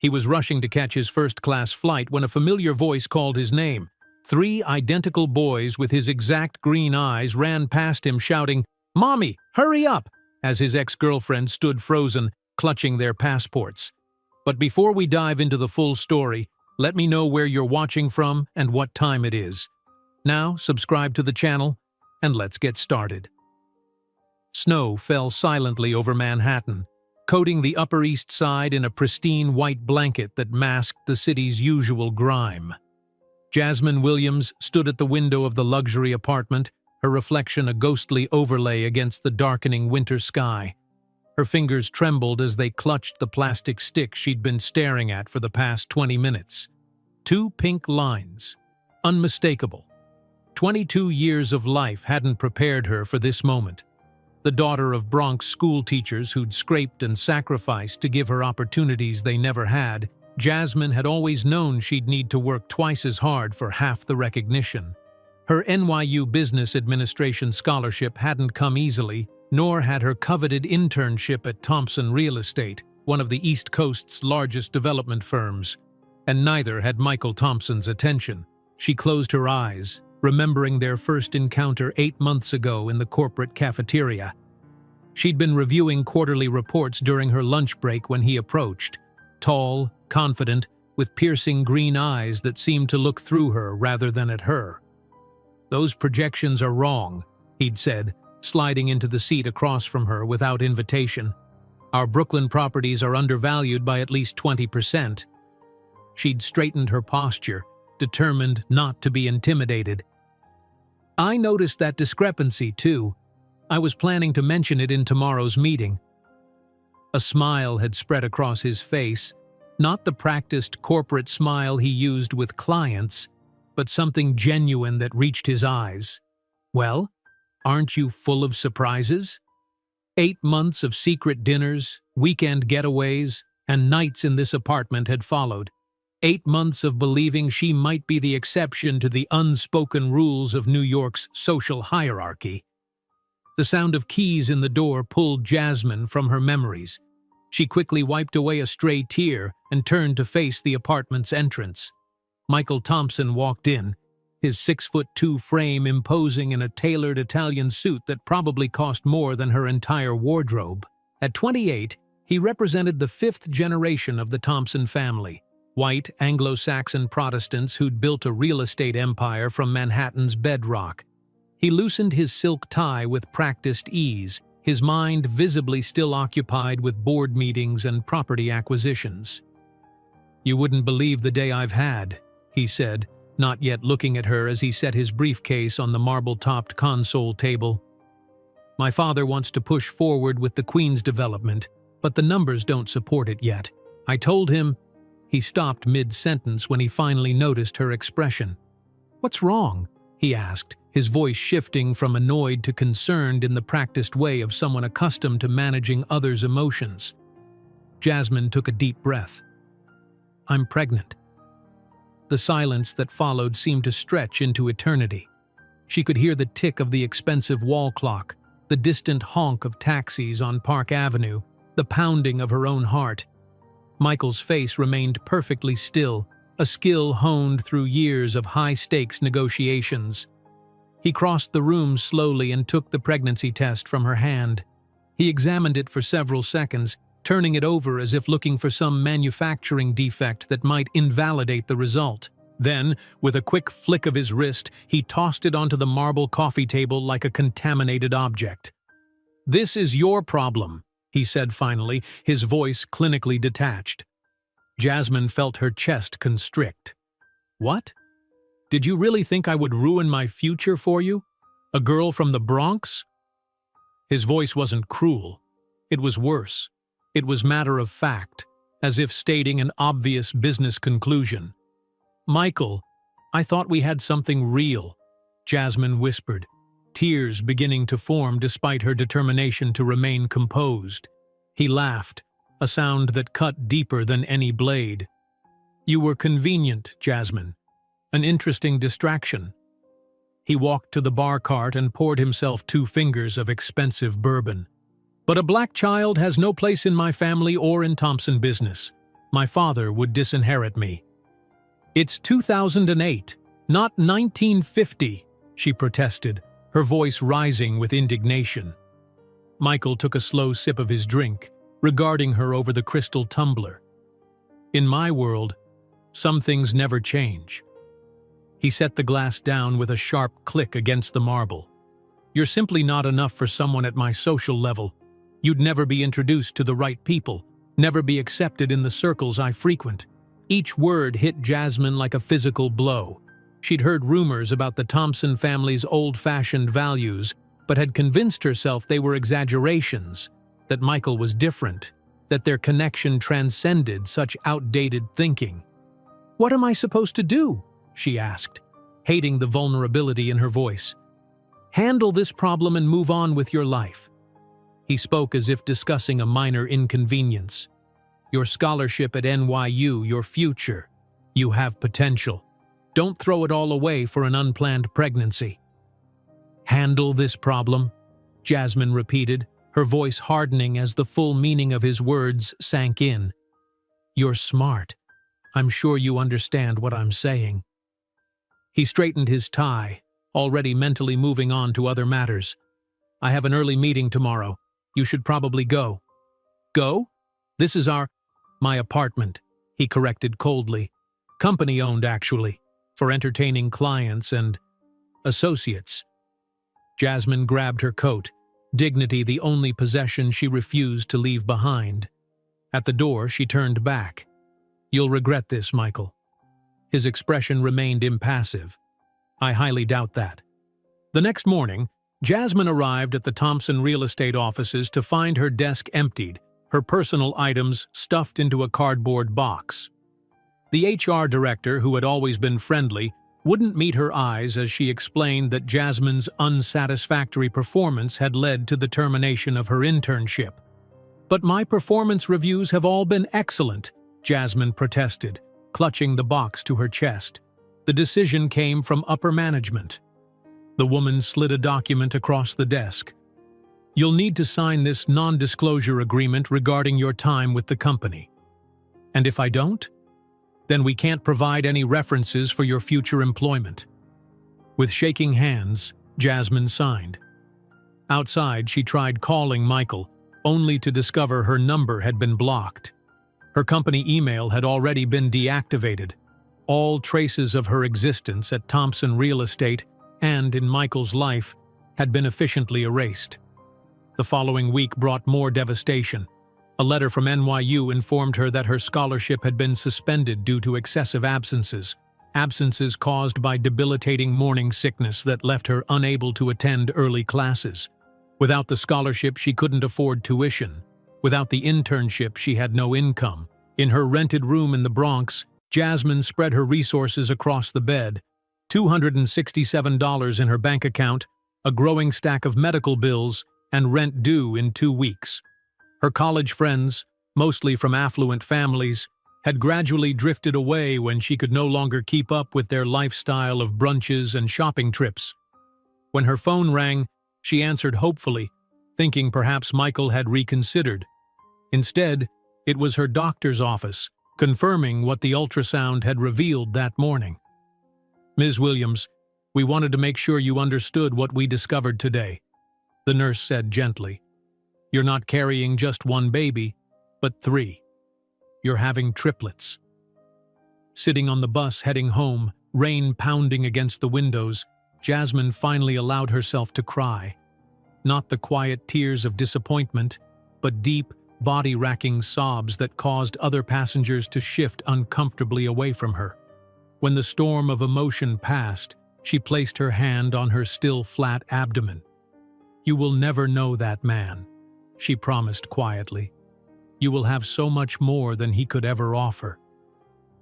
He was rushing to catch his first-class flight when a familiar voice called his name. 3 identical boys with his exact green eyes ran past him shouting, "Mommy, hurry up!" as his ex-girlfriend stood frozen, clutching their passports. But before we dive into the full story, let me know where you're watching from and what time it is. Now, subscribe to the channel, and let's get started. Snow fell silently over Manhattan, coating the Upper East Side in a pristine white blanket that masked the city's usual grime. Jasmine Williams stood at the window of the luxury apartment, her reflection a ghostly overlay against the darkening winter sky. Her fingers trembled as they clutched the plastic stick she'd been staring at for the past 20 minutes. 2 pink lines. Unmistakable. 22 years of life hadn't prepared her for this moment. The daughter of Bronx school teachers who'd scraped and sacrificed to give her opportunities they never had, Jasmine had always known she'd need to work twice as hard for half the recognition. Her NYU Business Administration scholarship hadn't come easily, nor had her coveted internship at Thompson Real Estate, one of the East Coast's largest development firms. And neither had Michael Thompson's attention. She closed her eyes, remembering their first encounter 8 months ago in the corporate cafeteria. She'd been reviewing quarterly reports during her lunch break when he approached, tall, confident, with piercing green eyes that seemed to look through her rather than at her. "Those projections are wrong," he'd said, sliding into the seat across from her without invitation. "Our Brooklyn properties are undervalued by at least 20%. She'd straightened her posture, determined not to be intimidated. "I noticed that discrepancy, too. I was planning to mention it in tomorrow's meeting." A smile had spread across his face, not the practiced corporate smile he used with clients, but something genuine that reached his eyes. "Well, aren't you full of surprises?" 8 months of secret dinners, weekend getaways, and nights in this apartment had followed. 8 months of believing she might be the exception to the unspoken rules of New York's social hierarchy. The sound of keys in the door pulled Jasmine from her memories. She quickly wiped away a stray tear and turned to face the apartment's entrance. Michael Thompson walked in, his 6'2" frame imposing in a tailored Italian suit that probably cost more than her entire wardrobe. At 28, he represented the 5th generation of the Thompson family. White Anglo-Saxon Protestants who'd built a real estate empire from Manhattan's bedrock. He loosened his silk tie with practiced ease, his mind visibly still occupied with board meetings and property acquisitions. "You wouldn't believe the day I've had," he said, not yet looking at her as he set his briefcase on the marble-topped console table. "My father wants to push forward with the Queens development, but the numbers don't support it yet. I told him—" He stopped mid-sentence when he finally noticed her expression. "What's wrong?" he asked, his voice shifting from annoyed to concerned in the practiced way of someone accustomed to managing others' emotions. Jasmine took a deep breath. "I'm pregnant." The silence that followed seemed to stretch into eternity. She could hear the tick of the expensive wall clock, the distant honk of taxis on Park Avenue, the pounding of her own heart. Michael's face remained perfectly still, a skill honed through years of high-stakes negotiations. He crossed the room slowly and took the pregnancy test from her hand. He examined it for several seconds, turning it over as if looking for some manufacturing defect that might invalidate the result. Then, with a quick flick of his wrist, he tossed it onto the marble coffee table like a contaminated object. "This is your problem," he said finally, his voice clinically detached. Jasmine felt her chest constrict. "What? Did you really think I would ruin my future for you? A girl from the Bronx?" His voice wasn't cruel. It was worse. It was matter of fact, as if stating an obvious business conclusion. "Michael, I thought we had something real," Jasmine whispered, tears beginning to form despite her determination to remain composed. He laughed, a sound that cut deeper than any blade. "You were convenient, Jasmine. An interesting distraction." He walked to the bar cart and poured himself 2 fingers of expensive bourbon. "But a black child has no place in my family or in Thompson business. my father would disinherit me. "It's 2008, not 1950, she protested, her voice rising with indignation. Michael took a slow sip of his drink, regarding her over the crystal tumbler. "In my world, some things never change." He set the glass down with a sharp click against the marble. "You're simply not enough for someone at my social level. You'd never be introduced to the right people, never be accepted in the circles I frequent." Each word hit Jasmine like a physical blow. She'd heard rumors about the Thompson family's old-fashioned values, but had convinced herself they were exaggerations, that Michael was different, that their connection transcended such outdated thinking. "What am I supposed to do?" she asked, hating the vulnerability in her voice. "Handle this problem and move on with your life." He spoke as if discussing a minor inconvenience. "Your scholarship at NYU, your future. You have potential. Don't throw it all away for an unplanned pregnancy." "Handle this problem," Jasmine repeated, her voice hardening as the full meaning of his words sank in. "You're smart. I'm sure you understand what I'm saying." He straightened his tie, already mentally moving on to other matters. "I have an early meeting tomorrow. You should probably go." "Go? This is my apartment," he corrected coldly. "Company-owned, actually, for entertaining clients and associates." Jasmine grabbed her coat, dignity the only possession she refused to leave behind. At the door, she turned back. "You'll regret this, Michael." His expression remained impassive. "I highly doubt that." The next morning, Jasmine arrived at the Thompson real estate offices to find her desk emptied, her personal items stuffed into a cardboard box. The HR director, who had always been friendly, wouldn't meet her eyes as she explained that Jasmine's unsatisfactory performance had led to the termination of her internship. "But my performance reviews have all been excellent," Jasmine protested, clutching the box to her chest. "The decision came from upper management." The woman slid a document across the desk. "You'll need to sign this non-disclosure agreement regarding your time with the company." "And if I don't? Then we can't provide any references for your future employment." With shaking hands, Jasmine signed. Outside, she tried calling Michael, only to discover her number had been blocked. Her company email had already been deactivated. All traces of her existence at Thompson Real Estate and in Michael's life had been efficiently erased. The following week brought more devastation. A letter from NYU informed her that her scholarship had been suspended due to excessive absences caused by debilitating morning sickness that left her unable to attend early classes. Without the scholarship, she couldn't afford tuition. Without the internship, she had no income. In her rented room in the Bronx, Jasmine spread her resources across the bed. $267 in her bank account, a growing stack of medical bills, and rent due in 2 weeks. Her college friends, mostly from affluent families, had gradually drifted away when she could no longer keep up with their lifestyle of brunches and shopping trips. When her phone rang, she answered hopefully, thinking perhaps Michael had reconsidered. Instead, it was her doctor's office, confirming what the ultrasound had revealed that morning. "Ms. Williams, we wanted to make sure you understood what we discovered today," the nurse said gently. "You're not carrying just one baby, but 3. You're having triplets." Sitting on the bus heading home, rain pounding against the windows, Jasmine finally allowed herself to cry. Not the quiet tears of disappointment, but deep, body-racking sobs that caused other passengers to shift uncomfortably away from her. When the storm of emotion passed, she placed her hand on her still flat abdomen. "You will never know that man," she promised quietly. "You will have so much more than he could ever offer."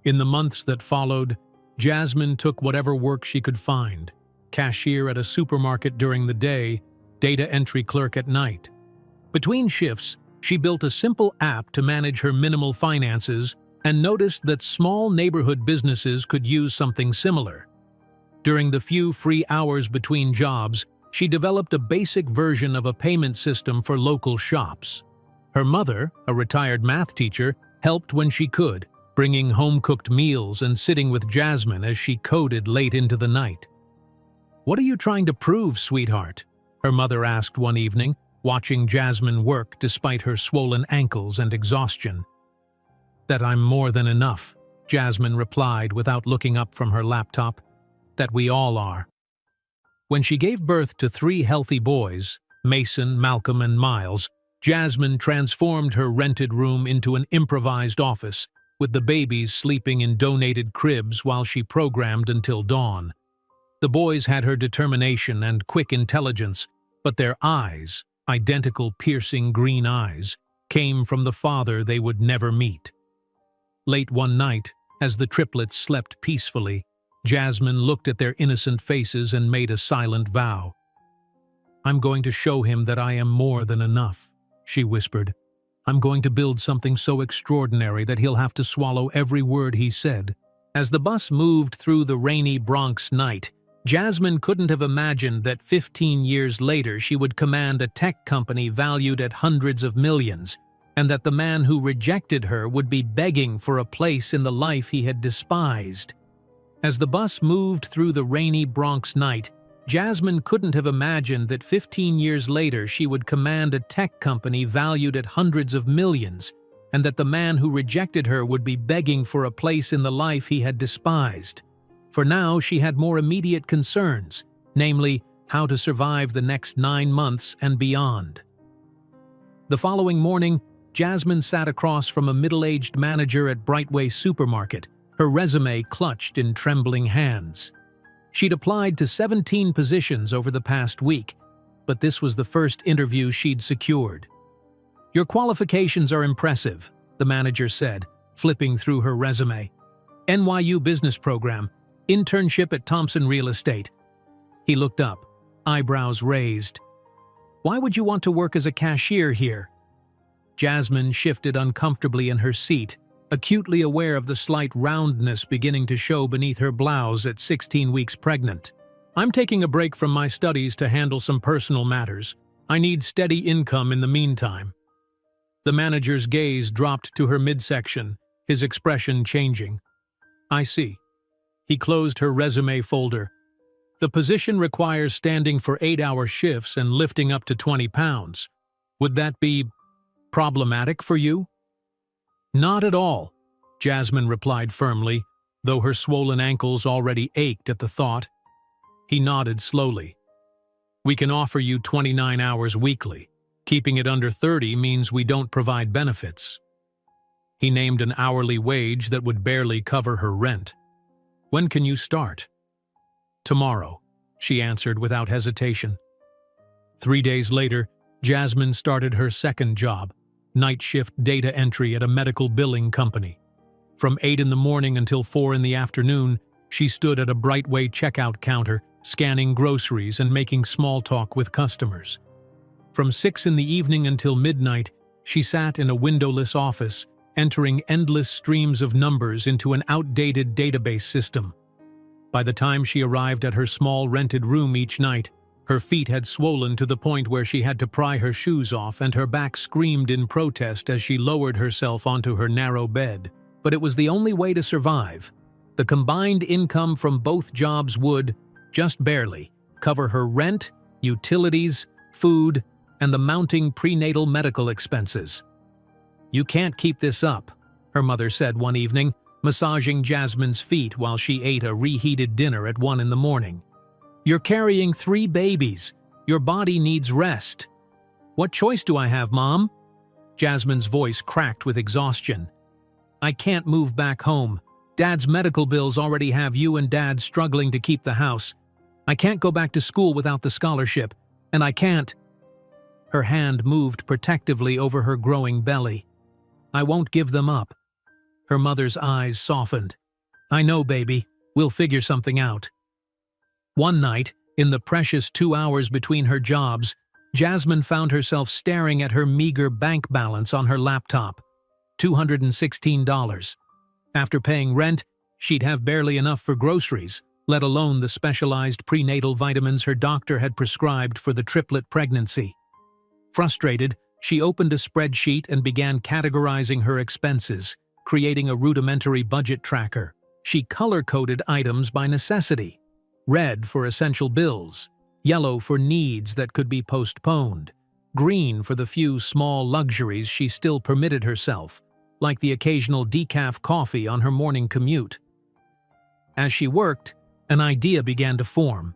In the months that followed, Jasmine took whatever work she could find: cashier at a supermarket during the day, data entry clerk at night. Between shifts, she built a simple app to manage her minimal finances and noticed that small neighborhood businesses could use something similar. During the few free hours between jobs, she developed a basic version of a payment system for local shops. Her mother, a retired math teacher, helped when she could, bringing home-cooked meals and sitting with Jasmine as she coded late into the night. "What are you trying to prove, sweetheart?" her mother asked one evening, watching Jasmine work despite her swollen ankles and exhaustion. "That I'm more than enough," Jasmine replied without looking up from her laptop. "That we all are." When she gave birth to 3 healthy boys, Mason, Malcolm, and Miles, Jasmine transformed her rented room into an improvised office, with the babies sleeping in donated cribs while she programmed until dawn. The boys had her determination and quick intelligence, but their eyes, identical piercing green eyes, came from the father they would never meet. Late one night, as the triplets slept peacefully, Jasmine looked at their innocent faces and made a silent vow. "I'm going to show him that I am more than enough," she whispered. "I'm going to build something so extraordinary that he'll have to swallow every word he said." As the bus moved through the rainy Bronx night, Jasmine couldn't have imagined that 15 years later she would command a tech company valued at hundreds of millions, and that the man who rejected her would be begging for a place in the life he had despised. As the bus moved through the rainy Bronx night, Jasmine couldn't have imagined that 15 years later she would command a tech company valued at hundreds of millions, and that the man who rejected her would be begging for a place in the life he had despised. For now she had more immediate concerns, namely, how to survive the next 9 months and beyond. The following morning, Jasmine sat across from a middle-aged manager at Brightway Supermarket, her resume clutched in trembling hands. She'd applied to 17 positions over the past week, but this was the first interview she'd secured. "Your qualifications are impressive," the manager said, flipping through her resume. "NYU Business Program, internship at Thompson Real Estate." He looked up, eyebrows raised. "Why would you want to work as a cashier here?" Jasmine shifted uncomfortably in her seat, acutely aware of the slight roundness beginning to show beneath her blouse at 16 weeks pregnant. "I'm taking a break from my studies to handle some personal matters. I need steady income in the meantime." The manager's gaze dropped to her midsection, his expression changing. "I see." He closed her resume folder. "The position requires standing for 8-hour shifts and lifting up to 20 pounds. Would that be problematic for you?" "Not at all," Jasmine replied firmly, though her swollen ankles already ached at the thought. He nodded slowly. "We can offer you 29 hours weekly. Keeping it under 30 means we don't provide benefits." He named an hourly wage that would barely cover her rent. "When can you start?" "Tomorrow," she answered without hesitation. 3 days later, Jasmine started her second job, night shift data entry at a medical billing company. From 8 in the morning until 4 in the afternoon, she stood at a Brightway checkout counter, scanning groceries and making small talk with customers. From 6 in the evening until midnight, she sat in a windowless office, entering endless streams of numbers into an outdated database system. By the time she arrived at her small rented room each night, her feet had swollen to the point where she had to pry her shoes off, and her back screamed in protest as she lowered herself onto her narrow bed. But it was the only way to survive. The combined income from both jobs would, just barely, cover her rent, utilities, food, and the mounting prenatal medical expenses. "You can't keep this up," her mother said one evening, massaging Jasmine's feet while she ate a reheated dinner at 1 in the morning. "You're carrying 3 babies. Your body needs rest." "What choice do I have, Mom?" Jasmine's voice cracked with exhaustion. "I can't move back home. Dad's medical bills already have you and Dad struggling to keep the house. I can't go back to school without the scholarship, and I can't—" Her hand moved protectively over her growing belly. "I won't give them up." Her mother's eyes softened. "I know, baby. We'll figure something out." One night, in the precious 2 hours between her jobs, Jasmine found herself staring at her meager bank balance on her laptop. $216. After paying rent, she'd have barely enough for groceries, let alone the specialized prenatal vitamins her doctor had prescribed for the triplet pregnancy. Frustrated, She opened a spreadsheet and began categorizing her expenses, creating a rudimentary budget tracker. She color-coded items by necessity: red for essential bills, yellow for needs that could be postponed, green for the few small luxuries she still permitted herself, like the occasional decaf coffee on her morning commute. As she worked, an idea began to form.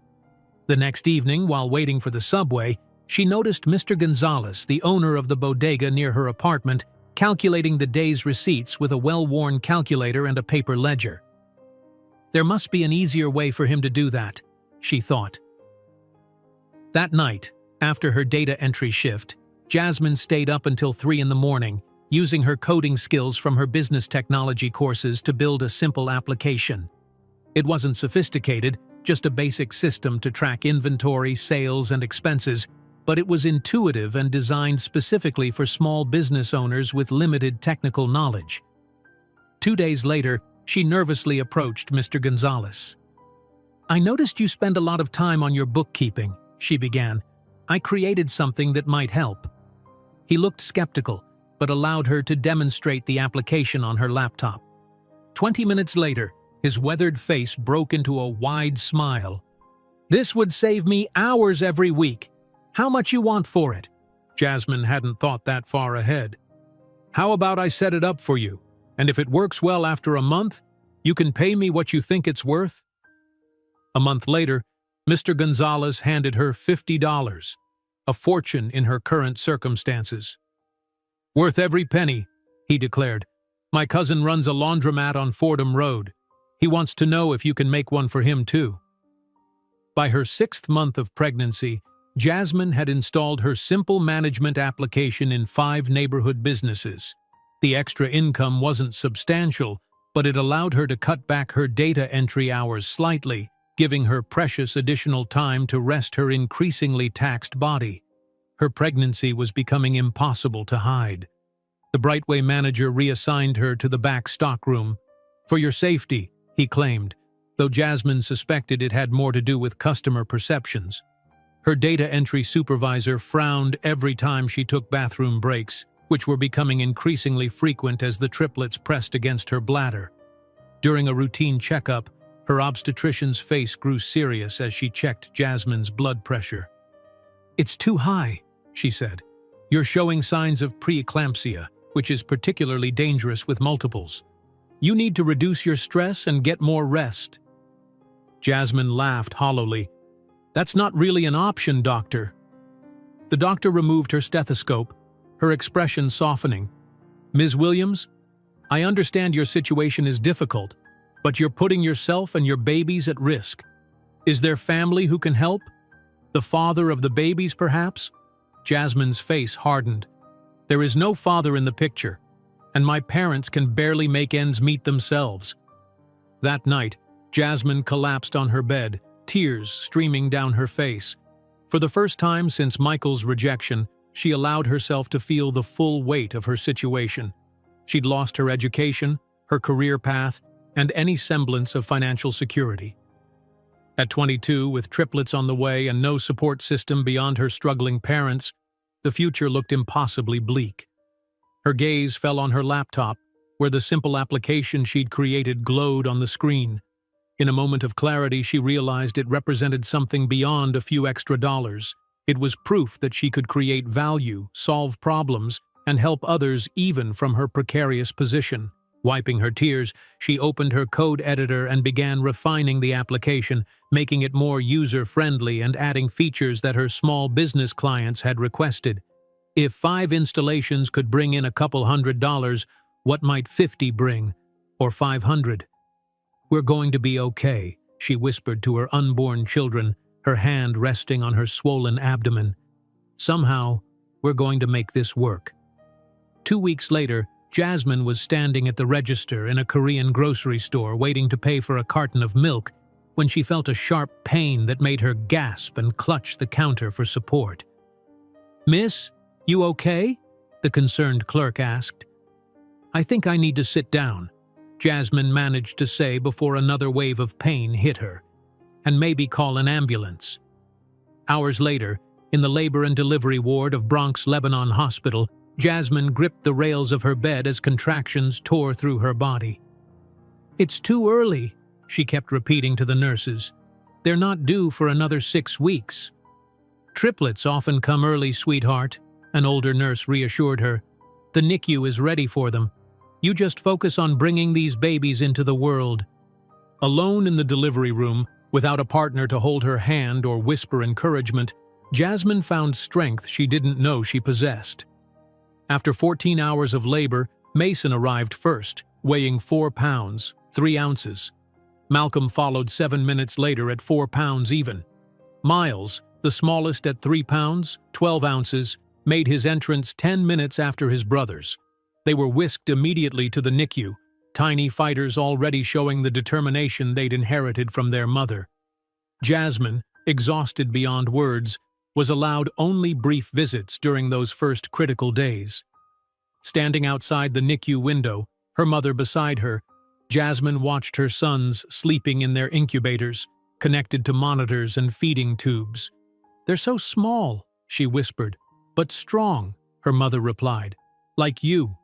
The next evening, while waiting for the subway, she noticed Mr. Gonzalez, the owner of the bodega near her apartment, calculating the day's receipts with a well-worn calculator and a paper ledger. There must be an easier way for him to do that, she thought. That night, after her data entry shift, Jasmine stayed up until 3 in the morning, using her coding skills from her business technology courses to build a simple application. It wasn't sophisticated, just a basic system to track inventory, sales, and expenses, but it was intuitive and designed specifically for small business owners with limited technical knowledge. 2 days later, she nervously approached Mr. Gonzalez. "I noticed you spend a lot of time on your bookkeeping," she began. "I created something that might help." He looked skeptical, but allowed her to demonstrate the application on her laptop. 20 minutes later, his weathered face broke into a wide smile. "This would save me hours every week. How much you want for it?" Jasmine hadn't thought that far ahead. "How about I set it up for you, and if it works well after a month, you can pay me what you think it's worth?" A month later, Mr. Gonzalez handed her $50, a fortune in her current circumstances. "Worth every penny," he declared. "My cousin runs a laundromat on Fordham Road. He wants to know if you can make one for him too." By her 6th month of pregnancy, Jasmine had installed her simple management application in 5 neighborhood businesses. The extra income wasn't substantial, but it allowed her to cut back her data entry hours slightly, giving her precious additional time to rest her increasingly taxed body. Her pregnancy was becoming impossible to hide. The Brightway manager reassigned her to the back stockroom. "For your safety," he claimed, though Jasmine suspected it had more to do with customer perceptions. Her data entry supervisor frowned every time she took bathroom breaks, which were becoming increasingly frequent as the triplets pressed against her bladder. During a routine checkup, her obstetrician's face grew serious as she checked Jasmine's blood pressure. "It's too high," she said. "You're showing signs of preeclampsia, which is particularly dangerous with multiples. You need to reduce your stress and get more rest." Jasmine laughed hollowly. "That's not really an option, doctor." The doctor removed her stethoscope, her expression softening. "Ms. Williams, I understand your situation is difficult, but you're putting yourself and your babies at risk. Is there family who can help? The father of the babies, perhaps?" Jasmine's face hardened. "There is no father in the picture, and my parents can barely make ends meet themselves." That night, Jasmine collapsed on her bed, tears streaming down her face. For the first time since Michael's rejection, she allowed herself to feel the full weight of her situation. She'd lost her education, her career path, and any semblance of financial security. At 22, with triplets on the way and no support system beyond her struggling parents, the future looked impossibly bleak. Her gaze fell on her laptop, where the simple application she'd created glowed on the screen. In a moment of clarity, she realized it represented something beyond a few extra dollars. It was proof that she could create value, solve problems, and help others even from her precarious position. Wiping her tears, she opened her code editor and began refining the application, making it more user-friendly and adding features that her small business clients had requested. If 5 installations could bring in a couple $100, what might 50 bring? Or 500? "We're going to be okay," she whispered to her unborn children, her hand resting on her swollen abdomen. "Somehow, we're going to make this work." 2 weeks later, Jasmine was standing at the register in a Korean grocery store waiting to pay for a carton of milk when she felt a sharp pain that made her gasp and clutch the counter for support. "Miss, you okay?" the concerned clerk asked. "I think I need to sit down," Jasmine managed to say before another wave of pain hit her. "And maybe call an ambulance." Hours later, In the labor and delivery ward of Bronx Lebanon Hospital, Jasmine gripped the rails of her bed as contractions tore through her body. "It's too early," she kept repeating to the nurses. "They're not due for another 6 weeks." "Triplets often come early, sweetheart," an older nurse reassured her. "The NICU is ready for them. You just focus on bringing these babies into the world." Alone in the delivery room, without a partner to hold her hand or whisper encouragement, Jasmine found strength she didn't know she possessed. After 14 hours of labor, Mason arrived first, weighing 4 pounds, 3 ounces. Malcolm followed 7 minutes later at 4 pounds even. Miles, the smallest at 3 pounds, 12 ounces, made his entrance 10 minutes after his brothers. They were whisked immediately to the NICU, tiny fighters already showing the determination they'd inherited from their mother. Jasmine, exhausted beyond words, was allowed only brief visits during those first critical days. Standing outside the NICU window, her mother beside her, Jasmine watched her sons sleeping in their incubators, connected to monitors and feeding tubes. "They're so small," she whispered. "But strong," her mother replied. "Like you."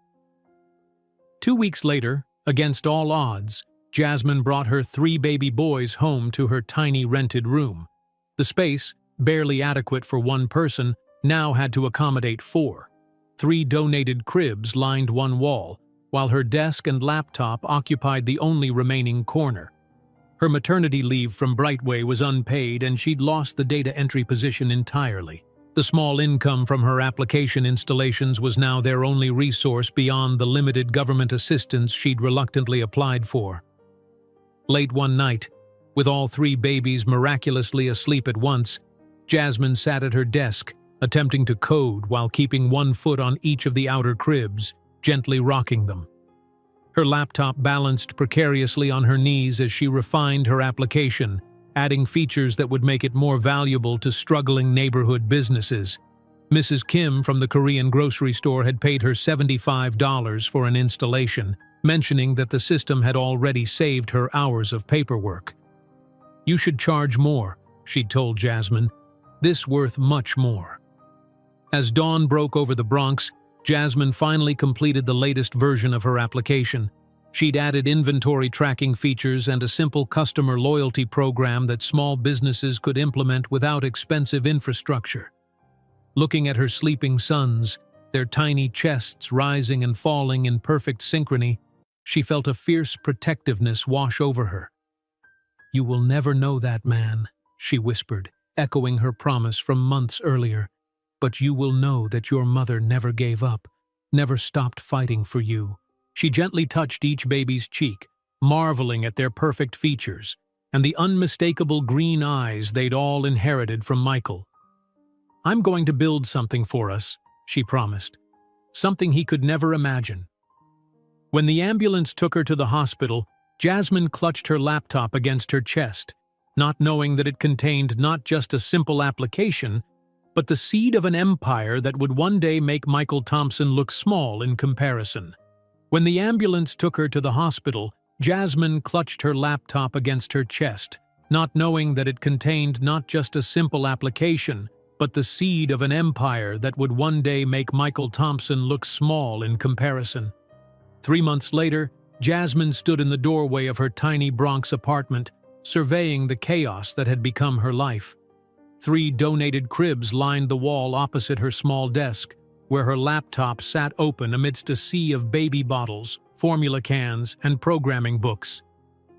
2 weeks later, against all odds, Jasmine brought her 3 baby boys home to her tiny rented room. The space, barely adequate for 1 person, now had to accommodate 4. 3 donated cribs lined one wall, while her desk and laptop occupied the only remaining corner. Her maternity leave from Brightway was unpaid and she'd lost the data entry position entirely. The small income from her application installations was now their only resource beyond the limited government assistance she'd reluctantly applied for. Late one night, with all 3 babies miraculously asleep at once, Jasmine sat at her desk, attempting to code while keeping 1 foot on each of the outer cribs, gently rocking them. Her laptop balanced precariously on her knees as she refined her application, adding features that would make it more valuable to struggling neighborhood businesses. Mrs. Kim from the Korean grocery store had paid her $75 for an installation, mentioning that the system had already saved her hours of paperwork. "You should charge more," she'd told Jasmine. "This worth much more." As dawn broke over the Bronx, Jasmine finally completed the latest version of her application. She'd added inventory tracking features and a simple customer loyalty program that small businesses could implement without expensive infrastructure. Looking at her sleeping sons, their tiny chests rising and falling in perfect synchrony, she felt a fierce protectiveness wash over her. "You will never know that man," she whispered, echoing her promise from months earlier. "But you will know that your mother never gave up, never stopped fighting for you." She gently touched each baby's cheek, marveling at their perfect features and the unmistakable green eyes they'd all inherited from Michael. "I'm going to build something for us," she promised. "Something he could never imagine." When the ambulance took her to the hospital, Jasmine clutched her laptop against her chest, not knowing that it contained not just a simple application, but the seed of an empire that would one day make Michael Thompson look small in comparison. When the ambulance took her to the hospital, Jasmine clutched her laptop against her chest, not knowing that it contained not just a simple application, but the seed of an empire that would one day make Michael Thompson look small in comparison. 3 months later, Jasmine stood in the doorway of her tiny Bronx apartment, surveying the chaos that had become her life. 3 donated cribs lined the wall opposite her small desk, where her laptop sat open amidst a sea of baby bottles, formula cans, and programming books.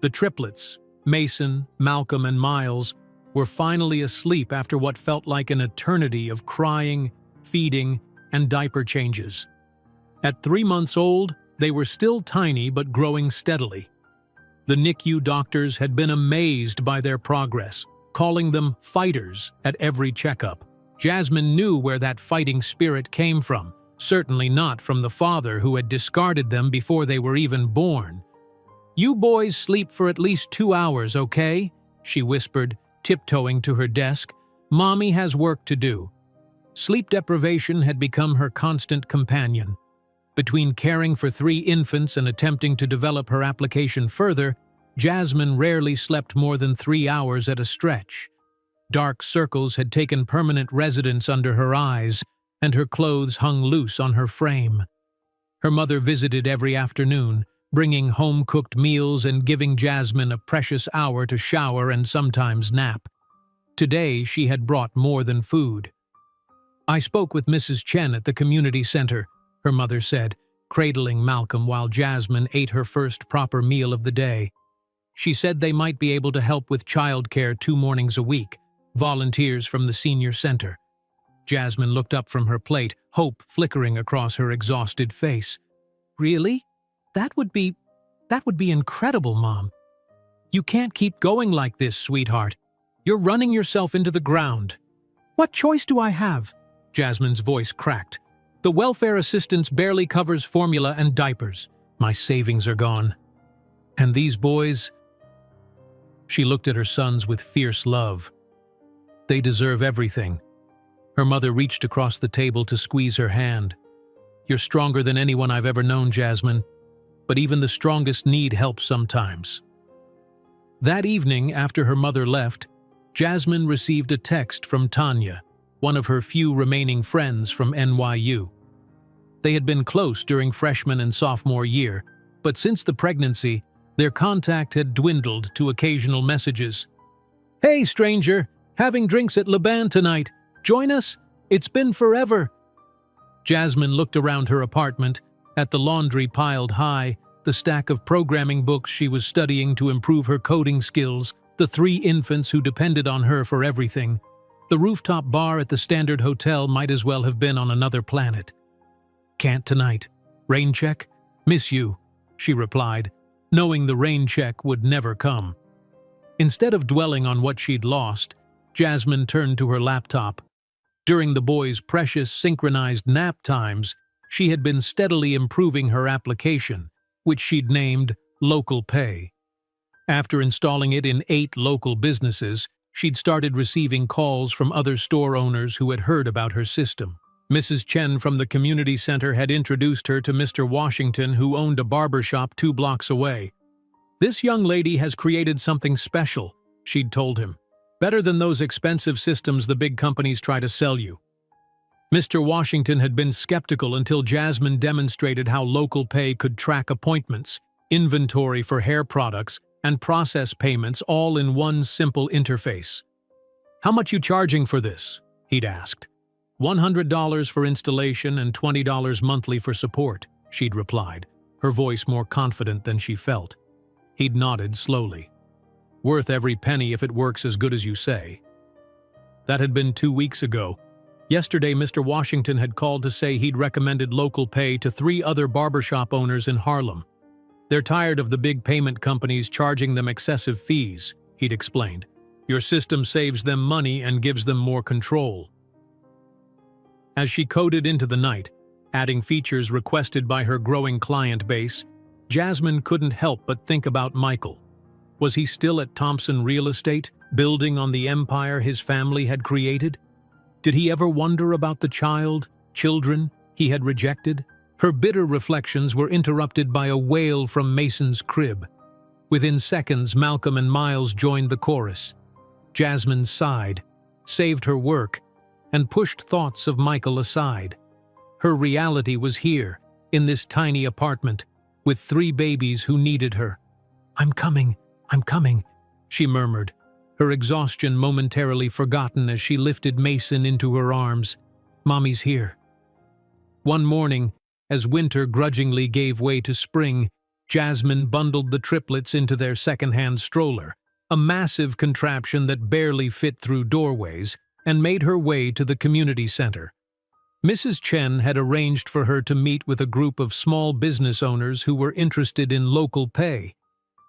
The triplets, Mason, Malcolm, and Miles, were finally asleep after what felt like an eternity of crying, feeding, and diaper changes. At 3 months old, they were still tiny but growing steadily. The NICU doctors had been amazed by their progress, calling them fighters at every checkup. Jasmine knew where that fighting spirit came from, certainly not from the father who had discarded them before they were even born. "You boys sleep for at least 2 hours, okay?" she whispered, tiptoeing to her desk. "Mommy has work to do." Sleep deprivation had become her constant companion. Between caring for 3 infants and attempting to develop her application further, Jasmine rarely slept more than 3 hours at a stretch. Dark circles had taken permanent residence under her eyes, and her clothes hung loose on her frame. Her mother visited every afternoon, bringing home-cooked meals and giving Jasmine a precious hour to shower and sometimes nap. Today, she had brought more than food. "I spoke with Mrs. Chen at the community center," her mother said, cradling Malcolm while Jasmine ate her first proper meal of the day. "She said they might be able to help with childcare 2 mornings a week, volunteers from the senior center." Jasmine looked up from her plate, hope flickering across her exhausted face. "Really? That would be incredible, Mom. You can't keep going like this, sweetheart. You're running yourself into the ground." "What choice do I have?" Jasmine's voice cracked. "The welfare assistance barely covers formula and diapers. My savings are gone. And these boys?" She looked at her sons with fierce love. "They deserve everything." Her mother reached across the table to squeeze her hand. "You're stronger than anyone I've ever known, Jasmine. But even the strongest need help sometimes." That evening, after her mother left, Jasmine received a text from Tanya, one of her few remaining friends from NYU. They had been close during freshman and sophomore year, but since the pregnancy, their contact had dwindled to occasional messages. "Hey, stranger, having drinks at Le Ban tonight. Join us? It's been forever." Jasmine looked around her apartment, at the laundry piled high, the stack of programming books she was studying to improve her coding skills, the 3 infants who depended on her for everything. The rooftop bar at the Standard Hotel might as well have been on another planet. "Can't tonight. Rain check? Miss you," she replied, knowing the rain check would never come. Instead of dwelling on what she'd lost, Jasmine turned to her laptop. During the boys' precious synchronized nap times, she had been steadily improving her application, which she'd named Local Pay. After installing it in 8 local businesses, she'd started receiving calls from other store owners who had heard about her system. Mrs. Chen from the community center had introduced her to Mr. Washington, who owned a barbershop 2 blocks away. "This young lady has created something special," she'd told him. "Better than those expensive systems the big companies try to sell you." Mr. Washington had been skeptical until Jasmine demonstrated how Local Pay could track appointments, inventory for hair products, and process payments all in one simple interface. "How much you charging for this?" he'd asked. $100 for installation and $20 monthly for support, she'd replied, her voice more confident than she felt. He'd nodded slowly. "Worth every penny if it works as good as you say." That had been 2 weeks ago. Yesterday, Mr. Washington had called to say he'd recommended Local Pay to 3 other barbershop owners in Harlem. "They're tired of the big payment companies charging them excessive fees," he'd explained. "Your system saves them money and gives them more control." As she coded into the night, adding features requested by her growing client base, Jasmine couldn't help but think about Michael. Was he still at Thompson Real Estate, building on the empire his family had created? Did he ever wonder about the children he had rejected? Her bitter reflections were interrupted by a wail from Mason's crib. Within seconds, Malcolm and Miles joined the chorus. Jasmine sighed, saved her work, and pushed thoughts of Michael aside. Her reality was here, in this tiny apartment, with 3 babies who needed her. I'm coming," she murmured, her exhaustion momentarily forgotten as she lifted Mason into her arms. "Mommy's here." One morning, as winter grudgingly gave way to spring, Jasmine bundled the triplets into their second-hand stroller, a massive contraption that barely fit through doorways, and made her way to the community center. Mrs. Chen had arranged for her to meet with a group of small business owners who were interested in Local Pay.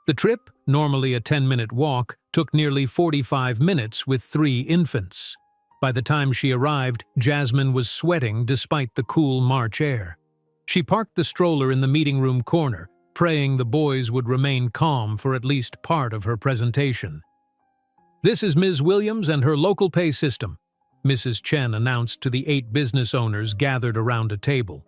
The trip, normally a 10-minute walk, took nearly 45 minutes with 3 infants. By the time she arrived, Jasmine was sweating despite the cool March air. She parked the stroller in the meeting room corner, praying the boys would remain calm for at least part of her presentation. "This is Ms. Williams and her Local Pay system," Mrs. Chen announced to the 8 business owners gathered around a table.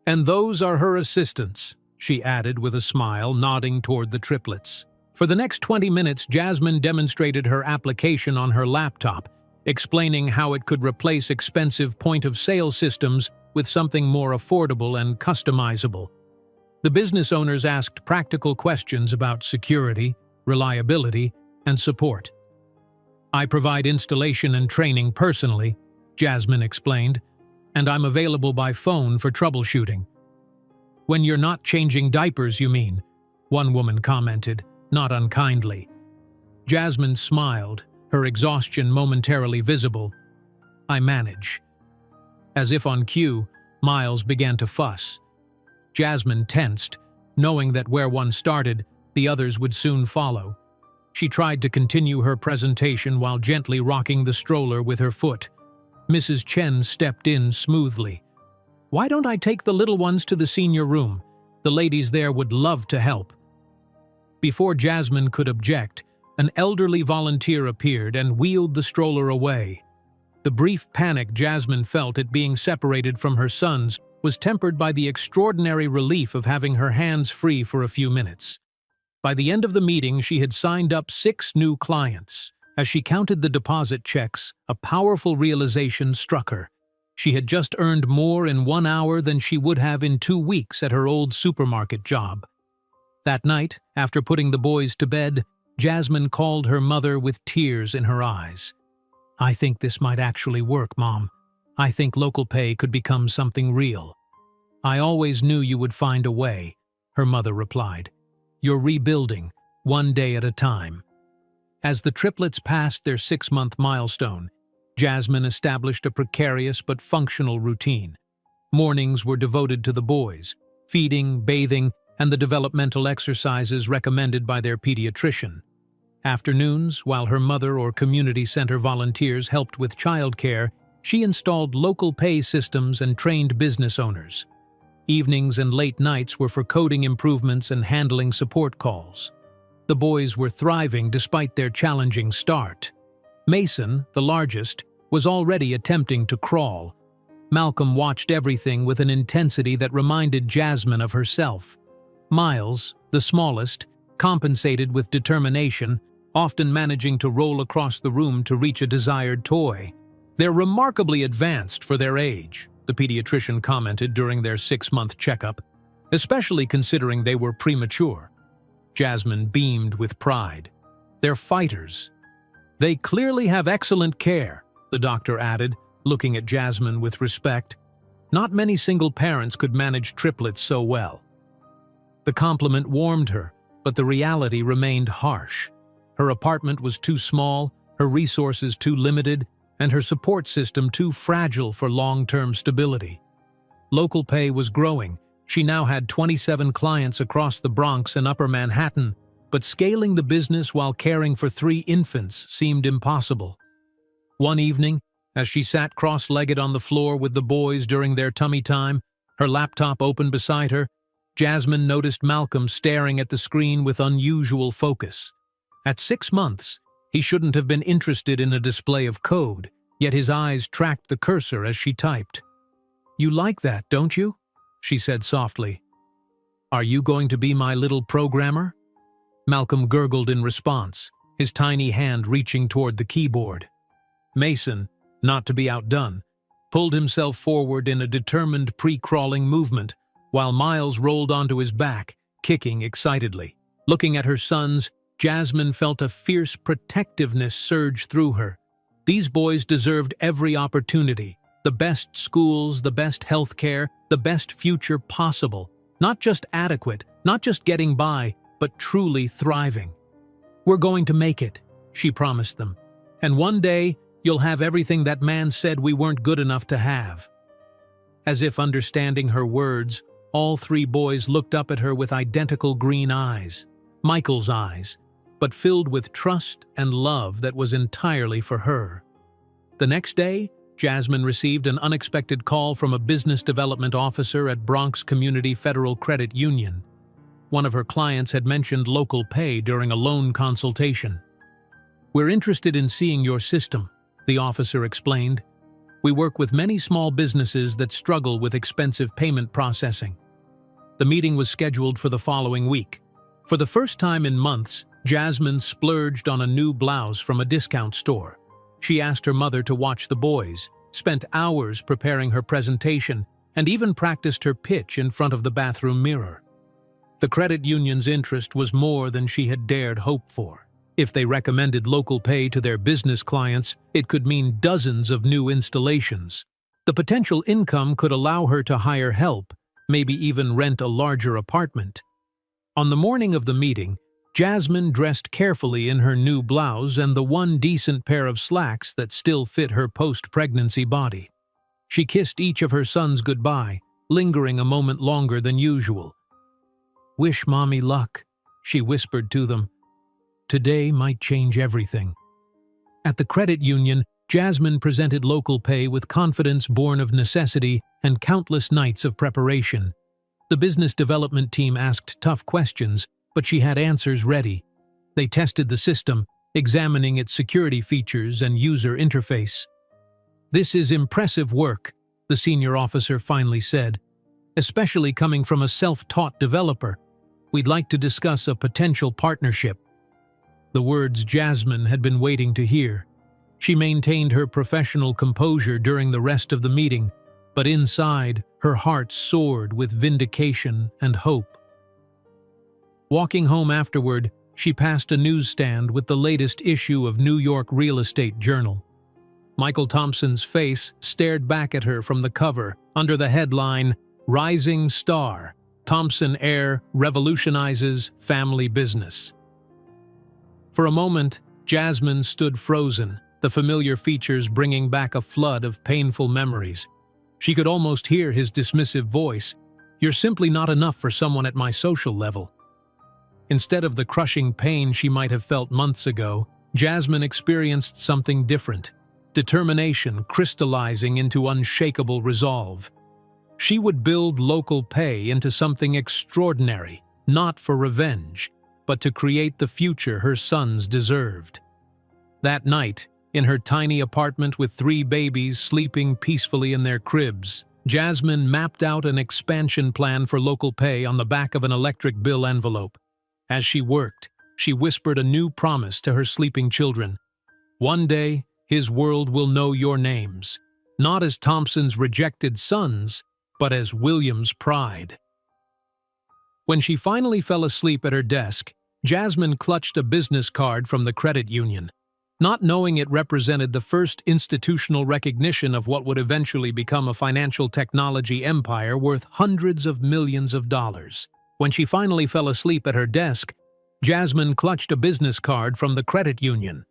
"And those are her assistants," she added with a smile, nodding toward the triplets. For the next 20 minutes, Jasmine demonstrated her application on her laptop, explaining how it could replace expensive point-of-sale systems with something more affordable and customizable. The business owners asked practical questions about security, reliability, and support. "I provide installation and training personally," Jasmine explained, "and I'm available by phone for troubleshooting." "When you're not changing diapers, you mean?" one woman commented, not unkindly. Jasmine smiled, her exhaustion momentarily visible. "I manage." As if on cue, Miles began to fuss. Jasmine tensed, knowing that where one started, the others would soon follow. She tried to continue her presentation while gently rocking the stroller with her foot. Mrs. Chen stepped in smoothly. "Why don't I take the little ones to the senior room? The ladies there would love to help." Before Jasmine could object, an elderly volunteer appeared and wheeled the stroller away. The brief panic Jasmine felt at being separated from her sons was tempered by the extraordinary relief of having her hands free for a few minutes. By the end of the meeting, she had signed up 6 new clients. As she counted the deposit checks, a powerful realization struck her. She had just earned more in 1 hour than she would have in 2 weeks at her old supermarket job. That night, after putting the boys to bed, Jasmine called her mother with tears in her eyes. "I think this might actually work, Mom. I think local pay could become something real." "I always knew you would find a way," her mother replied. "You're rebuilding, one day at a time." As the triplets passed their 6-month milestone, Jasmine established a precarious but functional routine. Mornings were devoted to the boys, feeding, bathing, and the developmental exercises recommended by their pediatrician. Afternoons, while her mother or community center volunteers helped with childcare, she installed local pay systems and trained business owners. Evenings and late nights were for coding improvements and handling support calls. The boys were thriving despite their challenging start. Mason, the largest, was already attempting to crawl. Malcolm watched everything with an intensity that reminded Jasmine of herself. Miles, the smallest, compensated with determination, often managing to roll across the room to reach a desired toy. "They're remarkably advanced for their age," the pediatrician commented during their 6-month checkup, "especially considering they were premature." Jasmine beamed with pride. "They're fighters." "They clearly have excellent care," the doctor added, looking at Jasmine with respect. Not many single parents could manage triplets so well. The compliment warmed her, but the reality remained harsh. Her apartment was too small, her resources too limited, and her support system too fragile for long-term stability. Local pay was growing. She now had 27 clients across the Bronx and Upper Manhattan, but scaling the business while caring for 3 infants seemed impossible. One evening, as she sat cross-legged on the floor with the boys during their tummy time, her laptop open beside her, Jasmine noticed Malcolm staring at the screen with unusual focus. At 6 months, he shouldn't have been interested in a display of code, yet his eyes tracked the cursor as she typed. "You like that, don't you?" she said softly. "Are you going to be my little programmer?" Malcolm gurgled in response, his tiny hand reaching toward the keyboard. Mason, not to be outdone, pulled himself forward in a determined pre-crawling movement, while Miles rolled onto his back, kicking excitedly. Looking at her sons, Jasmine felt a fierce protectiveness surge through her. These boys deserved every opportunity, the best schools, the best health care, the best future possible. Not just adequate, not just getting by, but truly thriving. "We're going to make it," she promised them. "And one day, you'll have everything that man said we weren't good enough to have." As if understanding her words, all 3 boys looked up at her with identical green eyes, Michael's eyes, but filled with trust and love that was entirely for her. The next day, Jasmine received an unexpected call from a business development officer at Bronx Community Federal Credit Union. One of her clients had mentioned local pay during a loan consultation. "We're interested in seeing your system," the officer explained. "We work with many small businesses that struggle with expensive payment processing." The meeting was scheduled for the following week. For the first time in months, Jasmine splurged on a new blouse from a discount store. She asked her mother to watch the boys, spent hours preparing her presentation, and even practiced her pitch in front of the bathroom mirror. The credit union's interest was more than she had dared hope for. If they recommended local pay to their business clients, it could mean dozens of new installations. The potential income could allow her to hire help, maybe even rent a larger apartment. On the morning of the meeting, Jasmine dressed carefully in her new blouse and the one decent pair of slacks that still fit her post-pregnancy body. She kissed each of her sons goodbye, lingering a moment longer than usual. "Wish Mommy luck," she whispered to them. "Today might change everything." At the credit union, Jasmine presented local pay with confidence born of necessity and countless nights of preparation. The business development team asked tough questions, but she had answers ready. They tested the system, examining its security features and user interface. "This is impressive work," the senior officer finally said, "especially coming from a self-taught developer. We'd like to discuss a potential partnership." The words Jasmine had been waiting to hear. She maintained her professional composure during the rest of the meeting, but inside, her heart soared with vindication and hope. Walking home afterward, she passed a newsstand with the latest issue of New York Real Estate Journal. Michael Thompson's face stared back at her from the cover, under the headline, "Rising Star, Thompson Heir Revolutionizes Family Business." For a moment, Jasmine stood frozen, the familiar features bringing back a flood of painful memories. She could almost hear his dismissive voice, "You're simply not enough for someone at my social level." Instead of the crushing pain she might have felt months ago, Jasmine experienced something different, determination crystallizing into unshakable resolve. She would build local pay into something extraordinary, not for revenge, but to create the future her sons deserved. That night, in her tiny apartment with 3 babies sleeping peacefully in their cribs, Jasmine mapped out an expansion plan for local pay on the back of an electric bill envelope. As she worked, she whispered a new promise to her sleeping children. "One day, his world will know your names, not as Thompson's rejected sons, but as William's pride." When she finally fell asleep at her desk, Jasmine clutched a business card from the credit union, not knowing it represented the first institutional recognition of what would eventually become a financial technology empire worth hundreds of millions of dollars. When she finally fell asleep at her desk, Jasmine clutched a business card from the credit union,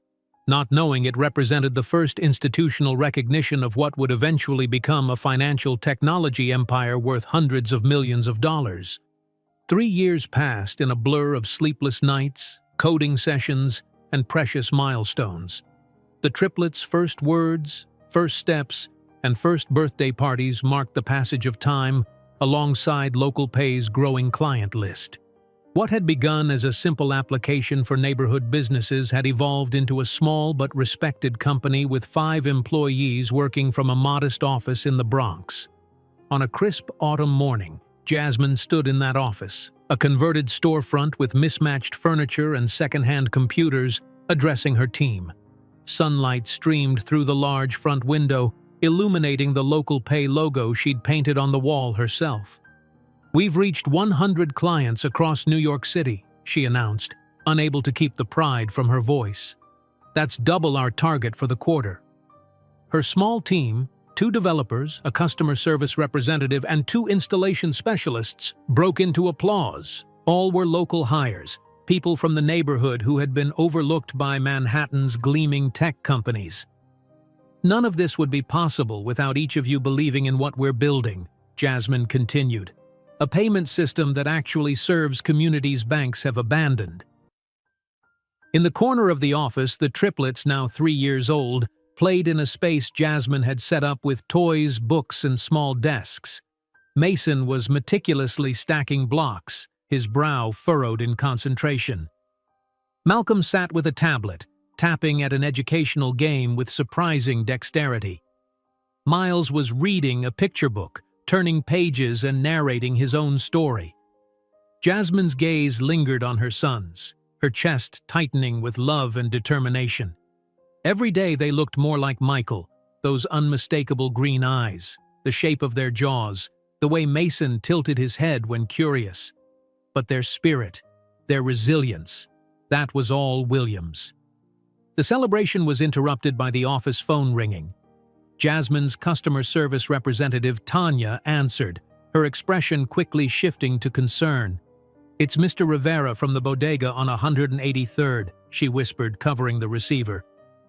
not knowing it represented the first institutional recognition of what would eventually become a financial technology empire worth hundreds of millions of dollars. 3 years passed in a blur of sleepless nights, coding sessions, and precious milestones. The triplets' first words, first steps, and first birthday parties marked the passage of time alongside local pay's growing client list. What had begun as a simple application for neighborhood businesses had evolved into a small but respected company with 5 employees working from a modest office in the Bronx. On a crisp autumn morning, Jasmine stood in that office, a converted storefront with mismatched furniture and second-hand computers, addressing her team. Sunlight streamed through the large front window, illuminating the local pay logo she'd painted on the wall herself. "We've reached 100 clients across New York City," she announced, unable to keep the pride from her voice. "That's double our target for the quarter." Her small team, 2 developers, a customer service representative, and 2 installation specialists, broke into applause. All were local hires, people from the neighborhood who had been overlooked by Manhattan's gleaming tech companies. "None of this would be possible without each of you believing in what we're building," Jasmine continued. "A payment system that actually serves communities banks have abandoned." In the corner of the office, the triplets, now 3 years old, played in a space Jasmine had set up with toys, books, and small desks. Mason was meticulously stacking blocks, his brow furrowed in concentration. Malcolm sat with a tablet, tapping at an educational game with surprising dexterity. Miles was reading a picture book, turning pages and narrating his own story. Jasmine's gaze lingered on her sons, her chest tightening with love and determination. Every day they looked more like Michael, those unmistakable green eyes, the shape of their jaws, the way Mason tilted his head when curious. But their spirit, their resilience, that was all Williams. The celebration was interrupted by the office phone ringing. Jasmine's customer service representative, Tanya, answered, her expression quickly shifting to concern. "It's Mr. Rivera from the bodega on 183rd, she whispered, covering the receiver.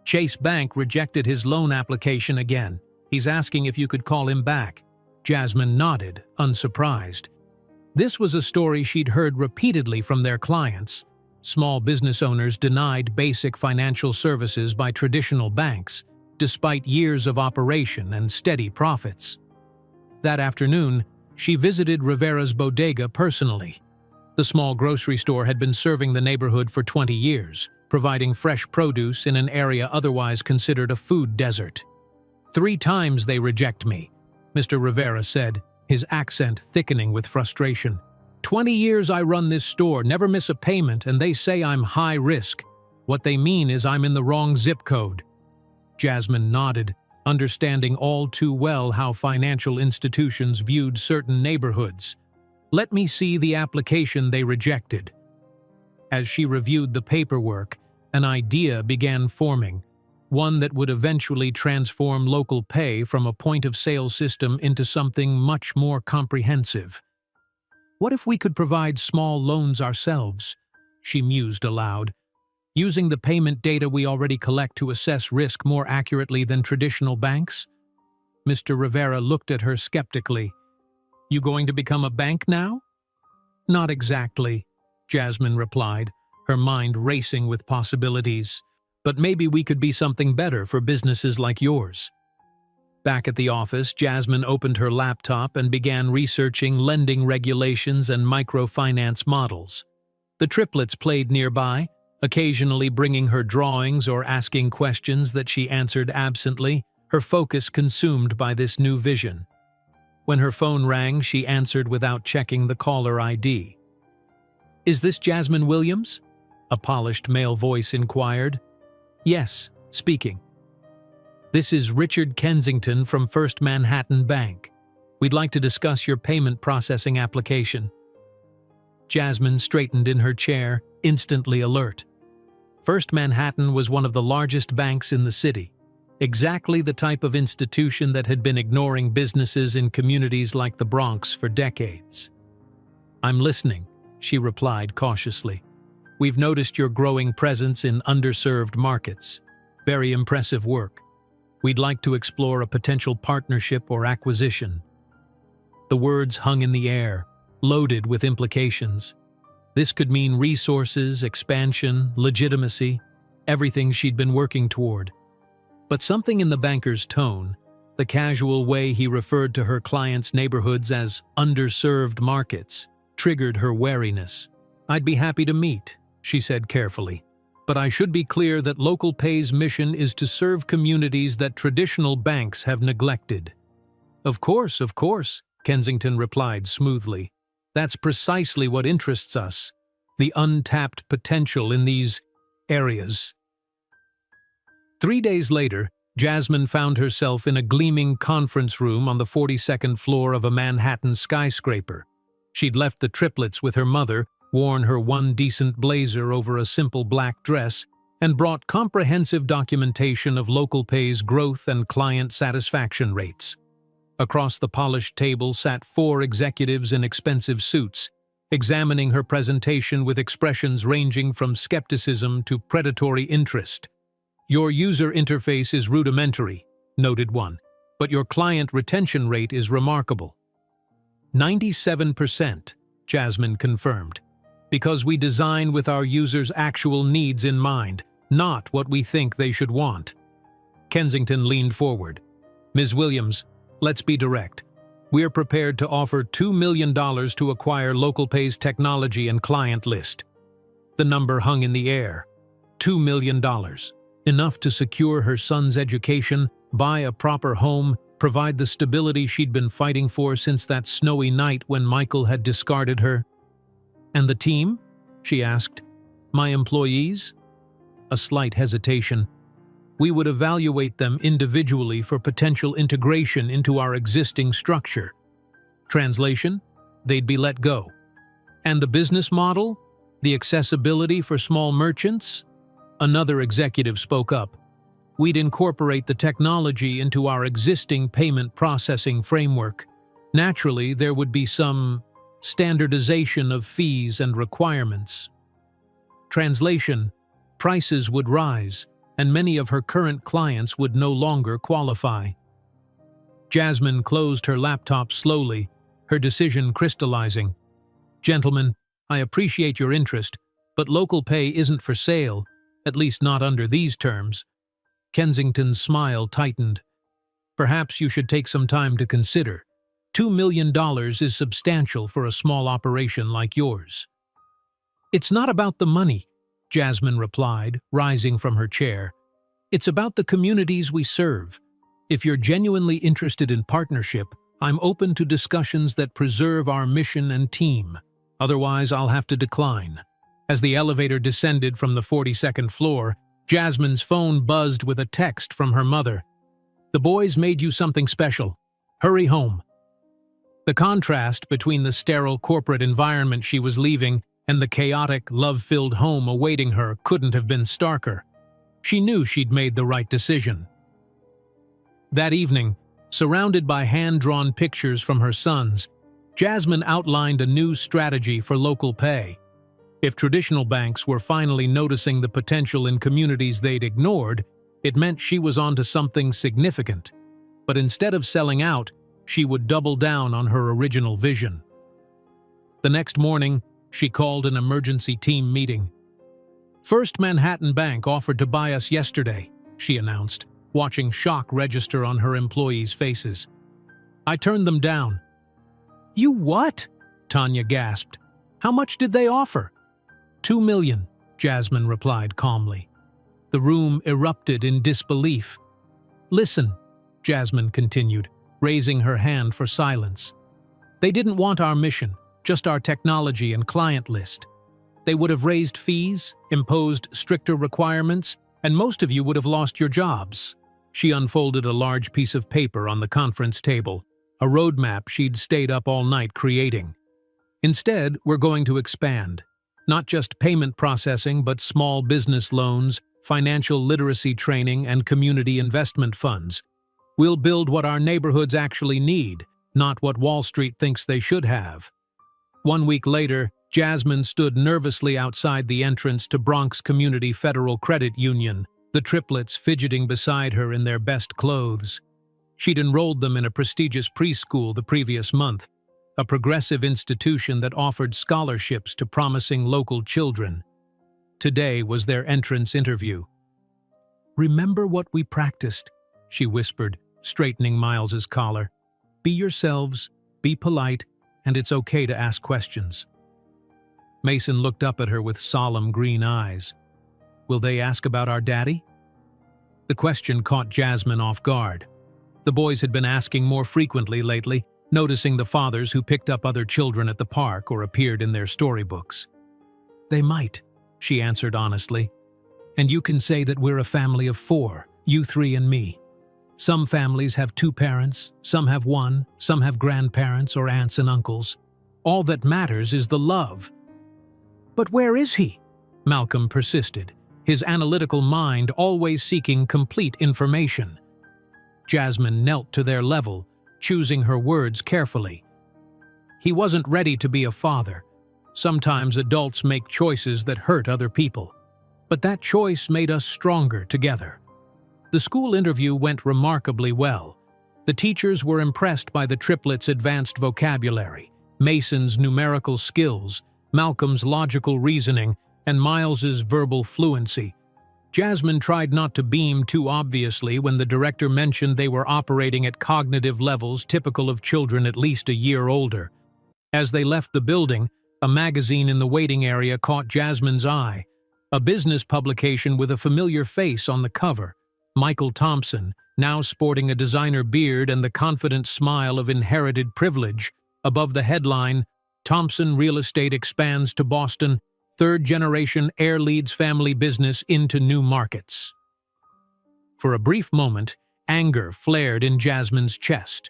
"Chase Bank rejected his loan application again. He's asking if you could call him back." Jasmine nodded, unsurprised. This was a story she'd heard repeatedly from their clients. Small business owners denied basic financial services by traditional banks, despite years of operation and steady profits. That afternoon, she visited Rivera's bodega personally. The small grocery store had been serving the neighborhood for 20 years, providing fresh produce in an area otherwise considered a food desert. "3 times they reject me," Mr. Rivera said, his accent thickening with frustration. 20 years I run this store, never miss a payment, and they say I'm high risk. What they mean is I'm in the wrong zip code." Jasmine nodded, understanding all too well how financial institutions viewed certain neighborhoods. "Let me see the application they rejected." As she reviewed the paperwork, an idea began forming, one that would eventually transform local pay from a point-of-sale system into something much more comprehensive. "What if we could provide small loans ourselves?" she mused aloud, "using the payment data we already collect to assess risk more accurately than traditional banks?" Mr. Rivera looked at her skeptically. "You going to become a bank now?" "Not exactly," Jasmine replied, her mind racing with possibilities. "But maybe we could be something better for businesses like yours." Back at the office, Jasmine opened her laptop and began researching lending regulations and microfinance models. The triplets played nearby, occasionally bringing her drawings or asking questions that she answered absently, her focus consumed by this new vision. When her phone rang, she answered without checking the caller ID. "Is this Jasmine Williams?" a polished male voice inquired. "Yes, speaking." "This is Richard Kensington from First Manhattan Bank. We'd like to discuss your payment processing application." Jasmine straightened in her chair, instantly alert. First Manhattan was one of the largest banks in the city, exactly the type of institution that had been ignoring businesses in communities like the Bronx for decades. "I'm listening," she replied cautiously. "We've noticed your growing presence in underserved markets. Very impressive work. We'd like to explore a potential partnership or acquisition." The words hung in the air, loaded with implications. This could mean resources, expansion, legitimacy, everything she'd been working toward. But something in the banker's tone, the casual way he referred to her clients' neighborhoods as underserved markets, triggered her wariness. "I'd be happy to meet," she said carefully. "But I should be clear that Local Pay's mission is to serve communities that traditional banks have neglected." Of course," Kensington replied smoothly. "That's precisely what interests us, the untapped potential in these areas." 3 days later, Jasmine found herself in a gleaming conference room on the 42nd floor of a Manhattan skyscraper. She'd left the triplets with her mother, worn her one decent blazer over a simple black dress, and brought comprehensive documentation of Local Pay's growth and client satisfaction rates. Across the polished table sat 4 executives in expensive suits, examining her presentation with expressions ranging from skepticism to predatory interest. "Your user interface is rudimentary," noted one, "but your client retention rate is remarkable." 97%, Jasmine confirmed. "Because we design with our users' actual needs in mind, not what we think they should want." Kensington leaned forward. "Ms. Williams, let's be direct. We're prepared to offer $2 million to acquire Local Pay's technology and client list." The number hung in the air. $2 million. Enough to secure her son's education, buy a proper home, provide the stability she'd been fighting for since that snowy night when Michael had discarded her. "And the team?" she asked. My employees? A slight hesitation. We would evaluate them individually for potential integration into our existing structure. Translation? They'd be let go. And the business model? The accessibility for small merchants? Another executive spoke up. We'd incorporate the technology into our existing payment processing framework. Naturally, there would be some standardization of fees and requirements. Translation: prices would rise, and many of her current clients would no longer qualify. Jasmine closed her laptop slowly, her decision crystallizing. Gentlemen, I appreciate your interest, but local pay isn't for sale, at least not under these terms. Kensington's smile tightened. Perhaps you should take some time to consider. $2 million is substantial for a small operation like yours. It's not about the money, Jasmine replied, rising from her chair. It's about the communities we serve. If you're genuinely interested in partnership, I'm open to discussions that preserve our mission and team. Otherwise, I'll have to decline. As the elevator descended from the 42nd floor, Jasmine's phone buzzed with a text from her mother. The boys made you something special. Hurry home. The contrast between the sterile corporate environment she was leaving and the chaotic, love-filled home awaiting her couldn't have been starker. She knew she'd made the right decision. That evening, surrounded by hand-drawn pictures from her sons, Jasmine outlined a new strategy for local pay. If traditional banks were finally noticing the potential in communities they'd ignored, it meant she was onto something significant. But instead of selling out, she would double down on her original vision. The next morning, she called an emergency team meeting. First Manhattan Bank offered to buy us yesterday, she announced, watching shock register on her employees' faces. I turned them down. You what? Tanya gasped. How much did they offer? $2 million, Jasmine replied calmly. The room erupted in disbelief. Listen, Jasmine continued, raising her hand for silence. They didn't want our mission, just our technology and client list. They would have raised fees, imposed stricter requirements, and most of you would have lost your jobs. She unfolded a large piece of paper on the conference table, a roadmap she'd stayed up all night creating. Instead, we're going to expand. Not just payment processing, but small business loans, financial literacy training, and community investment funds. We'll build what our neighborhoods actually need, not what Wall Street thinks they should have. 1 week later, Jasmine stood nervously outside the entrance to Bronx Community Federal Credit Union, the triplets fidgeting beside her in their best clothes. She'd enrolled them in a prestigious preschool the previous month, a progressive institution that offered scholarships to promising local children. Today was their entrance interview. Remember what we practiced, she whispered, straightening Miles's collar. Be yourselves, be polite, and it's okay to ask questions. Mason looked up at her with solemn green eyes. Will they ask about our daddy? The question caught Jasmine off guard. The boys had been asking more frequently lately, noticing the fathers who picked up other children at the park or appeared in their storybooks. They might, she answered honestly. And you can say that we're a family of 4, you 3 and me. Some families have 2 parents, some have 1, some have grandparents or aunts and uncles. All that matters is the love. But where is he? Malcolm persisted, his analytical mind always seeking complete information. Jasmine knelt to their level, choosing her words carefully. He wasn't ready to be a father. Sometimes adults make choices that hurt other people. But that choice made us stronger together. The school interview went remarkably well. The teachers were impressed by the triplets' advanced vocabulary, Mason's numerical skills, Malcolm's logical reasoning, and Miles's verbal fluency. Jasmine tried not to beam too obviously when the director mentioned they were operating at cognitive levels typical of children at least a year older. As they left the building, a magazine in the waiting area caught Jasmine's eye, a business publication with a familiar face on the cover. Michael Thompson, now sporting a designer beard and the confident smile of inherited privilege. Above the headline, Thompson Real Estate expands to Boston, third-generation heir leads family business into new markets. For a brief moment, anger flared in Jasmine's chest.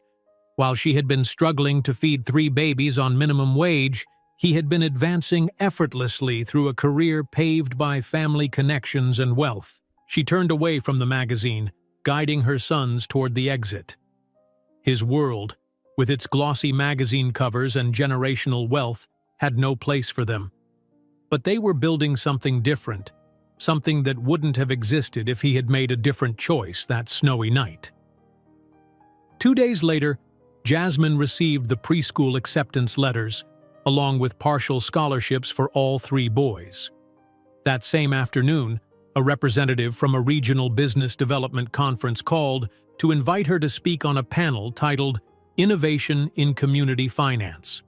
While she had been struggling to feed 3 babies on minimum wage, he had been advancing effortlessly through a career paved by family connections and wealth. She turned away from the magazine, guiding her sons toward the exit. His world, with its glossy magazine covers and generational wealth, had no place for them. But they were building something different, something that wouldn't have existed if he had made a different choice that snowy night. 2 days later, Jasmine received the preschool acceptance letters, along with partial scholarships for all 3 boys. That same afternoon, a representative from a regional business development conference called to invite her to speak on a panel titled Innovation in Community Finance.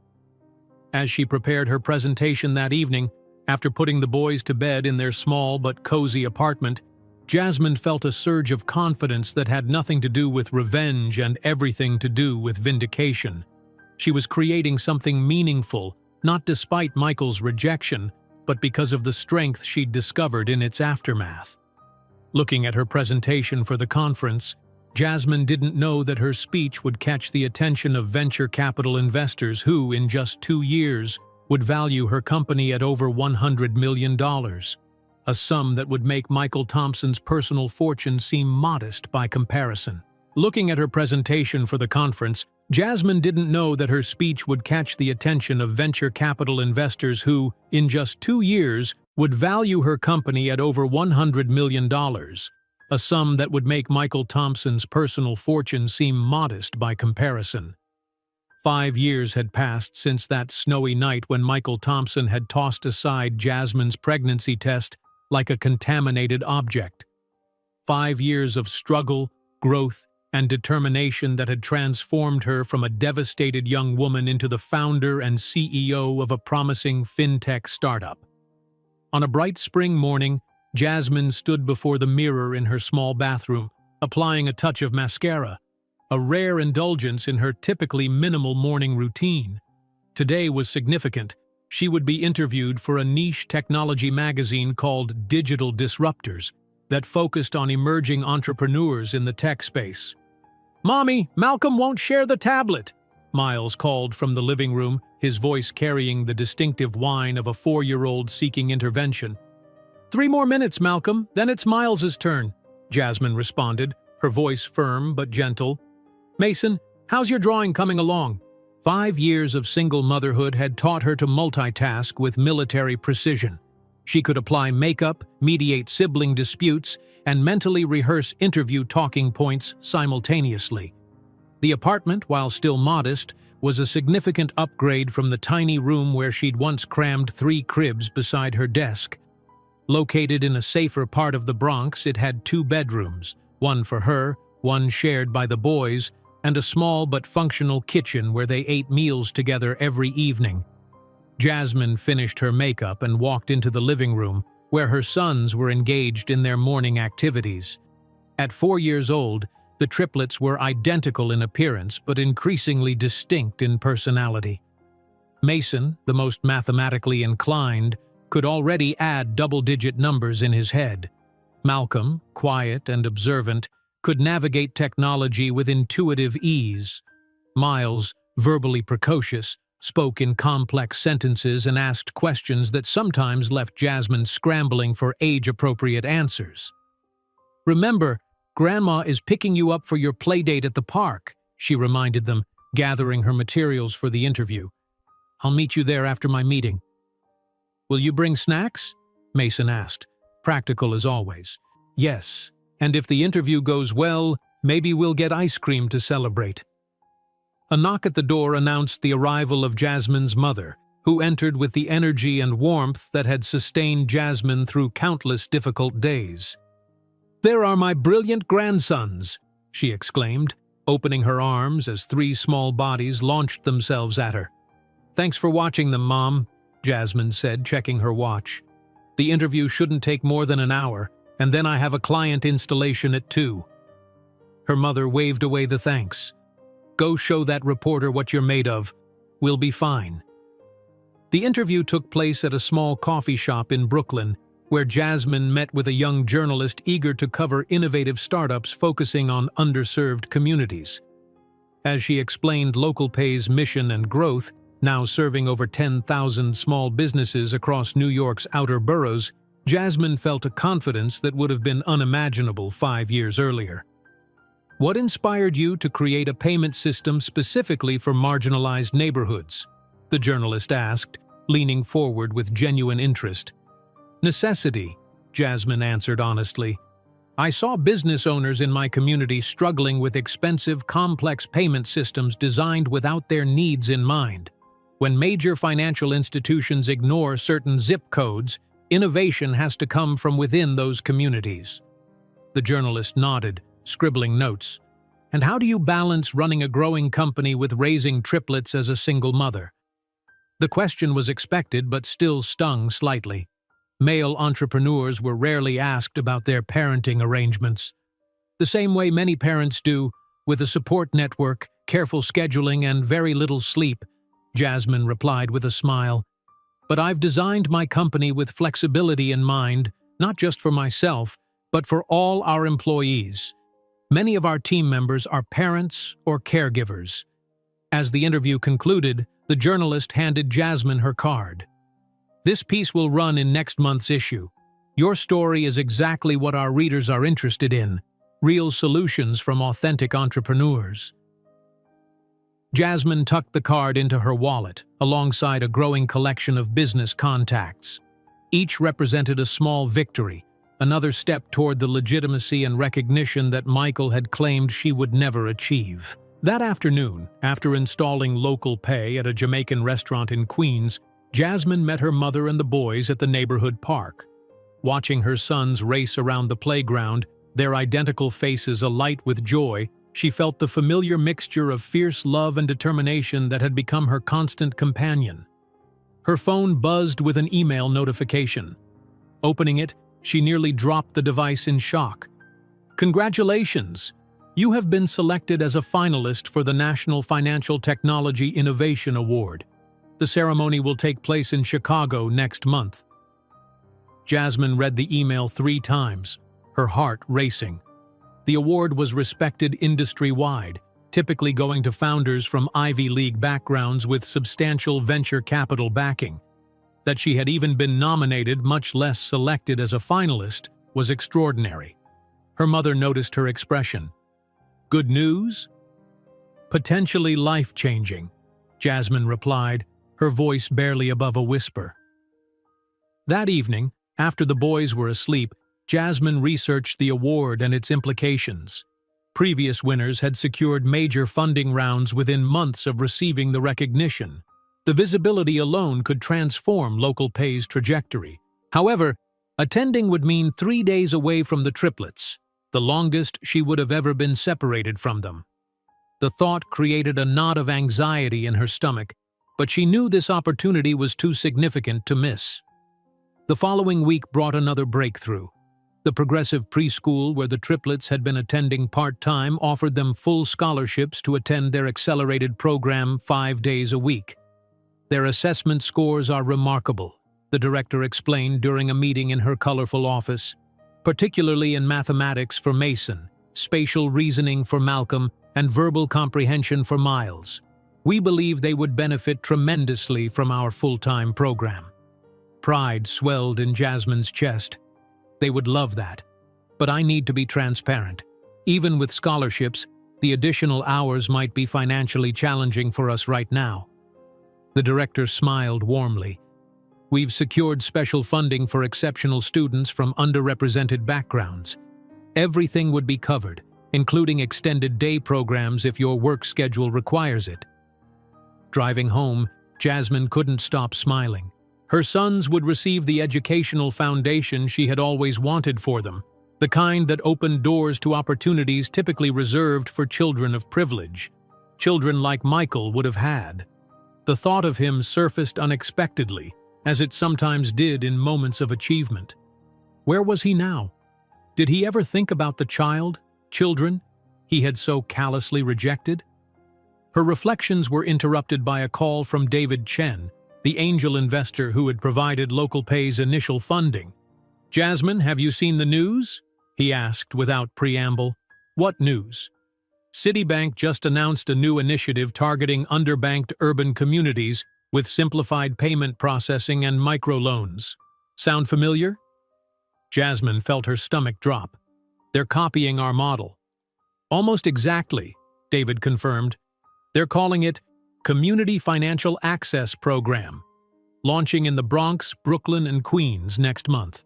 As she prepared her presentation that evening, after putting the boys to bed in their small but cozy apartment, Jasmine felt a surge of confidence that had nothing to do with revenge and everything to do with vindication. She was creating something meaningful, not despite Michael's rejection, but because of the strength she'd discovered in its aftermath. Looking at her presentation for the conference, Jasmine didn't know that her speech would catch the attention of venture capital investors who, in just 2 years, would value her company at over $100 million, a sum that would make Michael Thompson's personal fortune seem modest by comparison. Looking at her presentation for the conference, Jasmine didn't know that her speech would catch the attention of venture capital investors who, in just 2 years, would value her company at over $100 million, a sum that would make Michael Thompson's personal fortune seem modest by comparison. 5 years had passed since that snowy night when Michael Thompson had tossed aside Jasmine's pregnancy test like a contaminated object. 5 years of struggle, growth, and determination that had transformed her from a devastated young woman into the founder and CEO of a promising fintech startup. On a bright spring morning, Jasmine stood before the mirror in her small bathroom, applying a touch of mascara, a rare indulgence in her typically minimal morning routine. Today was significant. She would be interviewed for a niche technology magazine called Digital Disruptors that focused on emerging entrepreneurs in the tech space. "Mommy, Malcolm won't share the tablet," Miles called from the living room, his voice carrying the distinctive whine of a 4-year-old seeking intervention. "3 more minutes, Malcolm, then it's Miles's turn," Jasmine responded, her voice firm but gentle. "Mason, how's your drawing coming along?" 5 years of single motherhood had taught her to multitask with military precision. She could apply makeup, mediate sibling disputes, and mentally rehearse interview talking points simultaneously. The apartment, while still modest, was a significant upgrade from the tiny room where she'd once crammed 3 cribs beside her desk. Located in a safer part of the Bronx, it had 2 bedrooms, one for her, one shared by the boys, and a small but functional kitchen where they ate meals together every evening. Jasmine finished her makeup and walked into the living room, where her sons were engaged in their morning activities. At 4 years old, the triplets were identical in appearance but increasingly distinct in personality. Mason, the most mathematically inclined, could already add double-digit numbers in his head. Malcolm, quiet and observant, could navigate technology with intuitive ease. Miles, verbally precocious, spoke in complex sentences and asked questions that sometimes left Jasmine scrambling for age-appropriate answers. "Remember, Grandma is picking you up for your playdate at the park," she reminded them, gathering her materials for the interview. "I'll meet you there after my meeting." "Will you bring snacks?" Mason asked, practical as always. "Yes, and if the interview goes well, maybe we'll get ice cream to celebrate." A knock at the door announced the arrival of Jasmine's mother, who entered with the energy and warmth that had sustained Jasmine through countless difficult days. "There are my brilliant grandsons," she exclaimed, opening her arms as 3 small bodies launched themselves at her. "Thanks for watching them, Mom," Jasmine said, checking her watch. "The interview shouldn't take more than an hour, and then I have a client installation at 2. Her mother waved away the thanks. "Go show that reporter what you're made of. We'll be fine." The interview took place at a small coffee shop in Brooklyn, where Jasmine met with a young journalist eager to cover innovative startups focusing on underserved communities. As she explained LocalPay's mission and growth, now serving over 10,000 small businesses across New York's outer boroughs, Jasmine felt a confidence that would have been unimaginable 5 years earlier. What inspired you to create a payment system specifically for marginalized neighborhoods? The journalist asked, leaning forward with genuine interest. Necessity, Jasmine answered honestly. I saw business owners in my community struggling with expensive, complex payment systems designed without their needs in mind. When major financial institutions ignore certain zip codes, innovation has to come from within those communities. The journalist nodded, scribbling notes. And how do you balance running a growing company with raising triplets as a single mother? The question was expected but still stung slightly. Male entrepreneurs were rarely asked about their parenting arrangements. The same way many parents do, with a support network, careful scheduling, and very little sleep, Jasmine replied with a smile. But I've designed my company with flexibility in mind, not just for myself, but for all our employees. Many of our team members are parents or caregivers. As the interview concluded, the journalist handed Jasmine her card. This piece will run in next month's issue. Your story is exactly what our readers are interested in, real solutions from authentic entrepreneurs. Jasmine tucked the card into her wallet, alongside a growing collection of business contacts. Each represented a small victory, another step toward the legitimacy and recognition that Michael had claimed she would never achieve. That afternoon, after installing LocalPay at a Jamaican restaurant in Queens, Jasmine met her mother and the boys at the neighborhood park. Watching her sons race around the playground, their identical faces alight with joy, she felt the familiar mixture of fierce love and determination that had become her constant companion. Her phone buzzed with an email notification. Opening it, she nearly dropped the device in shock. Congratulations! You have been selected as a finalist for the National Financial Technology Innovation Award. The ceremony will take place in Chicago next month. Jasmine read the email 3 times, her heart racing. The award was respected industry-wide, typically going to founders from Ivy League backgrounds with substantial venture capital backing. That she had even been nominated, much less selected as a finalist, was extraordinary. Her mother noticed her expression. Good news? Potentially life-changing, Jasmine replied, her voice barely above a whisper. That evening, after the boys were asleep, Jasmine researched the award and its implications. Previous winners had secured major funding rounds within months of receiving the recognition. The visibility alone could transform LocalPay's trajectory. However, attending would mean 3 days away from the triplets, the longest she would have ever been separated from them. The thought created a knot of anxiety in her stomach, but she knew this opportunity was too significant to miss. The following week brought another breakthrough. The progressive preschool where the triplets had been attending part-time offered them full scholarships to attend their accelerated program 5 days a week. Their assessment scores are remarkable, the director explained during a meeting in her colorful office, particularly in mathematics for Mason, spatial reasoning for Malcolm, and verbal comprehension for Miles. We believe they would benefit tremendously from our full-time program. Pride swelled in Jasmine's chest. They would love that. But I need to be transparent. Even with scholarships, the additional hours might be financially challenging for us right now. The director smiled warmly. We've secured special funding for exceptional students from underrepresented backgrounds. Everything would be covered, including extended day programs if your work schedule requires it. Driving home, Jasmine couldn't stop smiling. Her sons would receive the educational foundation she had always wanted for them, the kind that opened doors to opportunities typically reserved for children of privilege. Children like Michael would have had. The thought of him surfaced unexpectedly, as it sometimes did in moments of achievement. Where was he now? Did he ever think about the children, he had so callously rejected? Her reflections were interrupted by a call from David Chen, the angel investor who had provided LocalPay's initial funding. "Jasmine, have you seen the news?" he asked without preamble. "What news?" "Citibank just announced a new initiative targeting underbanked urban communities with simplified payment processing and microloans. Sound familiar?" Jasmine felt her stomach drop. "They're copying our model." "Almost exactly," David confirmed. "They're calling it Community Financial Access Program, launching in the Bronx, Brooklyn, and Queens next month."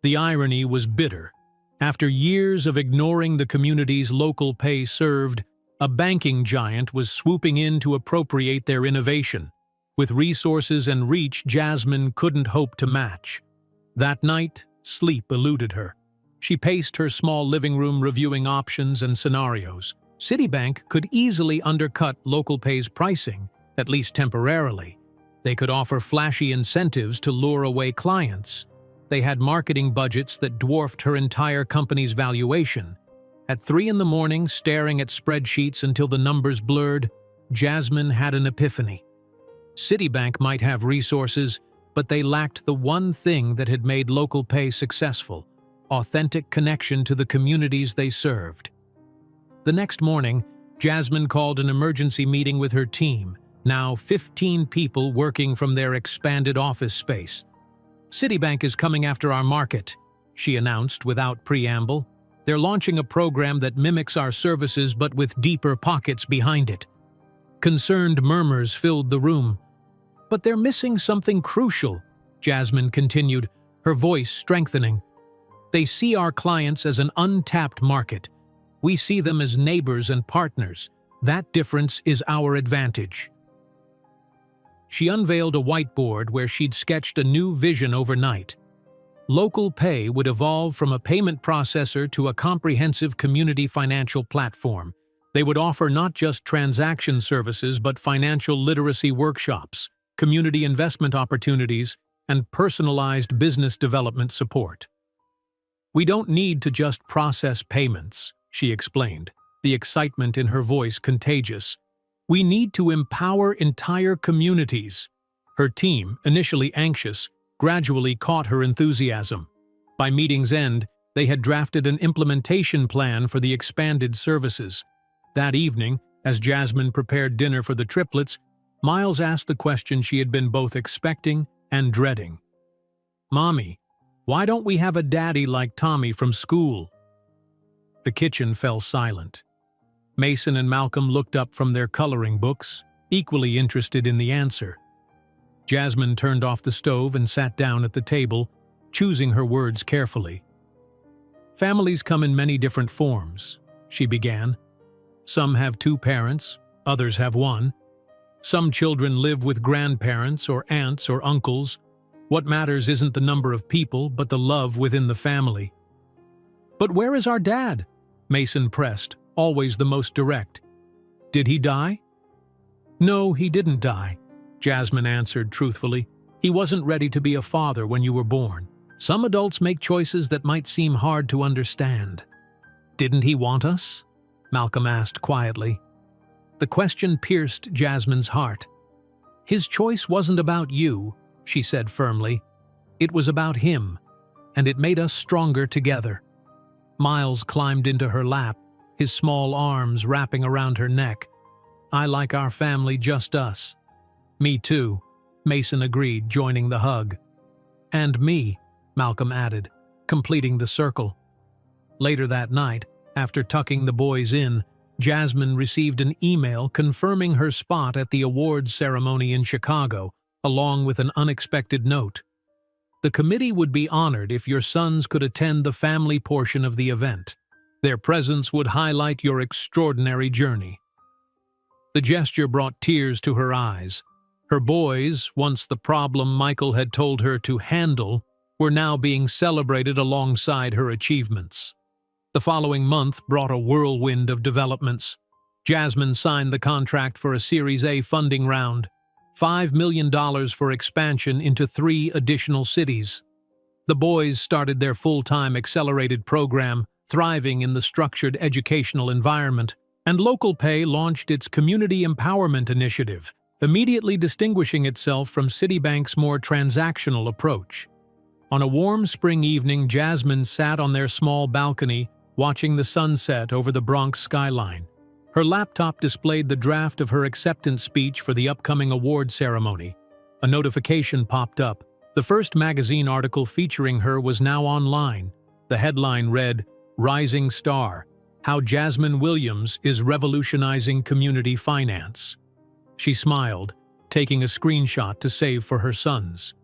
The irony was bitter. After years of ignoring the communities LocalPay served, a banking giant was swooping in to appropriate their innovation, with resources and reach Jasmine couldn't hope to match. That night, sleep eluded her. She paced her small living room reviewing options and scenarios. Citibank could easily undercut LocalPay's pricing, at least temporarily. They could offer flashy incentives to lure away clients. They had marketing budgets that dwarfed her entire company's valuation. At 3 in the morning, staring at spreadsheets until the numbers blurred, Jasmine had an epiphany. Citibank might have resources, but they lacked the one thing that had made LocalPay successful: authentic connection to the communities they served. The next morning, Jasmine called an emergency meeting with her team, now 15 people working from their expanded office space. "Citibank is coming after our market," she announced without preamble. "They're launching a program that mimics our services but with deeper pockets behind it." Concerned murmurs filled the room. "But they're missing something crucial," Jasmine continued, her voice strengthening. "They see our clients as an untapped market. We see them as neighbors and partners. That difference is our advantage." She unveiled a whiteboard where she'd sketched a new vision overnight. LocalPay would evolve from a payment processor to a comprehensive community financial platform. They would offer not just transaction services but financial literacy workshops, community investment opportunities, and personalized business development support. "We don't need to just process payments," she explained, the excitement in her voice contagious. "We need to empower entire communities." Her team, initially anxious, gradually caught her enthusiasm. By meeting's end, they had drafted an implementation plan for the expanded services. That evening, as Jasmine prepared dinner for the triplets, Miles asked the question she had been both expecting and dreading. "Mommy, why don't we have a daddy like Tommy from school?" The kitchen fell silent. Mason and Malcolm looked up from their coloring books, equally interested in the answer. Jasmine turned off the stove and sat down at the table, choosing her words carefully. "Families come in many different forms," she began. "Some have 2 parents, others have 1. Some children live with grandparents or aunts or uncles. What matters isn't the number of people, but the love within the family." "But where is our dad?" Mason pressed, always the most direct. "Did he die?" "No, he didn't die," Jasmine answered truthfully. "He wasn't ready to be a father when you were born. Some adults make choices that might seem hard to understand." "Didn't he want us?" Malcolm asked quietly. The question pierced Jasmine's heart. "His choice wasn't about you," she said firmly. "It was about him, and it made us stronger together." Miles climbed into her lap, his small arms wrapping around her neck. "I like our family just us." "Me too," Mason agreed, joining the hug. "And me," Malcolm added, completing the circle. Later that night, after tucking the boys in, Jasmine received an email confirming her spot at the awards ceremony in Chicago, along with an unexpected note. "The committee would be honored if your sons could attend the family portion of the event. Their presence would highlight your extraordinary journey." The gesture brought tears to her eyes. Her boys, once the problem Michael had told her to handle, were now being celebrated alongside her achievements. The following month brought a whirlwind of developments. Jasmine signed the contract for a Series A funding round, $5 million for expansion into 3 additional cities. The boys started their full-time accelerated program, thriving in the structured educational environment, and LocalPay launched its Community Empowerment Initiative, immediately distinguishing itself from Citibank's more transactional approach. On a warm spring evening, Jasmine sat on their small balcony, watching the sunset over the Bronx skyline. Her laptop displayed the draft of her acceptance speech for the upcoming award ceremony. A notification popped up. The first magazine article featuring her was now online. The headline read, "Rising Star: How Jasmine Williams is Revolutionizing Community Finance." She smiled, taking a screenshot to save for her sons.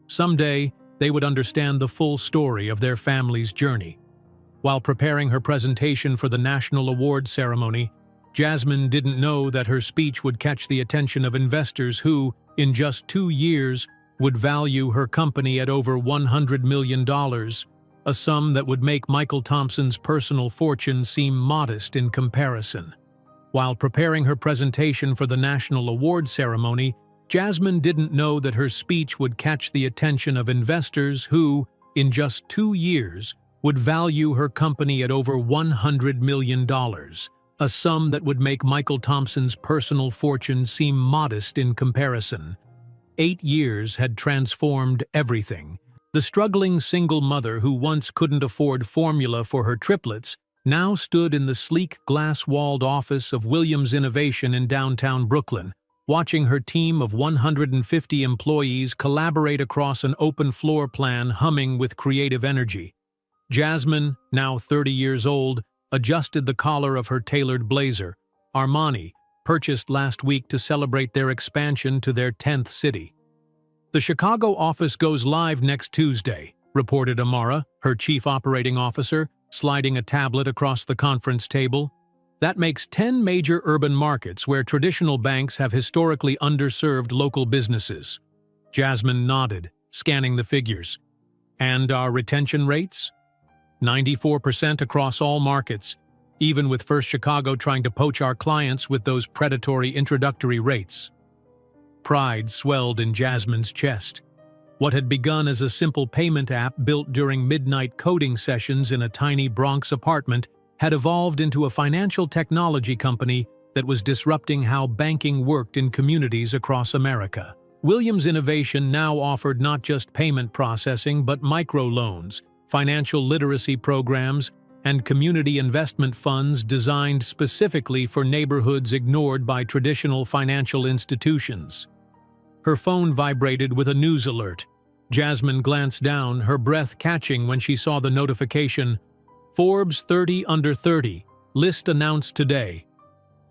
Someday, they would understand the full story of their family's journey. While preparing her presentation for the National Award ceremony, Jasmine didn't know that her speech would catch the attention of investors who, in just 2 years, would value her company at over $100 million, a sum that would make Michael Thompson's personal fortune seem modest in comparison. While preparing her presentation for the National Award ceremony, Jasmine didn't know that her speech would catch the attention of investors who, in just 2 years, would value her company at over $100 million, a sum that would make Michael Thompson's personal fortune seem modest in comparison. 8 years had transformed everything. The struggling single mother who once couldn't afford formula for her triplets now stood in the sleek glass-walled office of Williams Innovation in downtown Brooklyn, watching her team of 150 employees collaborate across an open floor plan humming with creative energy. Jasmine, now 30 years old, adjusted the collar of her tailored blazer, Armani, purchased last week to celebrate their expansion to their 10th city. "The Chicago office goes live next Tuesday," reported Amara, her chief operating officer, sliding a tablet across the conference table. "That makes 10 major urban markets where traditional banks have historically underserved local businesses." Jasmine nodded, scanning the figures. "And our retention rates?" 94% across all markets, even with First Chicago trying to poach our clients with those predatory introductory rates. Pride swelled in Jasmine's chest. What had begun as a simple payment app built during midnight coding sessions in a tiny Bronx apartment had evolved into a financial technology company that was disrupting how banking worked in communities across America. Williams Innovation now offered not just payment processing but microloans, financial literacy programs, and community investment funds designed specifically for neighborhoods ignored by traditional financial institutions. Her phone vibrated with a news alert. Jasmine glanced down, her breath catching when she saw the notification, "Forbes 30 Under 30, list announced today."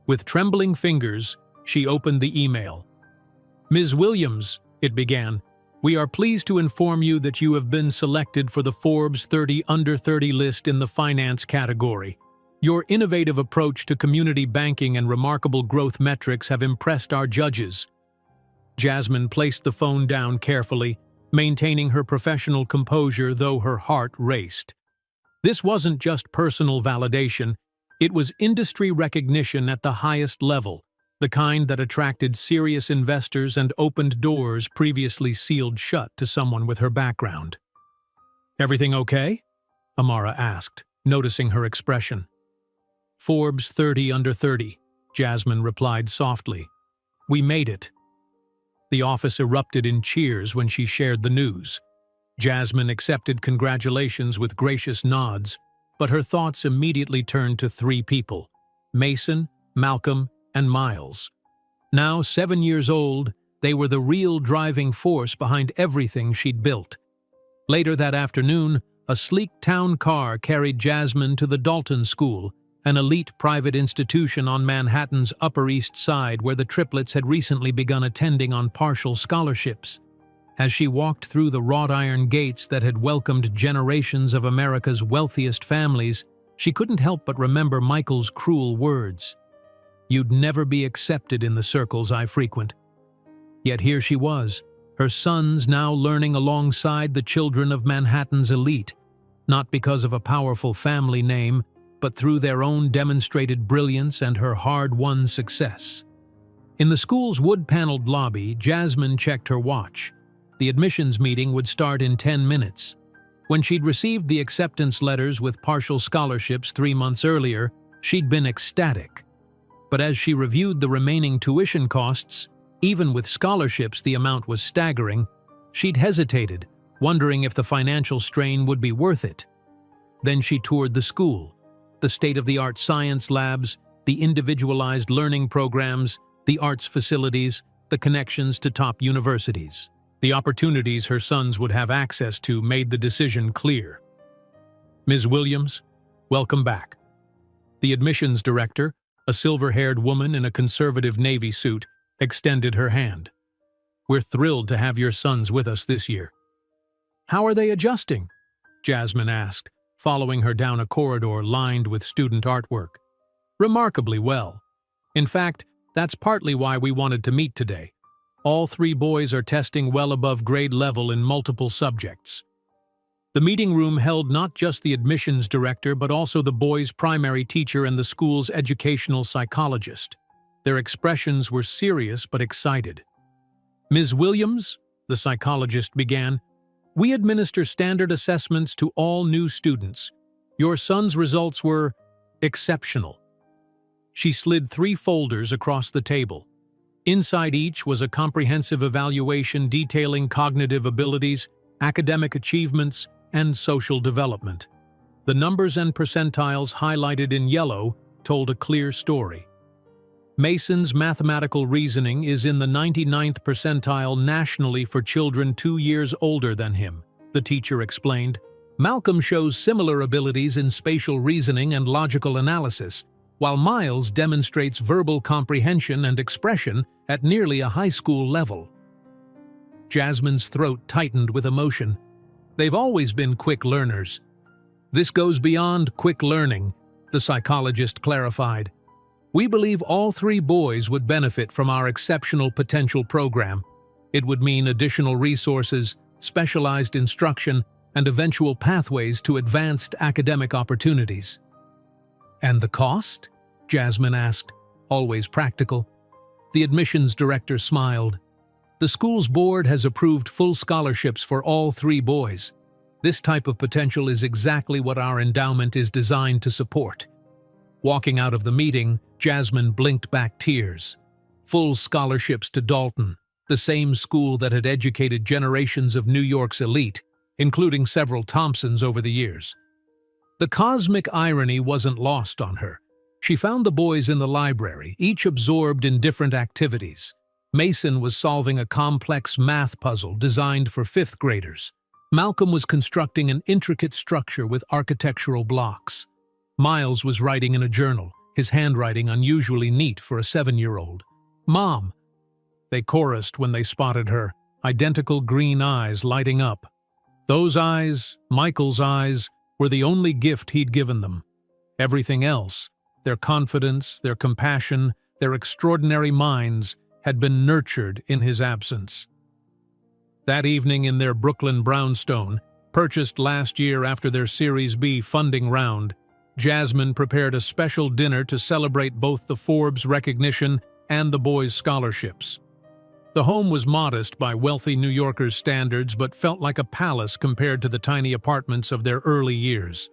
With trembling fingers, she opened the email. "Ms. Williams," it began, "we are pleased to inform you that you have been selected for the Forbes 30 Under 30 list in the finance category. Your innovative approach to community banking and remarkable growth metrics have impressed our judges." Jasmine placed the phone down carefully, maintaining her professional composure though her heart raced. This wasn't just personal validation, it was industry recognition at the highest level, the kind that attracted serious investors and opened doors previously sealed shut to someone with her background. "Everything okay?" Amara asked, noticing her expression. "Forbes 30 Under 30, Jasmine replied softly. "We made it." The office erupted in cheers when she shared the news. Jasmine accepted congratulations with gracious nods, but her thoughts immediately turned to 3 people: Mason, Malcolm, and Miles. Now 7 years old, they were the real driving force behind everything she'd built. Later that afternoon, a sleek town car carried Jasmine to the Dalton School, an elite private institution on Manhattan's Upper East Side where the triplets had recently begun attending on partial scholarships. As she walked through the wrought iron gates that had welcomed generations of America's wealthiest families, she couldn't help but remember Michael's cruel words. "You'd never be accepted in the circles I frequent." Yet here she was, her sons now learning alongside the children of Manhattan's elite, not because of a powerful family name, but through their own demonstrated brilliance and her hard-won success. In the school's wood-paneled lobby, Jasmine checked her watch. The admissions meeting would start in 10 minutes. When she'd received the acceptance letters with partial scholarships 3 months earlier, she'd been ecstatic. But as she reviewed the remaining tuition costs, Even with scholarships, the amount was staggering. She'd hesitated, wondering if the financial strain would be worth it. Then she toured the school, the state-of-the-art science labs, the individualized learning programs, the arts facilities, the connections to top universities. The opportunities her sons would have access to made the decision clear. Ms. Williams, welcome back. The admissions director, a silver-haired woman in a conservative navy suit, extended her hand. We're thrilled to have your sons with us this year. How are they adjusting? Jasmine asked, following her down a corridor lined with student artwork. Remarkably well. In fact, that's partly why we wanted to meet today. All 3 boys are testing well above grade level in multiple subjects. The meeting room held not just the admissions director but also the boys' primary teacher and the school's educational psychologist. Their expressions were serious but excited. Ms. Williams, the psychologist began, we administer standard assessments to all new students. Your son's results were exceptional. She slid 3 folders across the table. Inside each was a comprehensive evaluation detailing cognitive abilities, academic achievements, and social development. The numbers and percentiles highlighted in yellow told a clear story. Mason's mathematical reasoning is in the 99th percentile nationally for children 2 years older than him, the teacher explained. Malcolm shows similar abilities in spatial reasoning and logical analysis, while Miles demonstrates verbal comprehension and expression at nearly a high school level. Jasmine's throat tightened with emotion. They've always been quick learners. This goes beyond quick learning, the psychologist clarified. We believe all 3 boys would benefit from our exceptional potential program. It would mean additional resources, specialized instruction, and eventual pathways to advanced academic opportunities. And the cost? Jasmine asked, always practical. The admissions director smiled. The school's board has approved full scholarships for all 3 boys. This type of potential is exactly what our endowment is designed to support. Walking out of the meeting, Jasmine blinked back tears. Full scholarships to Dalton, the same school that had educated generations of New York's elite, including several Thompsons over the years. The cosmic irony wasn't lost on her. She found the boys in the library, each absorbed in different activities. Mason was solving a complex math puzzle designed for 5th graders. Malcolm was constructing an intricate structure with architectural blocks. Miles was writing in a journal, his handwriting unusually neat for a 7-year-old. Mom! They chorused when they spotted her, identical green eyes lighting up. Those eyes, Michael's eyes, were the only gift he'd given them. Everything else, their confidence, their compassion, their extraordinary minds, had been nurtured in his absence. That evening in their Brooklyn brownstone, purchased last year after their Series B funding round, Jasmine prepared a special dinner to celebrate both the Forbes recognition and the boys' scholarships. The home was modest by wealthy New Yorkers' standards but felt like a palace compared to the tiny apartments of their early years.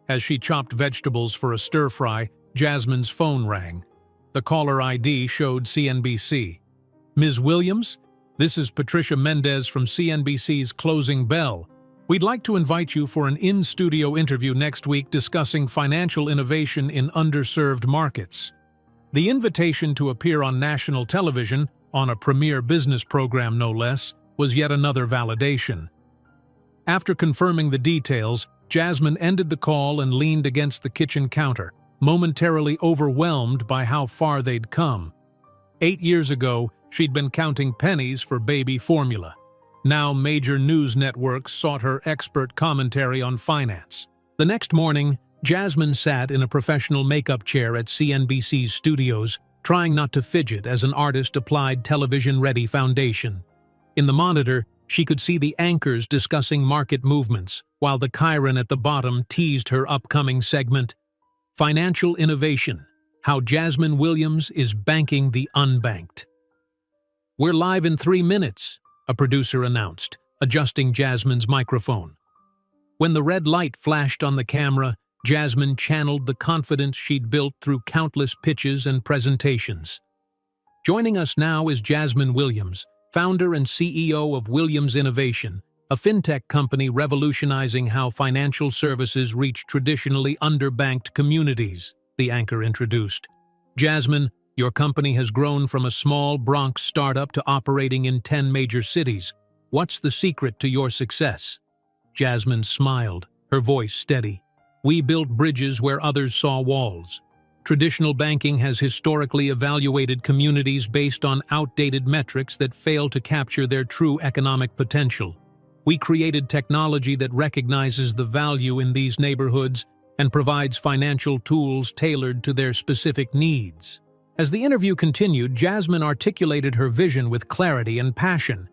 As she chopped vegetables for a stir-fry, Jasmine's phone rang. The caller ID showed CNBC. Ms. Williams, this is Patricia Mendez from CNBC's Closing Bell. We'd like to invite you for an in-studio interview next week discussing financial innovation in underserved markets. The invitation to appear on national television, on a premier business program no less, was yet another validation. After confirming the details, Jasmine ended the call and leaned against the kitchen counter, momentarily overwhelmed by how far they'd come. 8 years ago, she'd been counting pennies for baby formula. Now major news networks sought her expert commentary on finance. The next morning, Jasmine sat in a professional makeup chair at CNBC's studios, trying not to fidget as an artist applied television-ready foundation. In the monitor, she could see the anchors discussing market movements, while the Chiron at the bottom teased her upcoming segment, Financial Innovation, How Jasmine Williams is Banking the Unbanked. We're live in 3 minutes, a producer announced, adjusting Jasmine's microphone. When the red light flashed on the camera, Jasmine channeled the confidence she'd built through countless pitches and presentations. Joining us now is Jasmine Williams, founder and CEO of Williams Innovation, a fintech company revolutionizing how financial services reach traditionally underbanked communities, the anchor introduced. Jasmine, your company has grown from a small Bronx startup to operating in 10 major cities. What's the secret to your success? Jasmine smiled, her voice steady. We built bridges where others saw walls. Traditional banking has historically evaluated communities based on outdated metrics that fail to capture their true economic potential. We created technology that recognizes the value in these neighborhoods and provides financial tools tailored to their specific needs. As the interview continued, Jasmine articulated her vision with clarity and passion.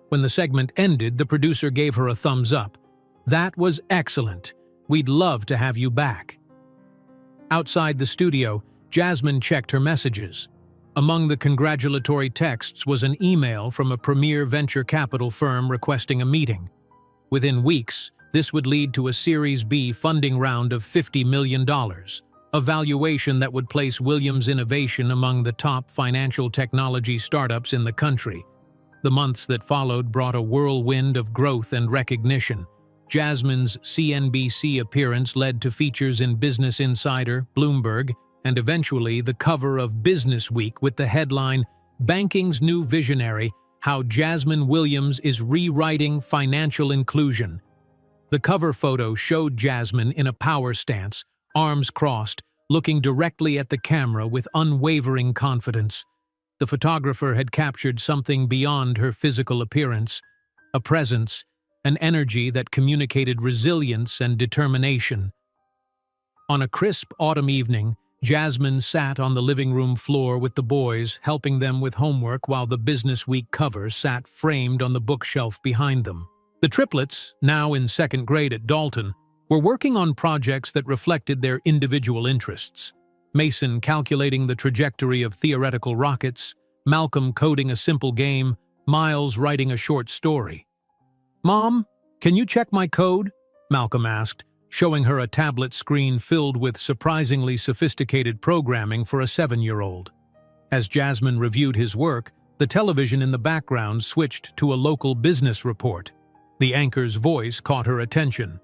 When the segment ended, the producer gave her a thumbs up. That was excellent. We'd love to have you back. Outside the studio, Jasmine checked her messages. Among the congratulatory texts was an email from a premier venture capital firm requesting a meeting. Within weeks, this would lead to a Series B funding round of $50 million, a valuation that would place Williams Innovation among the top financial technology startups in the country. The months that followed brought a whirlwind of growth and recognition. Jasmine's CNBC appearance led to features in Business Insider, Bloomberg, and eventually the cover of Business Week with the headline, "Banking's New Visionary: How Jasmine Williams is Rewriting Financial Inclusion." The cover photo showed Jasmine in a power stance, arms crossed, looking directly at the camera with unwavering confidence. The photographer had captured something beyond her physical appearance, a presence, an energy that communicated resilience and determination. On a crisp autumn evening, Jasmine sat on the living room floor with the boys, helping them with homework while the Business Week cover sat framed on the bookshelf behind them. The triplets, now in second grade at Dalton, were working on projects that reflected their individual interests. Mason calculating the trajectory of theoretical rockets, Malcolm coding a simple game, Miles writing a short story. "Mom, can you check my code?" Malcolm asked, showing her a tablet screen filled with surprisingly sophisticated programming for a 7-year-old. As Jasmine reviewed his work, the television in the background switched to a local business report. The anchor's voice caught her attention.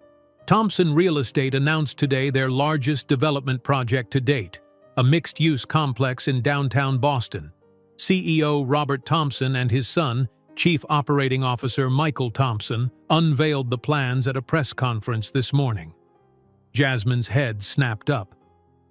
Thompson Real Estate announced today their largest development project to date, a mixed-use complex in downtown Boston. CEO Robert Thompson and his son, Chief Operating Officer Michael Thompson, unveiled the plans at a press conference this morning. Jasmine's head snapped up.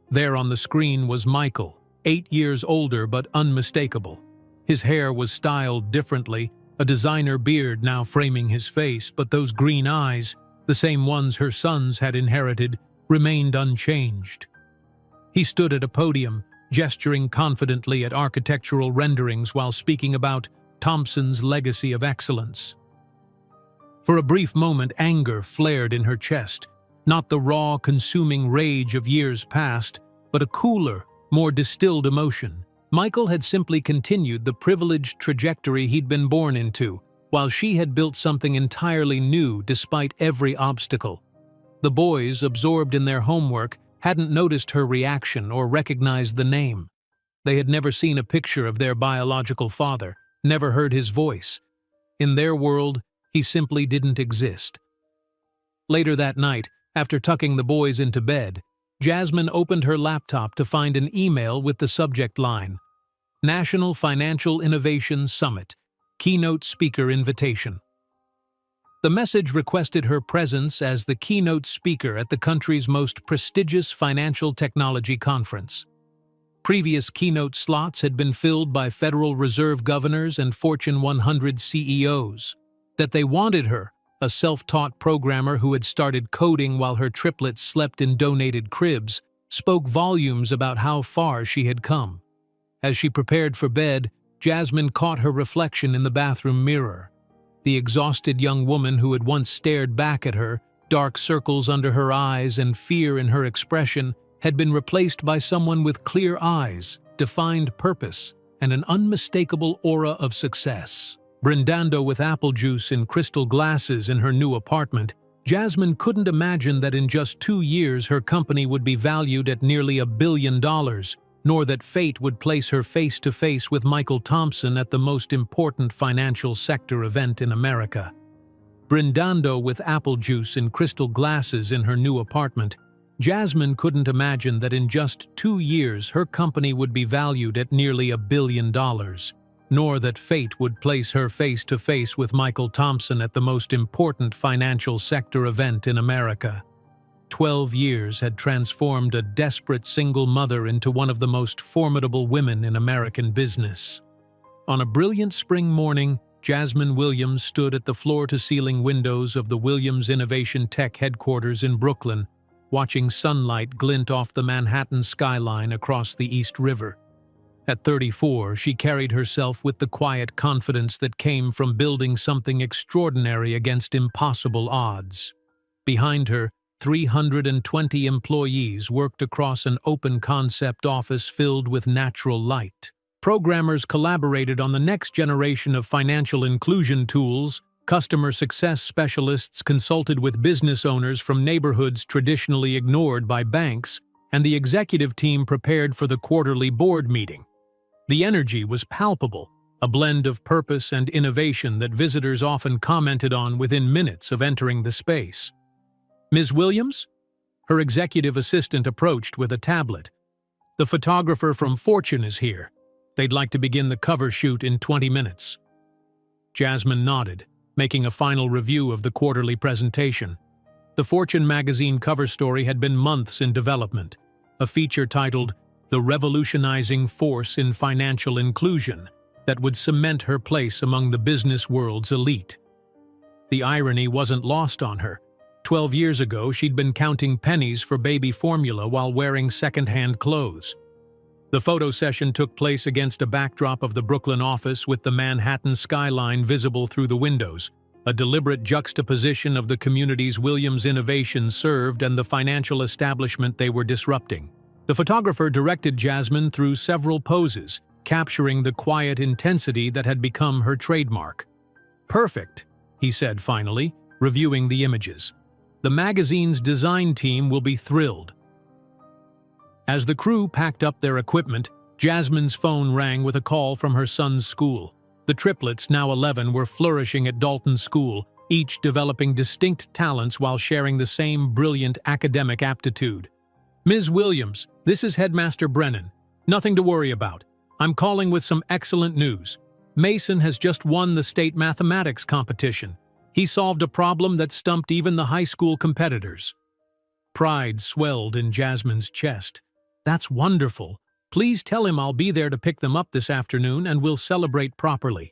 There on the screen was Michael, 8 years older but unmistakable. His hair was styled differently, a designer beard now framing his face, but those green eyes, the same ones her sons had inherited, remained unchanged. He stood at a podium, gesturing confidently at architectural renderings while speaking about Thompson's legacy of excellence. For a brief moment, anger flared in her chest, not the raw, consuming rage of years past, but a cooler, more distilled emotion. Michael had simply continued the privileged trajectory he'd been born into, while she had built something entirely new despite every obstacle. The boys, absorbed in their homework, hadn't noticed her reaction or recognized the name. They had never seen a picture of their biological father, never heard his voice. In their world, he simply didn't exist. Later that night, after tucking the boys into bed, Jasmine opened her laptop to find an email with the subject line, "National Financial Innovation Summit, Keynote Speaker Invitation." The message requested her presence as the keynote speaker at the country's most prestigious financial technology conference. Previous keynote slots had been filled by Federal Reserve governors and Fortune 100 CEOs. That they wanted her, a self-taught programmer who had started coding while her triplets slept in donated cribs, spoke volumes about how far she had come. As she prepared for bed, Jasmine caught her reflection in the bathroom mirror. The exhausted young woman who had once stared back at her, dark circles under her eyes and fear in her expression, had been replaced by someone with clear eyes, defined purpose, and an unmistakable aura of success. Brindando with apple juice in crystal glasses in her new apartment, Jasmine couldn't imagine that in just 2 years her company would be valued at nearly $1 billion, nor that fate would place her face to face with Michael Thompson at the most important financial sector event in America. Brindando with apple juice in crystal glasses in her new apartment, Jasmine couldn't imagine that in just 2 years her company would be valued at nearly $1 billion, nor that fate would place her face to face with Michael Thompson at the most important financial sector event in America. 12 years had transformed a desperate single mother into one of the most formidable women in American business. On a brilliant spring morning, Jasmine Williams stood at the floor-to-ceiling windows of the Williams Innovation Tech headquarters in Brooklyn, watching sunlight glint off the Manhattan skyline across the East River. At 34, she carried herself with the quiet confidence that came from building something extraordinary against impossible odds. Behind her, 320 employees worked across an open-concept office filled with natural light. Programmers collaborated on the next generation of financial inclusion tools, customer success specialists consulted with business owners from neighborhoods traditionally ignored by banks, and the executive team prepared for the quarterly board meeting. The energy was palpable, a blend of purpose and innovation that visitors often commented on within minutes of entering the space. "Ms. Williams?" Her executive assistant approached with a tablet. "The photographer from Fortune is here. They'd like to begin the cover shoot in 20 minutes. Jasmine nodded, making a final review of the quarterly presentation. The Fortune magazine cover story had been months in development, a feature titled "The Revolutionizing Force in Financial Inclusion" that would cement her place among the business world's elite. The irony wasn't lost on her. 12 years ago, she'd been counting pennies for baby formula while wearing second-hand clothes. The photo session took place against a backdrop of the Brooklyn office with the Manhattan skyline visible through the windows, a deliberate juxtaposition of the community's Williams innovation served and the financial establishment they were disrupting. The photographer directed Jasmine through several poses, capturing the quiet intensity that had become her trademark. "Perfect," he said finally, reviewing the images. "The magazine's design team will be thrilled." As the crew packed up their equipment, Jasmine's phone rang with a call from her son's school. The triplets, now 11, were flourishing at Dalton School, each developing distinct talents while sharing the same brilliant academic aptitude. "Ms. Williams, this is Headmaster Brennan. Nothing to worry about. I'm calling with some excellent news. Mason has just won the state mathematics competition. He solved a problem that stumped even the high school competitors." Pride swelled in Jasmine's chest. "That's wonderful. Please tell him I'll be there to pick them up this afternoon and we'll celebrate properly."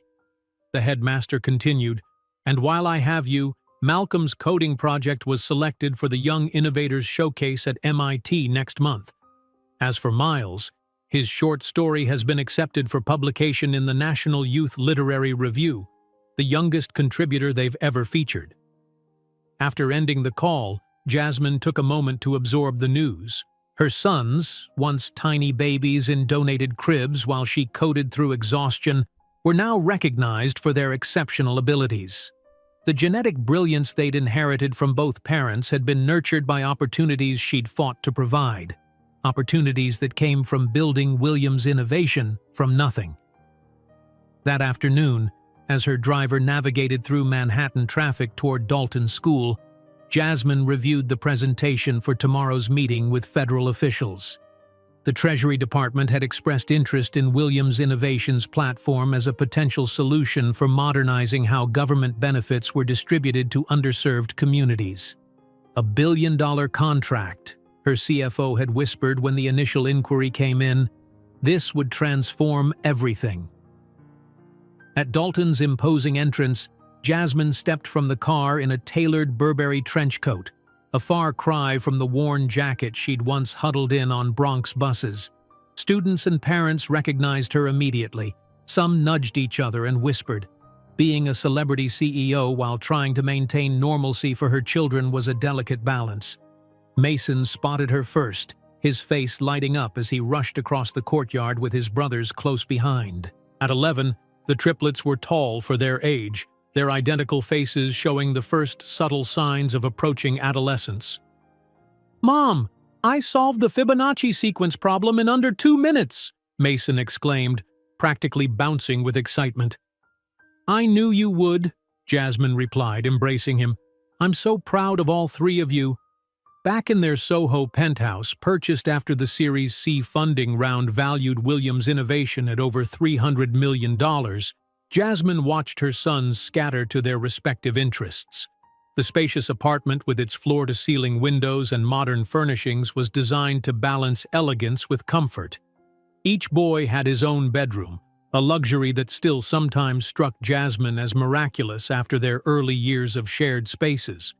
The headmaster continued, "And while I have you, Malcolm's coding project was selected for the Young Innovators Showcase at MIT next month. As for Miles, his short story has been accepted for publication in the National Youth Literary Review, the youngest contributor they've ever featured." After ending the call, Jasmine took a moment to absorb the news. Her sons, once tiny babies in donated cribs while she coded through exhaustion, were now recognized for their exceptional abilities. The genetic brilliance they'd inherited from both parents had been nurtured by opportunities she'd fought to provide. Opportunities that came from building Williams' innovation from nothing. That afternoon, as her driver navigated through Manhattan traffic toward Dalton School, Jasmine reviewed the presentation for tomorrow's meeting with federal officials. The Treasury Department had expressed interest in Williams Innovation's platform as a potential solution for modernizing how government benefits were distributed to underserved communities. "$1 billion contract," her CFO had whispered when the initial inquiry came in. "This would transform everything." At Dalton's imposing entrance, Jasmine stepped from the car in a tailored Burberry trench coat, a far cry from the worn jacket she'd once huddled in on Bronx buses. Students and parents recognized her immediately. Some nudged each other and whispered. Being a celebrity CEO while trying to maintain normalcy for her children was a delicate balance. Mason spotted her first, his face lighting up as he rushed across the courtyard with his brothers close behind. At 11, the triplets were tall for their age, their identical faces showing the first subtle signs of approaching adolescence. "Mom, "I solved the Fibonacci sequence problem in under 2 minutes," Mason exclaimed, practically bouncing with excitement. "I knew you would," Jasmine replied, embracing him. "I'm so proud of all three of you." Back in their Soho penthouse, purchased after the Series C funding round valued Williams' innovation at over $300 million, Jasmine watched her sons scatter to their respective interests. The spacious apartment with its floor-to-ceiling windows and modern furnishings was designed to balance elegance with comfort. Each boy had his own bedroom, a luxury that still sometimes struck Jasmine as miraculous after their early years of shared spaces.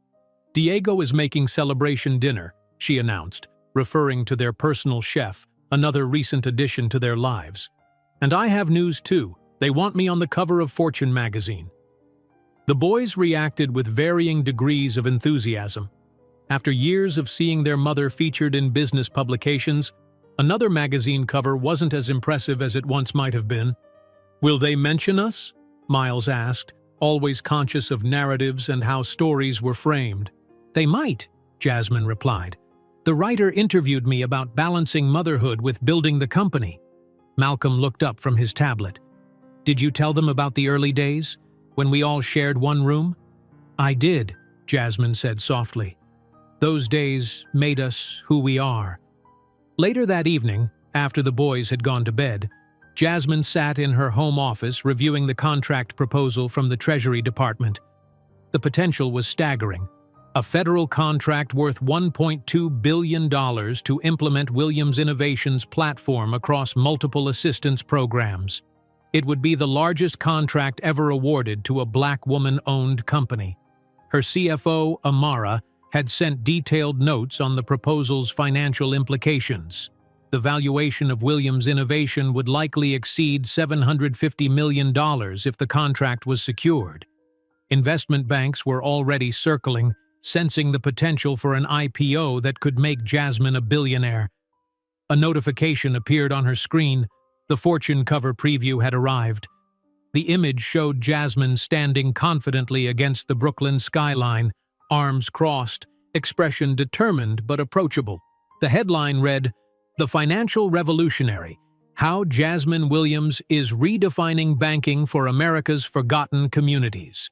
"Diego is making celebration dinner," she announced, referring to their personal chef, another recent addition to their lives. "And I have news too. They want me on the cover of Fortune magazine." The boys reacted with varying degrees of enthusiasm. After years of seeing their mother featured in business publications, another magazine cover wasn't as impressive as it once might have been. "Will they mention us?" Miles asked, always conscious of narratives and how stories were framed. "They might," Jasmine replied. "The writer interviewed me about balancing motherhood with building the company." Malcolm looked up from his tablet. "Did you tell them about the early days, when we all shared one room?" "I did," Jasmine said softly. "Those days made us who we are." Later that evening, after the boys had gone to bed, Jasmine sat in her home office reviewing the contract proposal from the Treasury Department. The potential was staggering. A federal contract worth $1.2 billion to implement Williams Innovation's platform across multiple assistance programs. It would be the largest contract ever awarded to a Black woman-owned company. Her CFO, Amara, had sent detailed notes on the proposal's financial implications. The valuation of Williams Innovation would likely exceed $750 million if the contract was secured. Investment banks were already circling, sensing the potential for an IPO that could make Jasmine a billionaire. A notification appeared on her screen. The Fortune cover preview had arrived. The image showed Jasmine standing confidently against the Brooklyn skyline, arms crossed, expression determined but approachable. The headline read, "The Financial Revolutionary: How Jasmine Williams is Redefining Banking for America's Forgotten Communities."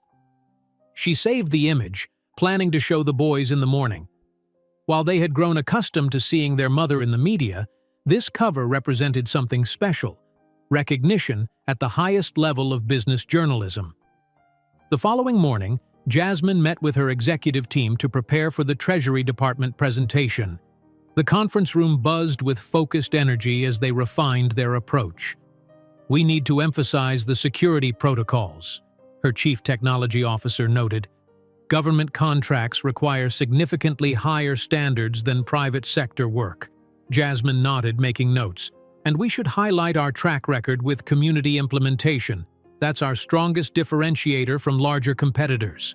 She saved the image, planning to show the boys in the morning. While they had grown accustomed to seeing their mother in the media, this cover represented something special: recognition at the highest level of business journalism. The following morning, Jasmine met with her executive team to prepare for the Treasury Department presentation. The conference room buzzed with focused energy as they refined their approach. "We need to emphasize the security protocols," her chief technology officer noted. "Government contracts require significantly higher standards than private sector work." Jasmine nodded, making notes. "And we should highlight our track record with community implementation. That's our strongest differentiator from larger competitors."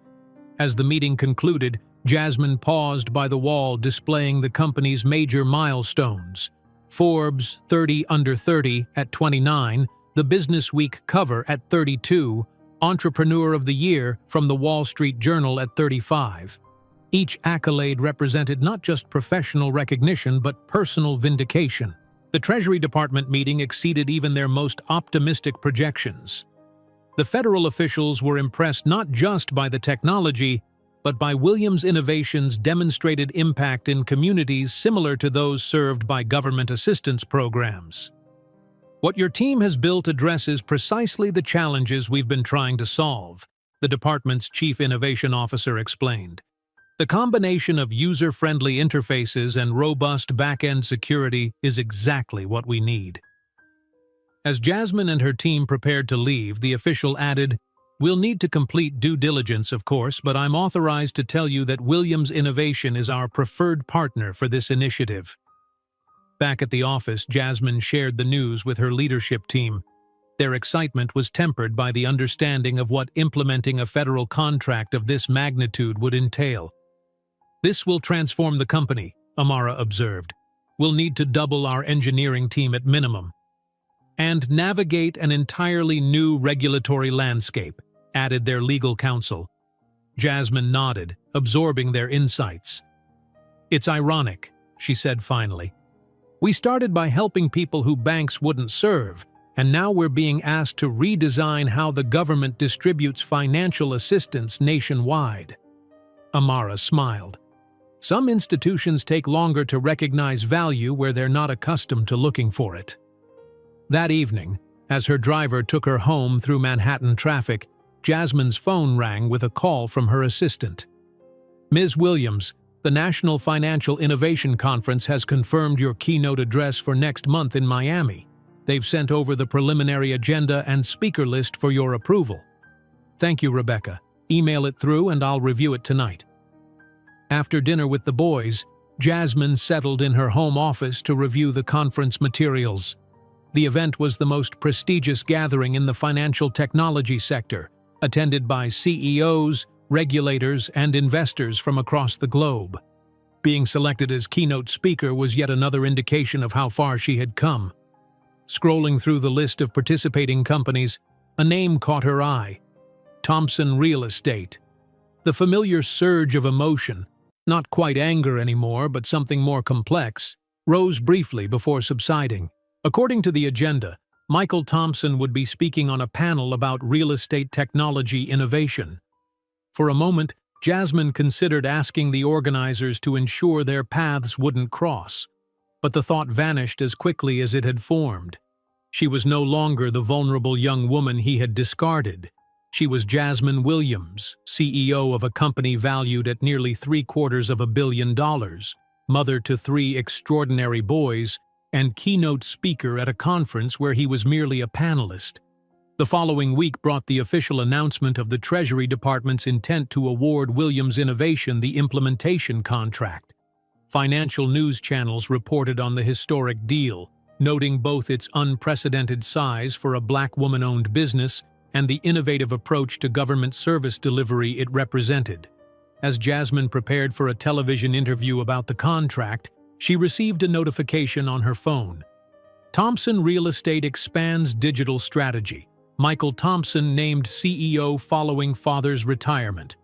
As the meeting concluded, Jasmine paused by the wall displaying the company's major milestones. Forbes 30 Under 30 at 29, the Business Week cover at 32, Entrepreneur of the Year from the Wall Street Journal at 35. Each accolade represented not just professional recognition but personal vindication. The Treasury Department meeting exceeded even their most optimistic projections. The federal officials were impressed not just by the technology, but by Williams Innovation's demonstrated impact in communities similar to those served by government assistance programs. "What your team has built addresses precisely the challenges we've been trying to solve," the department's chief innovation officer explained. "The combination of user-friendly interfaces and robust back-end security is exactly what we need." As Jasmine and her team prepared to leave, the official added, "We'll need to complete due diligence, of course, but I'm authorized to tell you that Williams Innovation is our preferred partner for this initiative." Back at the office, Jasmine shared the news with her leadership team. Their excitement was tempered by the understanding of what implementing a federal contract of this magnitude would entail. "This will transform the company," Amara observed. "We'll need to double our engineering team at minimum." "And navigate an entirely new regulatory landscape," added their legal counsel. Jasmine nodded, absorbing their insights. "It's ironic," she said finally. "We started by helping people who banks wouldn't serve, and now we're being asked to redesign how the government distributes financial assistance nationwide." Amara smiled. Some institutions take longer to recognize value where they're not accustomed to looking for it. That evening, as her driver took her home through Manhattan traffic, Jasmine's phone rang with a call from her assistant. "Ms. Williams, the National Financial Innovation Conference has confirmed your keynote address for next month in Miami. They've sent over the preliminary agenda and speaker list for your approval." "Thank you, Rebecca. Email it through and I'll review it tonight." After dinner with the boys, Jasmine settled in her home office to review the conference materials. The event was the most prestigious gathering in the financial technology sector, attended by CEOs, regulators, and investors from across the globe. Being selected as keynote speaker was yet another indication of how far she had come. Scrolling through the list of participating companies, a name caught her eye: Thompson Real Estate. The familiar surge of emotion, not quite anger anymore but something more complex, rose briefly before subsiding. According to the agenda, Michael Thompson would be speaking on a panel about real estate technology innovation. For a moment, Jasmine considered asking the organizers to ensure their paths wouldn't cross, but the thought vanished as quickly as it had formed. She was no longer the vulnerable young woman he had discarded. She was Jasmine Williams, CEO of a company valued at nearly $750 million, mother to 3 extraordinary boys, and keynote speaker at a conference where he was merely a panelist. The following week brought the official announcement of the Treasury Department's intent to award Williams Innovation the implementation contract. Financial news channels reported on the historic deal, noting both its unprecedented size for a Black woman-owned business and the innovative approach to government service delivery it represented. As Jasmine prepared for a television interview about the contract, she received a notification on her phone. Thompson Real Estate expands digital strategy. Michael Thompson named CEO following father's retirement.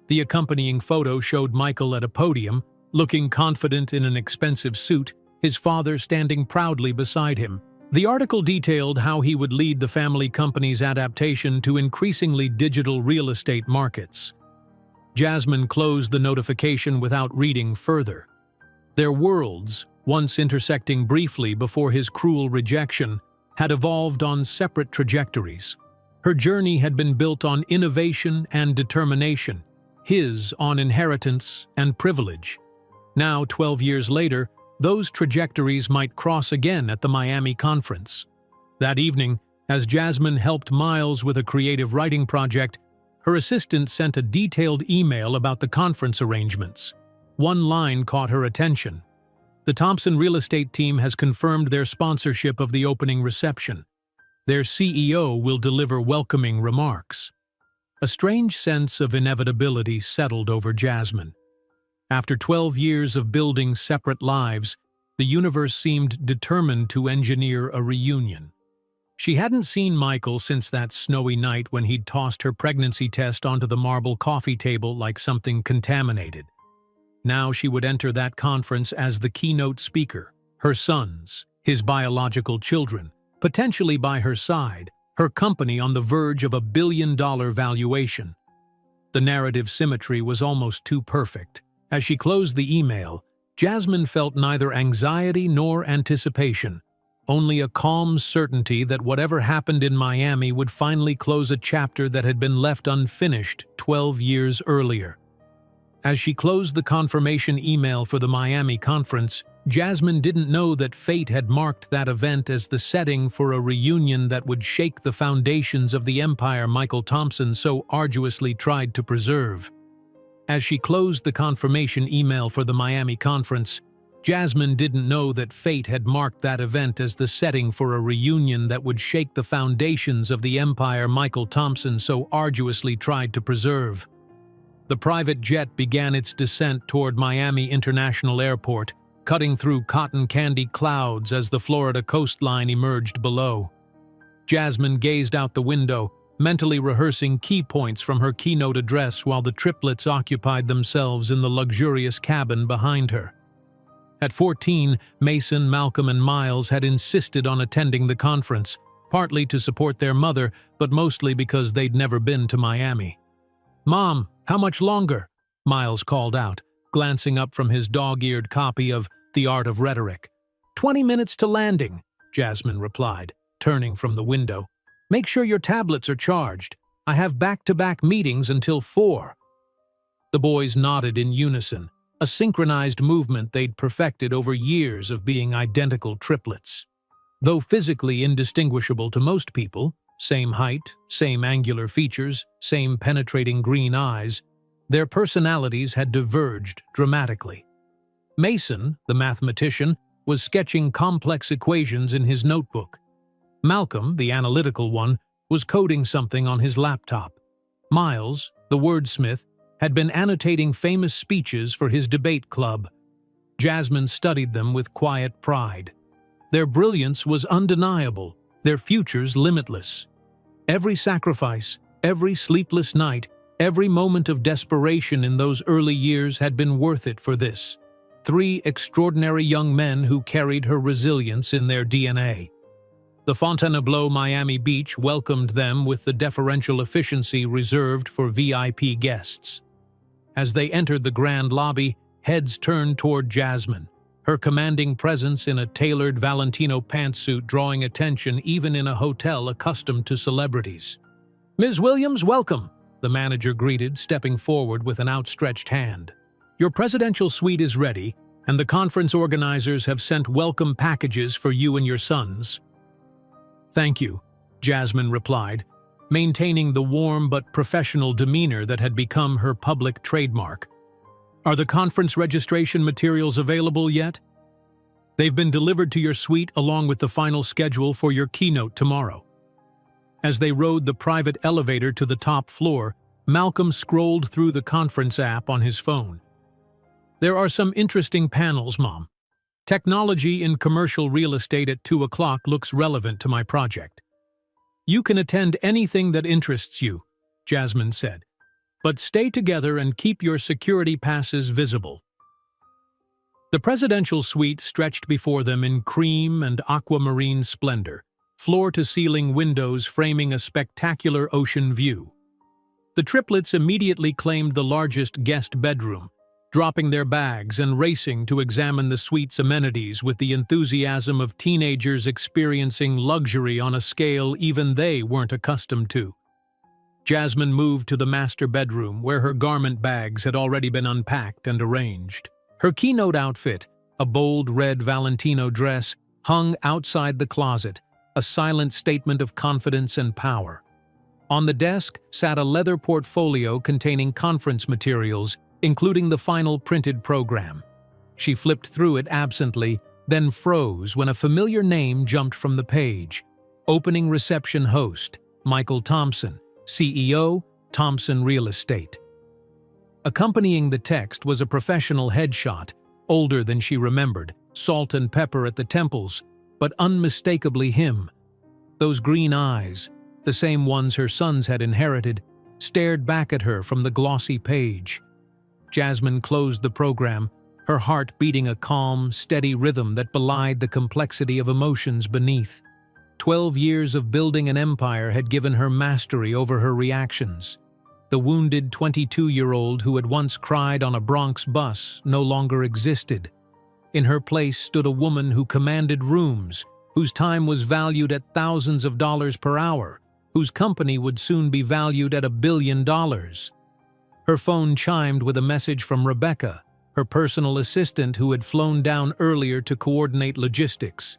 The accompanying photo showed Michael at a podium, looking confident in an expensive suit, his father standing proudly beside him. The article detailed how he would lead the family company's adaptation to increasingly digital real estate markets. Jasmine closed the notification without reading further. Their worlds, once intersecting briefly before his cruel rejection, had evolved on separate trajectories. Her journey had been built on innovation and determination, his on inheritance and privilege. Now, 12 years later, those trajectories might cross again at the Miami conference. That evening, as Jasmine helped Miles with a creative writing project, her assistant sent a detailed email about the conference arrangements. One line caught her attention. The Thompson Real Estate team has confirmed their sponsorship of the opening reception. Their CEO will deliver welcoming remarks. A strange sense of inevitability settled over Jasmine. After 12 years of building separate lives, the universe seemed determined to engineer a reunion. She hadn't seen Michael since that snowy night when he'd tossed her pregnancy test onto the marble coffee table like something contaminated. Now she would enter that conference as the keynote speaker, her sons, his biological children, potentially by her side, her company on the verge of $1 billion valuation. The narrative symmetry was almost too perfect. As she closed the email, Jasmine felt neither anxiety nor anticipation, only a calm certainty that whatever happened in Miami would finally close a chapter that had been left unfinished 12 years earlier. As she closed the confirmation email for the Miami conference, Jasmine didn't know that fate had marked that event as the setting for a reunion that would shake the foundations of the empire Michael Thompson so arduously tried to preserve. As she closed the confirmation email for the Miami conference, Jasmine didn't know that fate had marked that event as the setting for a reunion that would shake the foundations of the empire Michael Thompson so arduously tried to preserve. The private jet began its descent toward Miami International Airport, cutting through cotton candy clouds as the Florida coastline emerged below. Jasmine gazed out the window, mentally rehearsing key points from her keynote address while the triplets occupied themselves in the luxurious cabin behind her. At 14, Mason, Malcolm, and Miles had insisted on attending the conference, partly to support their mother, but mostly because they'd never been to Miami. "Mom, how much longer?" Miles called out, glancing up from his dog-eared copy of The Art of Rhetoric. 20 minutes to landing," Jasmine replied, turning from the window. "Make sure your tablets are charged. I have back-to-back meetings until 4. The boys nodded in unison, a synchronized movement they'd perfected over years of being identical triplets. Though physically indistinguishable to most people, same height, same angular features, same penetrating green eyes, their personalities had diverged dramatically. Mason, the mathematician, was sketching complex equations in his notebook. Malcolm, the analytical one, was coding something on his laptop. Miles, the wordsmith, had been annotating famous speeches for his debate club. Jasmine studied them with quiet pride. Their brilliance was undeniable, their futures limitless. Every sacrifice, every sleepless night, every moment of desperation in those early years had been worth it for this. 3 extraordinary young men who carried her resilience in their DNA. The Fontainebleau Miami Beach welcomed them with the deferential efficiency reserved for VIP guests. As they entered the grand lobby, heads turned toward Jasmine, her commanding presence in a tailored Valentino pantsuit drawing attention even in a hotel accustomed to celebrities. "Ms. Williams, welcome," the manager greeted, stepping forward with an outstretched hand. "Your presidential suite is ready, and the conference organizers have sent welcome packages for you and your sons." "Thank you," Jasmine replied, maintaining the warm but professional demeanor that had become her public trademark. "Are the conference registration materials available yet?" "They've been delivered to your suite along with the final schedule for your keynote tomorrow." As they rode the private elevator to the top floor, Malcolm scrolled through the conference app on his phone. "There are some interesting panels, Mom. Technology in commercial real estate at 2 o'clock looks relevant to my project." "You can attend anything that interests you," Jasmine said, "but stay together and keep your security passes visible." The presidential suite stretched before them in cream and aquamarine splendor, floor-to-ceiling windows framing a spectacular ocean view. The triplets immediately claimed the largest guest bedroom, dropping their bags and racing to examine the suite's amenities with the enthusiasm of teenagers experiencing luxury on a scale even they weren't accustomed to. Jasmine moved to the master bedroom where her garment bags had already been unpacked and arranged. Her keynote outfit, a bold red Valentino dress, hung outside the closet, a silent statement of confidence and power. On the desk sat a leather portfolio containing conference materials, including the final printed program. She flipped through it absently, then froze when a familiar name jumped from the page. Opening reception host, Michael Thompson, CEO, Thompson Real Estate. Accompanying the text was a professional headshot, older than she remembered, salt and pepper at the temples, but unmistakably him. Those green eyes, the same ones her sons had inherited, stared back at her from the glossy page. Jasmine closed the program, her heart beating a calm, steady rhythm that belied the complexity of emotions beneath. 12 years of building an empire had given her mastery over her reactions. The wounded 22-year-old who had once cried on a Bronx bus no longer existed. In her place stood a woman who commanded rooms, whose time was valued at thousands of dollars per hour, whose company would soon be valued at $1 billion. Her phone chimed with a message from Rebecca, her personal assistant who had flown down earlier to coordinate logistics.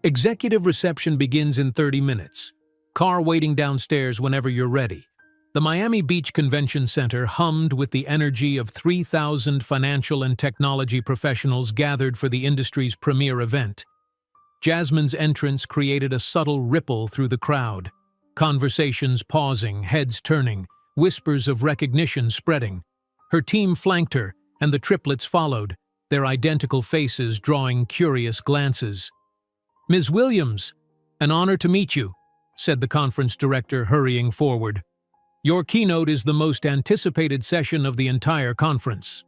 "Executive reception begins in 30 minutes. Car waiting downstairs whenever you're ready." The Miami Beach Convention Center hummed with the energy of 3,000 financial and technology professionals gathered for the industry's premier event. Jasmine's entrance created a subtle ripple through the crowd. Conversations pausing, heads turning, whispers of recognition spreading. Her team flanked her, and the triplets followed, their identical faces drawing curious glances. "Ms. Williams, an honor to meet you," said the conference director, hurrying forward. "Your keynote is the most anticipated session of the entire conference."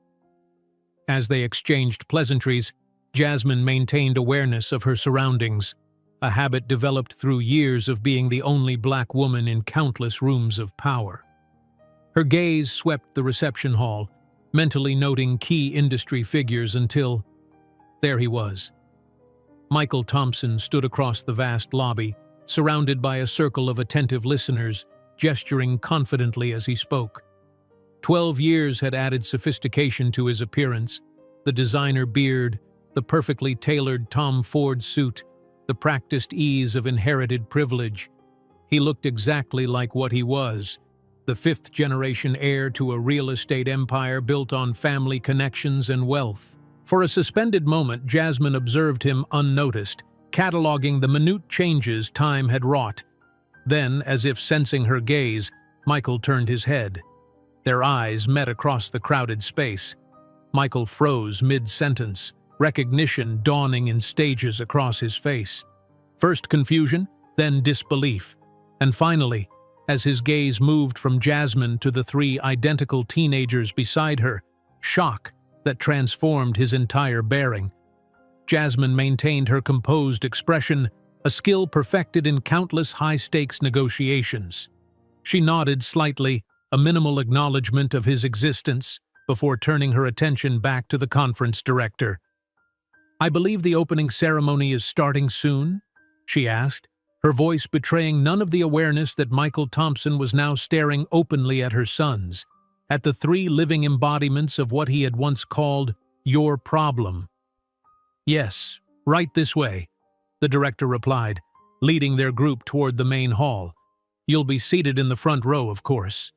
As they exchanged pleasantries, Jasmine maintained awareness of her surroundings, a habit developed through years of being the only black woman in countless rooms of power. Her gaze swept the reception hall, mentally noting key industry figures until… there he was. Michael Thompson stood across the vast lobby, surrounded by a circle of attentive listeners, gesturing confidently as he spoke. 12 years had added sophistication to his appearance, the designer beard, the perfectly tailored Tom Ford suit, the practiced ease of inherited privilege. He looked exactly like what he was, the fifth-generation heir to a real estate empire built on family connections and wealth. For a suspended moment, Jasmine observed him unnoticed, cataloging the minute changes time had wrought. Then, as if sensing her gaze, Michael turned his head. Their eyes met across the crowded space. Michael froze mid-sentence, recognition dawning in stages across his face. First confusion, then disbelief, and finally, as his gaze moved from Jasmine to the three identical teenagers beside her, shock that transformed his entire bearing. Jasmine maintained her composed expression, a skill perfected in countless high-stakes negotiations. She nodded slightly, a minimal acknowledgement of his existence, before turning her attention back to the conference director. "I believe the opening ceremony is starting soon?" she asked, her voice betraying none of the awareness that Michael Thompson was now staring openly at her sons, at the three living embodiments of what he had once called your problem. "Yes, right this way," the director replied, leading their group toward the main hall. "You'll be seated in the front row, of course."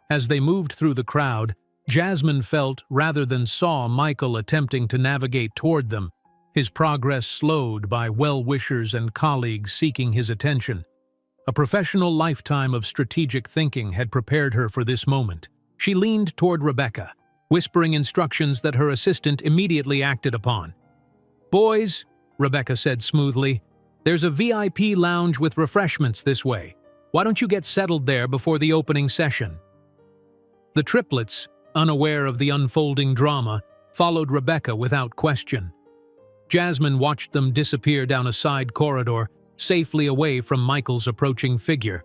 As they moved through the crowd, Jasmine felt, rather than saw, Michael attempting to navigate toward them, his progress slowed by well-wishers and colleagues seeking his attention. A professional lifetime of strategic thinking had prepared her for this moment. She leaned toward Rebecca, whispering instructions that her assistant immediately acted upon. "Boys," Rebecca said smoothly, "there's a VIP lounge with refreshments this way. Why don't you get settled there before the opening session?" The triplets, unaware of the unfolding drama, followed Rebecca without question. Jasmine watched them disappear down a side corridor, safely away from Michael's approaching figure.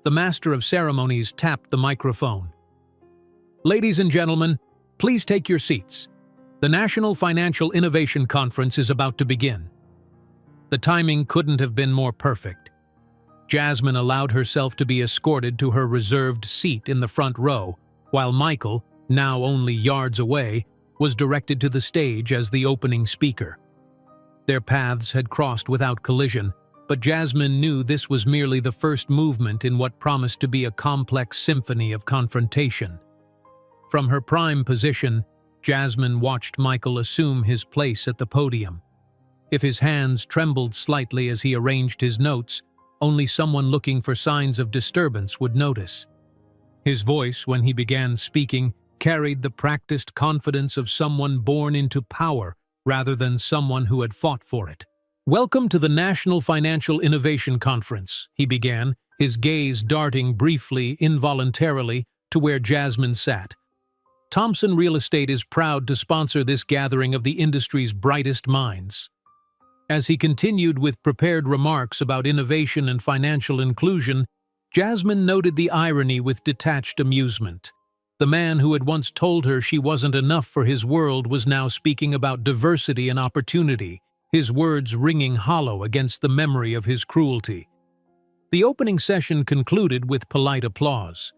The master of ceremonies tapped the microphone. "Ladies and gentlemen, please take your seats. The National Financial Innovation Conference is about to begin." The timing couldn't have been more perfect. Jasmine allowed herself to be escorted to her reserved seat in the front row, while Michael, now only yards away, was directed to the stage as the opening speaker. Their paths had crossed without collision, but Jasmine knew this was merely the first movement in what promised to be a complex symphony of confrontation. From her prime position, Jasmine watched Michael assume his place at the podium. If his hands trembled slightly as he arranged his notes, only someone looking for signs of disturbance would notice. His voice, when he began speaking, carried the practiced confidence of someone born into power rather than someone who had fought for it. "Welcome to the National Financial Innovation Conference," he began, his gaze darting briefly, involuntarily, to where Jasmine sat. "Thompson Real Estate is proud to sponsor this gathering of the industry's brightest minds." As he continued with prepared remarks about innovation and financial inclusion, Jasmine noted the irony with detached amusement. The man who had once told her she wasn't enough for his world was now speaking about diversity and opportunity, his words ringing hollow against the memory of his cruelty. The opening session concluded with polite applause.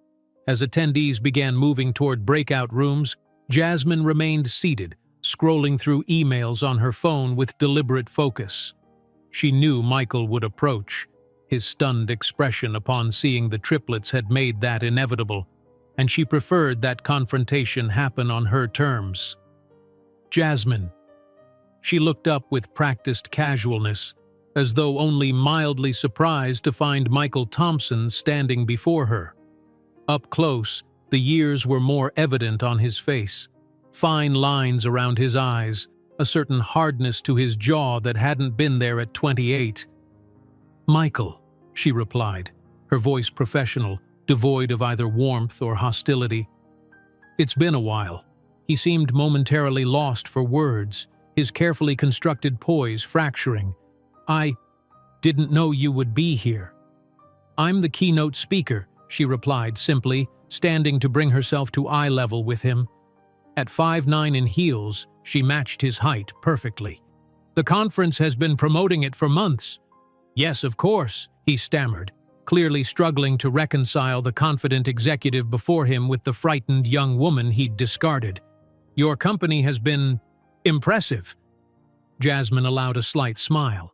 As attendees began moving toward breakout rooms, Jasmine remained seated, scrolling through emails on her phone with deliberate focus. She knew Michael would approach. His stunned expression upon seeing the triplets had made that inevitable, and she preferred that confrontation happen on her terms. "Jasmine." She looked up with practiced casualness, as though only mildly surprised to find Michael Thompson standing before her. Up close, the years were more evident on his face. Fine lines around his eyes, a certain hardness to his jaw that hadn't been there at 28. "Michael," she replied, her voice professional, devoid of either warmth or hostility. "It's been a while." He seemed momentarily lost for words, his carefully constructed poise fracturing. "I didn't know you would be here." "I'm the keynote speaker," she replied simply, standing to bring herself to eye level with him. At 5'9" in heels, she matched his height perfectly. "The conference has been promoting it for months." "Yes, of course," he stammered, clearly struggling to reconcile the confident executive before him with the frightened young woman he'd discarded. "Your company has been impressive." Jasmine allowed a slight smile.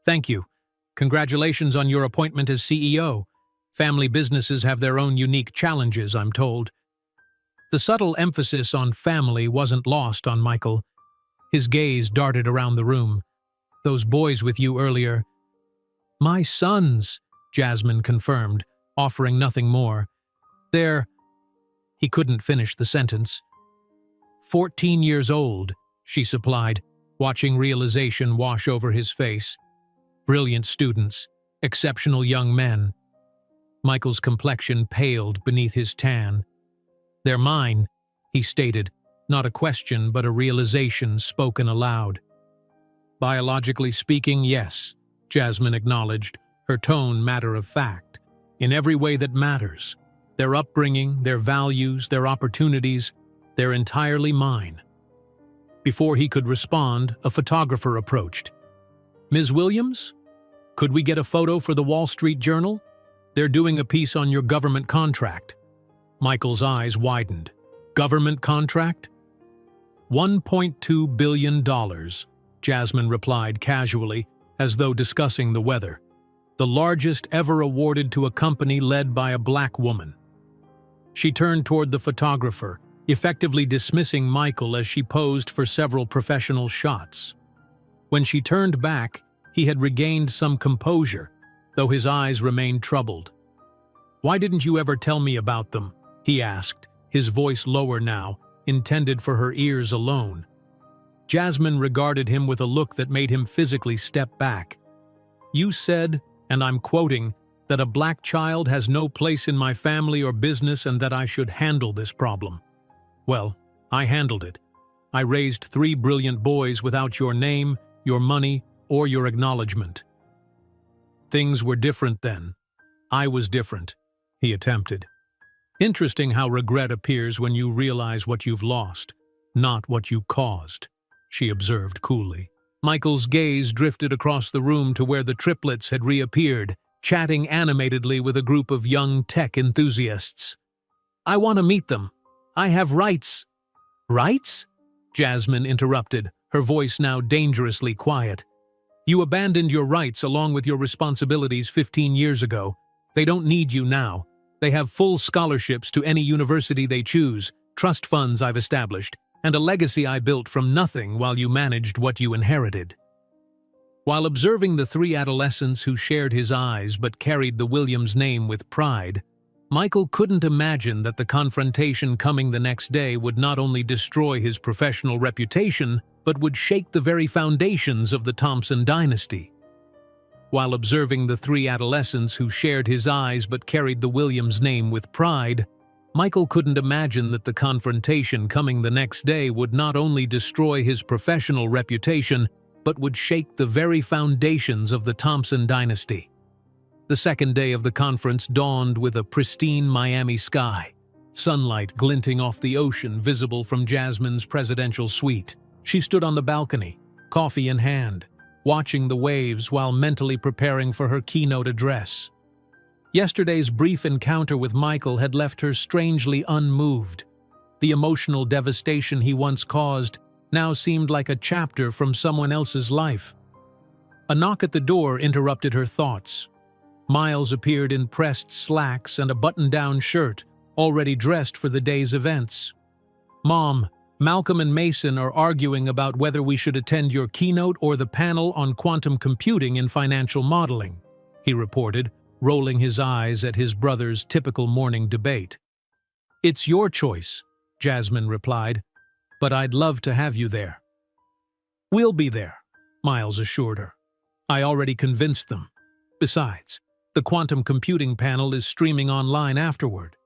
"Thank you. Congratulations on your appointment as CEO. Family businesses have their own unique challenges, I'm told." The subtle emphasis on family wasn't lost on Michael. His gaze darted around the room. "Those boys with you earlier—" "My sons," Jasmine confirmed, offering nothing more. "They're—" He couldn't finish the sentence. 14 years old, she supplied, watching realization wash over his face. "Brilliant students, exceptional young men." Michael's complexion paled beneath his tan. "They're mine," he stated, not a question but a realization spoken aloud. "Biologically speaking, yes," Jasmine acknowledged, her tone matter of fact. "In every way that matters. Their upbringing, their values, their opportunities, they're entirely mine." Before he could respond, a photographer approached. "Ms. Williams? Could we get a photo for the Wall Street Journal? They're doing a piece on your government contract." Michael's eyes widened. "Government contract?" $1.2 billion, Jasmine replied casually, as though discussing the weather. "The largest ever awarded to a company led by a black woman." She turned toward the photographer, effectively dismissing Michael as she posed for several professional shots. When she turned back, he had regained some composure, though his eyes remained troubled. "Why didn't you ever tell me about them?" he asked, his voice lower now, intended for her ears alone. Jasmine regarded him with a look that made him physically step back. "You said, and I'm quoting, that a black child has no place in my family or business and that I should handle this problem. Well, I handled it. I raised 3 brilliant boys without your name, your money, or your acknowledgement." "Things were different then. I was different," he attempted. "Interesting how regret appears when you realize what you've lost, not what you caused," she observed coolly. Michael's gaze drifted across the room to where the triplets had reappeared, chatting animatedly with a group of young tech enthusiasts. "I want to meet them. I have rights." "Rights?" Jasmine interrupted, her voice now dangerously quiet. "You abandoned your rights along with your responsibilities 15 years ago. They don't need you now. They have full scholarships to any university they choose, trust funds I've established, and a legacy I built from nothing while you managed what you inherited." While observing the 3 adolescents who shared his eyes but carried the Williams name with pride, Michael couldn't imagine that the confrontation coming the next day would not only destroy his professional reputation, but would shake the very foundations of the Thompson dynasty. While observing the 3 adolescents who shared his eyes but carried the Williams name with pride, Michael couldn't imagine that the confrontation coming the next day would not only destroy his professional reputation, but would shake the very foundations of the Thompson dynasty. The second day of the conference dawned with a pristine Miami sky, sunlight glinting off the ocean visible from Jasmine's presidential suite. She stood on the balcony, coffee in hand, watching the waves while mentally preparing for her keynote address. Yesterday's brief encounter with Michael had left her strangely unmoved. The emotional devastation he once caused now seemed like a chapter from someone else's life. A knock at the door interrupted her thoughts. Miles appeared in pressed slacks and a button-down shirt, already dressed for the day's events. "Mom, Malcolm and Mason are arguing about whether we should attend your keynote or the panel on quantum computing in financial modeling," he reported, rolling his eyes at his brother's typical morning debate. "It's your choice," Jasmine replied, "but I'd love to have you there." "We'll be there," Miles assured her. "I already convinced them. Besides, the quantum computing panel is streaming online afterward."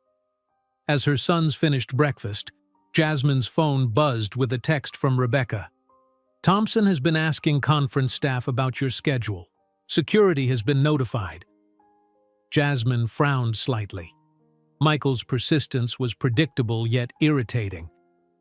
As her sons finished breakfast, Jasmine's phone buzzed with a text from Rebecca. Thompson has been asking conference staff about your schedule. Security has been notified. Jasmine frowned slightly. Michael's persistence was predictable yet irritating.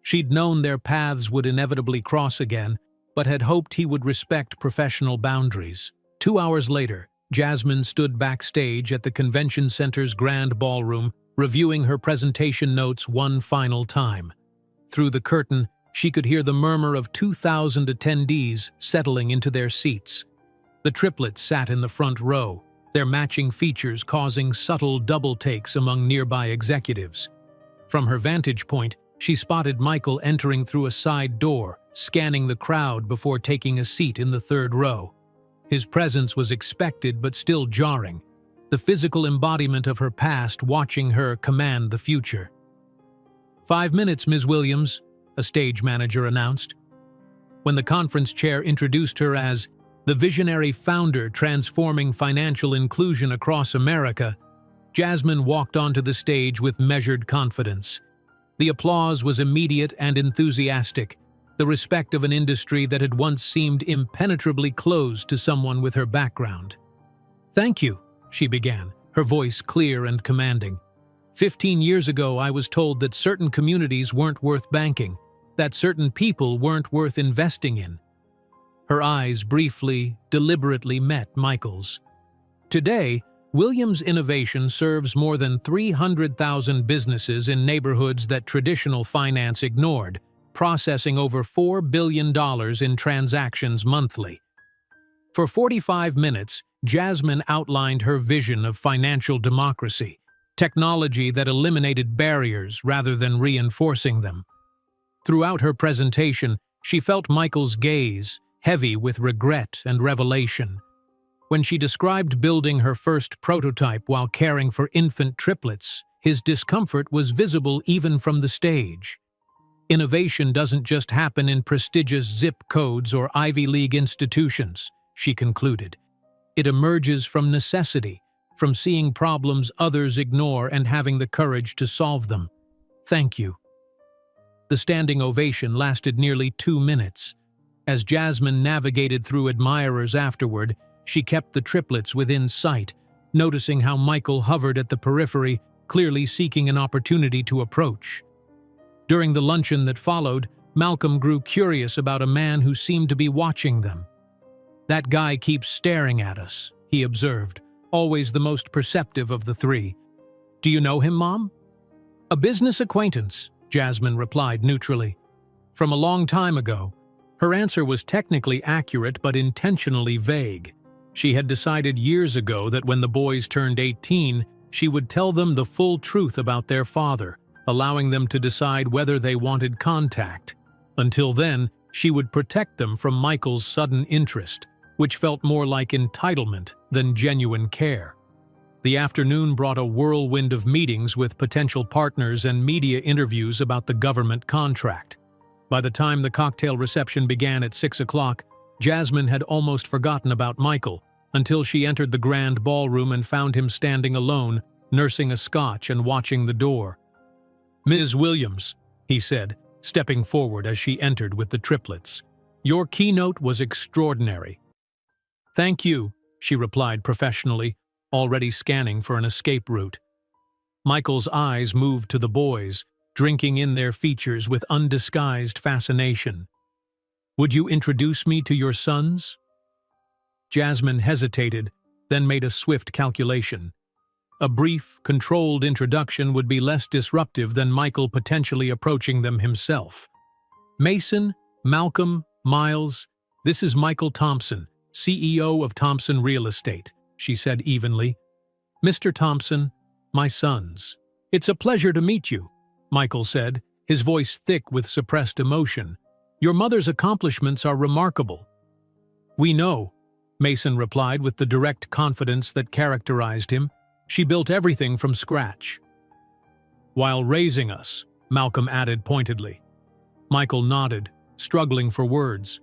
She'd known their paths would inevitably cross again, but had hoped he would respect professional boundaries. 2 hours later, Jasmine stood backstage at the convention center's grand ballroom, reviewing her presentation notes one final time. Through the curtain, she could hear the murmur of 2,000 attendees settling into their seats. The triplets sat in the front row, their matching features causing subtle double takes among nearby executives. From her vantage point, she spotted Michael entering through a side door, scanning the crowd before taking a seat in the third row. His presence was expected but still jarring, the physical embodiment of her past watching her command the future. 5 minutes, Ms. Williams, a stage manager announced. When the conference chair introduced her as the visionary founder transforming financial inclusion across America, Jasmine walked onto the stage with measured confidence. The applause was immediate and enthusiastic, the respect of an industry that had once seemed impenetrably closed to someone with her background. "Thank you," she began, her voice clear and commanding. 15 years ago, I was told that certain communities weren't worth banking, that certain people weren't worth investing in. Her eyes briefly, deliberately met Michael's. Today, Williams Innovation serves more than 300,000 businesses in neighborhoods that traditional finance ignored, processing over $4 billion in transactions monthly. For 45 minutes, Jasmine outlined her vision of financial democracy, technology that eliminated barriers rather than reinforcing them. Throughout her presentation, she felt Michael's gaze, heavy with regret and revelation. When she described building her first prototype while caring for infant triplets, his discomfort was visible even from the stage. Innovation doesn't just happen in prestigious zip codes or Ivy League institutions, she concluded. It emerges from necessity, from seeing problems others ignore and having the courage to solve them. Thank you. The standing ovation lasted nearly 2 minutes. As Jasmine navigated through admirers afterward, she kept the triplets within sight, noticing how Michael hovered at the periphery, clearly seeking an opportunity to approach. During the luncheon that followed, Malcolm grew curious about a man who seemed to be watching them. "That guy keeps staring at us," he observed, always the most perceptive of the three. "Do you know him, Mom?" "A business acquaintance," Jasmine replied neutrally. "From a long time ago." Her answer was technically accurate but intentionally vague. She had decided years ago that when the boys turned 18, she would tell them the full truth about their father, allowing them to decide whether they wanted contact. Until then, she would protect them from Michael's sudden interest, which felt more like entitlement than genuine care. The afternoon brought a whirlwind of meetings with potential partners and media interviews about the government contract. By the time the cocktail reception began at 6 o'clock, Jasmine had almost forgotten about Michael, until she entered the grand ballroom and found him standing alone, nursing a scotch and watching the door. "Ms. Williams," he said, stepping forward as she entered with the triplets. "Your keynote was extraordinary." "Thank you," she replied professionally, already scanning for an escape route. Michael's eyes moved to the boys, drinking in their features with undisguised fascination. "Would you introduce me to your sons?" Jasmine hesitated, then made a swift calculation. A brief, controlled introduction would be less disruptive than Michael potentially approaching them himself. "Mason, Malcolm, Miles, this is Michael Thompson, CEO of Thompson Real Estate," she said evenly. "Mr. Thompson, my sons." "It's a pleasure to meet you," Michael said, his voice thick with suppressed emotion. "Your mother's accomplishments are remarkable." "We know," Mason replied with the direct confidence that characterized him. "She built everything from scratch." "While raising us," Malcolm added pointedly. Michael nodded, struggling for words.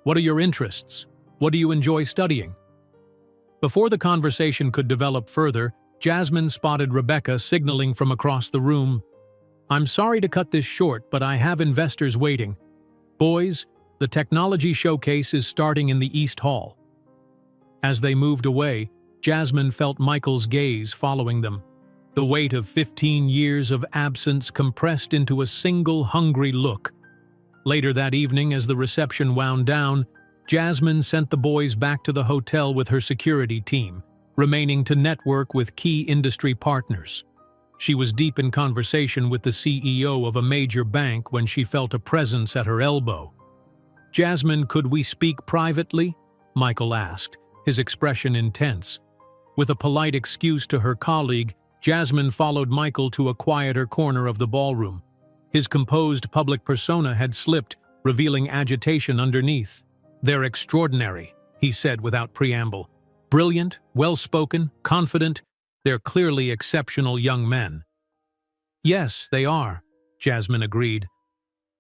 "What are your interests? What do you enjoy studying?" Before the conversation could develop further, Jasmine spotted Rebecca signaling from across the room. "I'm sorry to cut this short, but I have investors waiting. Boys, The technology showcase is starting in the East Hall." As they moved away, Jasmine felt Michael's gaze following them. The weight of 15 years of absence compressed into a single hungry look. Later that evening, as the reception wound down, Jasmine sent the boys back to the hotel with her security team, remaining to network with key industry partners. She was deep in conversation with the CEO of a major bank when she felt a presence at her elbow. "Jasmine, could we speak privately?" Michael asked, his expression intense. With a polite excuse to her colleague, Jasmine followed Michael to a quieter corner of the ballroom. His composed public persona had slipped, revealing agitation underneath. "They're extraordinary," he said without preamble. "Brilliant, well-spoken, confident. They're clearly exceptional young men." "Yes, they are," Jasmine agreed.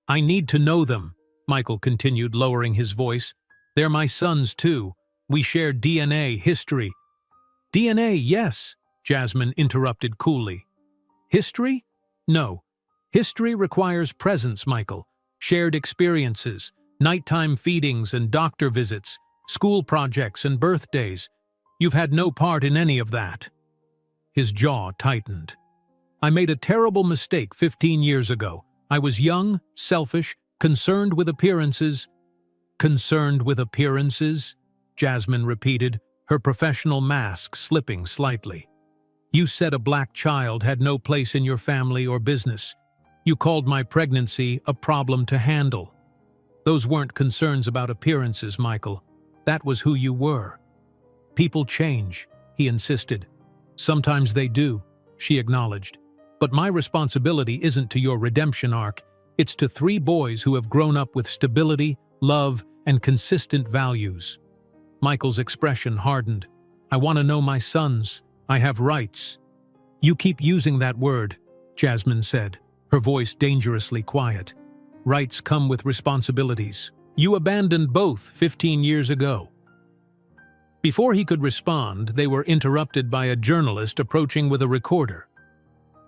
"I need to know them," Michael continued, lowering his voice. "They're my sons, too. We share DNA, history." "DNA, yes," Jasmine interrupted coolly. "History? No. History requires presence, Michael. Shared experiences, nighttime feedings and doctor visits, school projects and birthdays. You've had no part in any of that." His jaw tightened. "I made a terrible mistake 15 years ago. I was young, selfish, concerned with appearances." "Concerned with appearances?" Jasmine repeated, her professional mask slipping slightly. "You said a black child had no place in your family or business. You called my pregnancy a problem to handle. Those weren't concerns about appearances, Michael. That was who you were." "People change," he insisted. "Sometimes they do," she acknowledged. "But my responsibility isn't to your redemption arc. It's to 3 boys who have grown up with stability, love, and consistent values." Michael's expression hardened. "I want to know my sons. I have rights." "You keep using that word," Jasmine said, her voice dangerously quiet. "Rights come with responsibilities. You abandoned both 15 years ago." Before he could respond, they were interrupted by a journalist approaching with a recorder.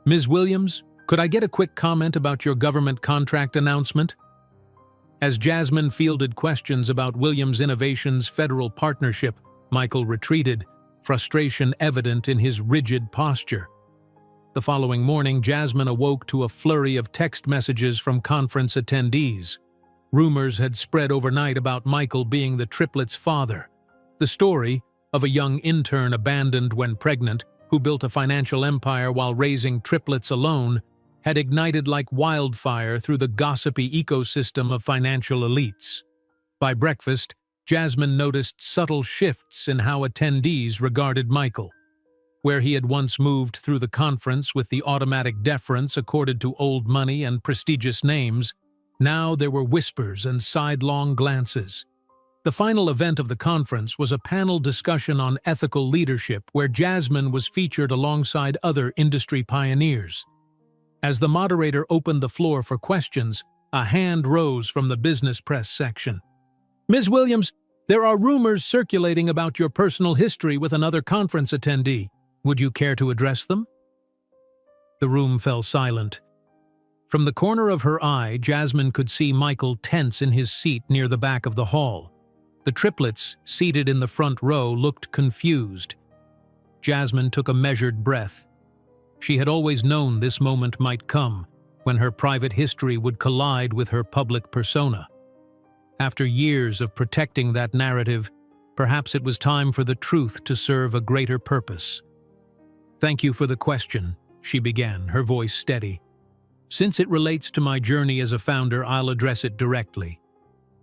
"Ms. Williams, could I get a quick comment about your government contract announcement?" As Jasmine fielded questions about Williams Innovation's federal partnership, Michael retreated, frustration evident in his rigid posture. The following morning, Jasmine awoke to a flurry of text messages from conference attendees. Rumors had spread overnight about Michael being the triplets' father. The story of a young intern abandoned when pregnant, who built a financial empire while raising triplets alone, had ignited like wildfire through the gossipy ecosystem of financial elites. By breakfast, Jasmine noticed subtle shifts in how attendees regarded Michael. Where he had once moved through the conference with the automatic deference accorded to old money and prestigious names, now there were whispers and sidelong glances. The final event of the conference was a panel discussion on ethical leadership where Jasmine was featured alongside other industry pioneers. As the moderator opened the floor for questions, a hand rose from the business press section. "Ms. Williams, there are rumors circulating about your personal history with another conference attendee. Would you care to address them?" The room fell silent. From the corner of her eye, Jasmine could see Michael tense in his seat near the back of the hall. The triplets, seated in the front row, looked confused. Jasmine took a measured breath. She had always known this moment might come, when her private history would collide with her public persona. After years of protecting that narrative, perhaps it was time for the truth to serve a greater purpose. "Thank you for the question," she began, her voice steady. "Since it relates to my journey as a founder, I'll address it directly.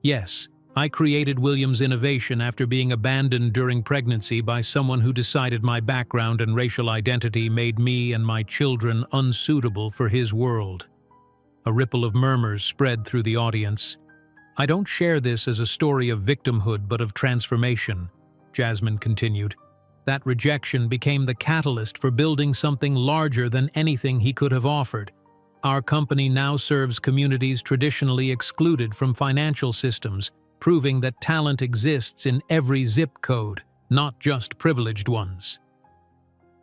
Yes, I created Williams Innovation after being abandoned during pregnancy by someone who decided my background and racial identity made me and my children unsuitable for his world." A ripple of murmurs spread through the audience. "I don't share this as a story of victimhood but of transformation," Jasmine continued. "That rejection became the catalyst for building something larger than anything he could have offered. Our company now serves communities traditionally excluded from financial systems, proving that talent exists in every zip code, not just privileged ones."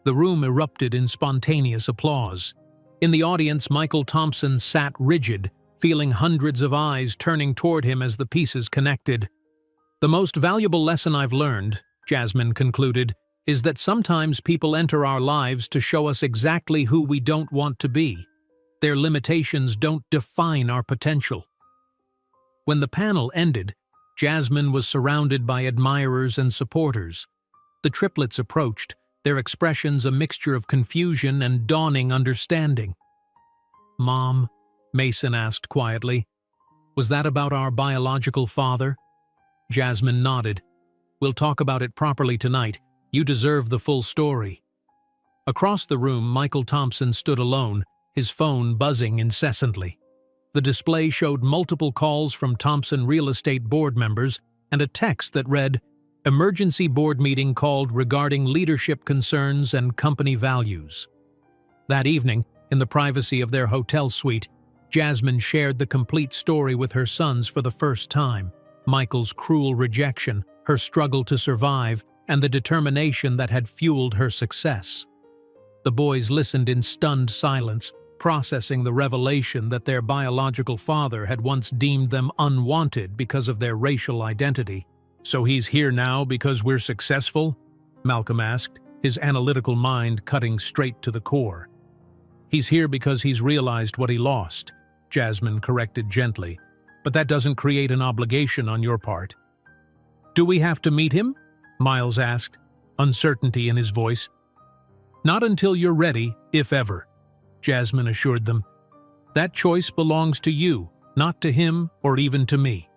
The room erupted in spontaneous applause. In the audience, Michael Thompson sat rigid, feeling hundreds of eyes turning toward him as the pieces connected. "The most valuable lesson I've learned," Jasmine concluded, "is that sometimes people enter our lives to show us exactly who we don't want to be. Their limitations don't define our potential." When the panel ended, Jasmine was surrounded by admirers and supporters. The triplets approached, their expressions a mixture of confusion and dawning understanding. "Mom," Mason asked quietly, "was that about our biological father?" Jasmine nodded. "We'll talk about it properly tonight. You deserve the full story." Across the room, Michael Thompson stood alone, his phone buzzing incessantly. The display showed multiple calls from Thompson Real Estate board members and a text that read, "Emergency board meeting called regarding leadership concerns and company values." That evening, in the privacy of their hotel suite, Jasmine shared the complete story with her sons for the first time. Michael's cruel rejection, her struggle to survive, and the determination that had fueled her success. The boys listened in stunned silence, processing the revelation that their biological father had once deemed them unwanted because of their racial identity. "So he's here now because we're successful?" Malcolm asked, his analytical mind cutting straight to the core. "He's here because he's realized what he lost," Jasmine corrected gently, "but that doesn't create an obligation on your part." "Do we have to meet him?" Miles asked, uncertainty in his voice. "Not until you're ready, if ever," Jasmine assured them. "That choice belongs to you, not to him or even to me."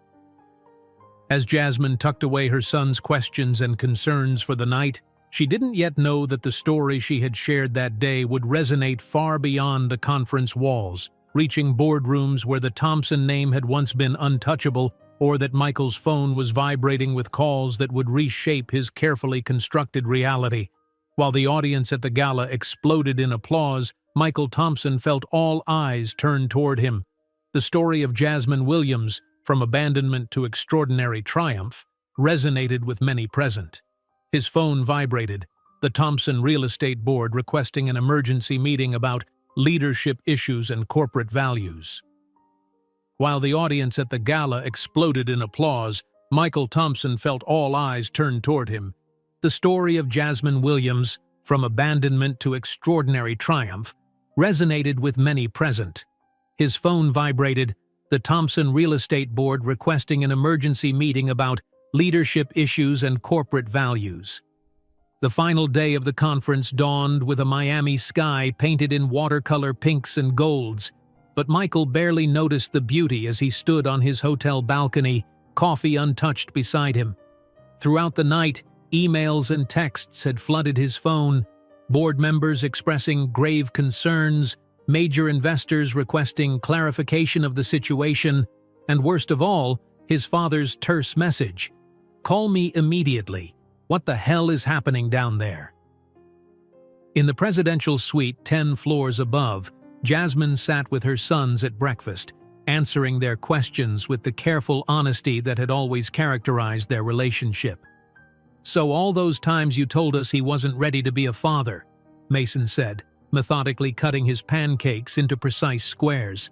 As Jasmine tucked away her son's questions and concerns for the night, she didn't yet know that the story she had shared that day would resonate far beyond the conference walls, reaching boardrooms where the Thompson name had once been untouchable, or that Michael's phone was vibrating with calls that would reshape his carefully constructed reality. While the audience at the gala exploded in applause, Michael Thompson felt all eyes turned toward him. The story of Jasmine Williams, from abandonment to extraordinary triumph, resonated with many present. His phone vibrated, the Thompson Real Estate Board requesting an emergency meeting about leadership issues and corporate values. While the audience at the gala exploded in applause, Michael Thompson felt all eyes turned toward him. The story of Jasmine Williams, from abandonment to extraordinary triumph, resonated with many present. His phone vibrated, the Thompson Real Estate Board requesting an emergency meeting about leadership issues and corporate values. The final day of the conference dawned with a Miami sky painted in watercolor pinks and golds, but Michael barely noticed the beauty as he stood on his hotel balcony, coffee untouched beside him. Throughout the night, emails and texts had flooded his phone, board members expressing grave concerns, major investors requesting clarification of the situation, and worst of all, his father's terse message, "Call me immediately. What the hell is happening down there?" In the presidential suite 10 floors above, Jasmine sat with her sons at breakfast, answering their questions with the careful honesty that had always characterized their relationship. "So all those times you told us he wasn't ready to be a father," Mason said, methodically cutting his pancakes into precise squares.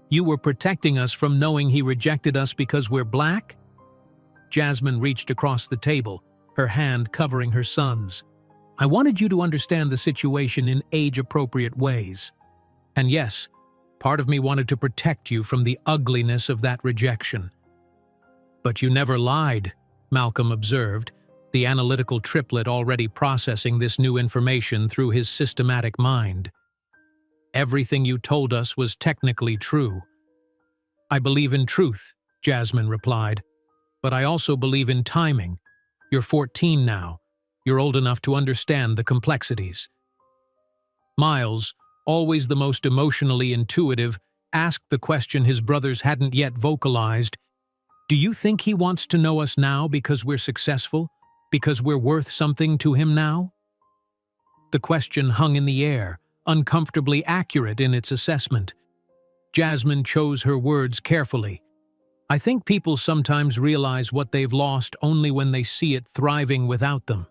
"You were protecting us from knowing he rejected us because we're black?" Jasmine reached across the table, her hand covering her son's. "I wanted you to understand the situation in age-appropriate ways. And yes, part of me wanted to protect you from the ugliness of that rejection." "But you never lied," Malcolm observed, the analytical triplet already processing this new information through his systematic mind. "Everything you told us was technically true." "I believe in truth," Jasmine replied, "but I also believe in timing. You're 14 now. You're old enough to understand the complexities." Miles, always the most emotionally intuitive, asked the question his brothers hadn't yet vocalized. "Do you think he wants to know us now because we're successful? Because we're worth something to him now?" The question hung in the air, uncomfortably accurate in its assessment. Jasmine chose her words carefully. "I think people sometimes realize what they've lost only when they see it thriving without them."